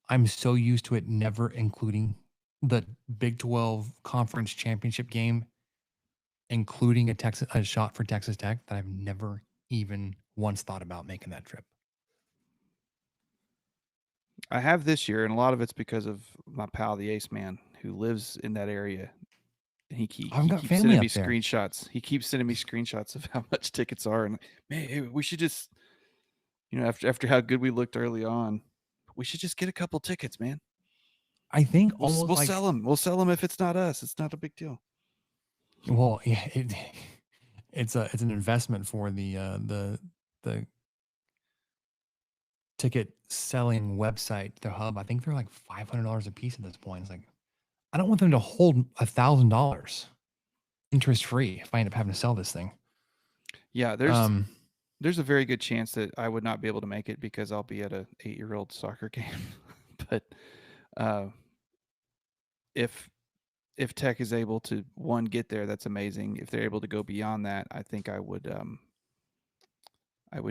I'm so used to it never including the Big 12 Conference Championship game, including a shot for Texas Tech, that I've never even once thought about making that trip. I have this year, and a lot of it's because of my pal, the Ace Man, who lives in that area. And he keeps sending me screenshots. He keeps sending me screenshots of how much tickets are, and man, we should just, after how good we looked early on, we should just get a couple tickets, man. I think we'll sell them. We'll sell them if it's not us. It's not a big deal. Well, yeah, it's an investment for the ticket selling website, the Hub. I think they're like $500 a piece at this point. It's like, I don't want them to hold $1,000 interest free if I end up having to sell this thing. Yeah, there's a very good chance that I would not be able to make it because I'll be at a 8-year-old soccer game. But if Tech is able to get there, that's amazing. If they're able to go beyond that, I think I would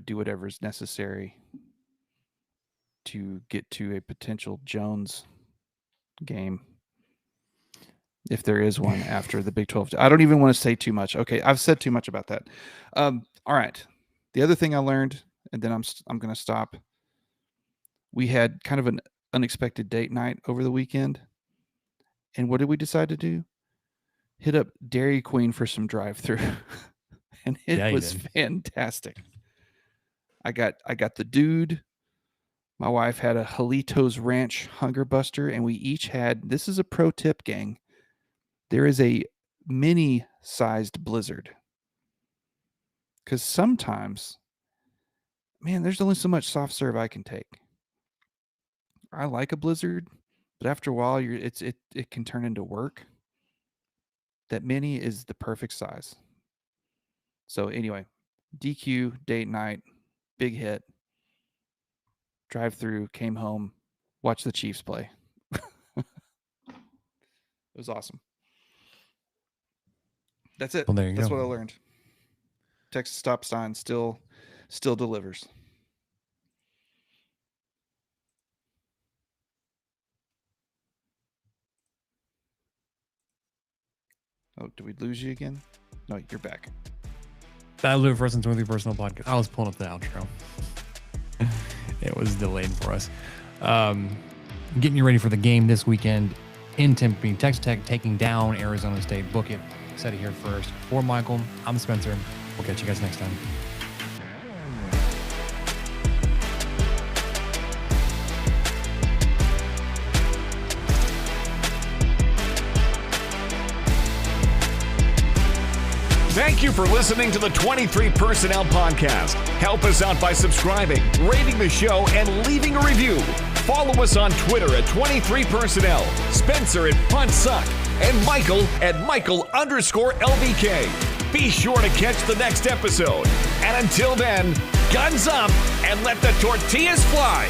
do whatever is necessary to get to a potential Jones game, if there is one after the Big 12. I don't even want to say too much. Okay, I've said too much about that. All right. The other thing I learned, and then I'm going to stop. We had kind of an unexpected date night over the weekend. And what did we decide to do? Hit up Dairy Queen for some drive-through. And it was fantastic. I got the dude. My wife had a Jalitos Ranch Hunger Buster, and we each had, this is a pro tip, gang. There is a mini-sized Blizzard. Because sometimes, man, there's only so much soft serve I can take. I like a Blizzard, but after a while, it can turn into work. That mini is the perfect size. So anyway, DQ, date night, big hit. Drive through, came home, watched the Chiefs play. It was awesome. That's it. Well, there you That's go. what I learned. Texas stop sign still delivers. Oh, did we lose you again? No, you're back. That'll do it for us in 23 Personal Podcast. I was pulling up the outro. It was delayed for us. Getting you ready for the game this weekend in Tempe. Texas Tech taking down Arizona State. Book it. Said it here first. For Michael, I'm Spencer. We'll catch you guys next time. Thank you for listening to the 23 Personnel Podcast. Help us out by subscribing, rating the show, and leaving a review. Follow us on Twitter at 23 Personnel, Spencer at PuntSuck, and Michael at Michael_LVK. Be sure to catch the next episode. And until then, guns up and let the tortillas fly.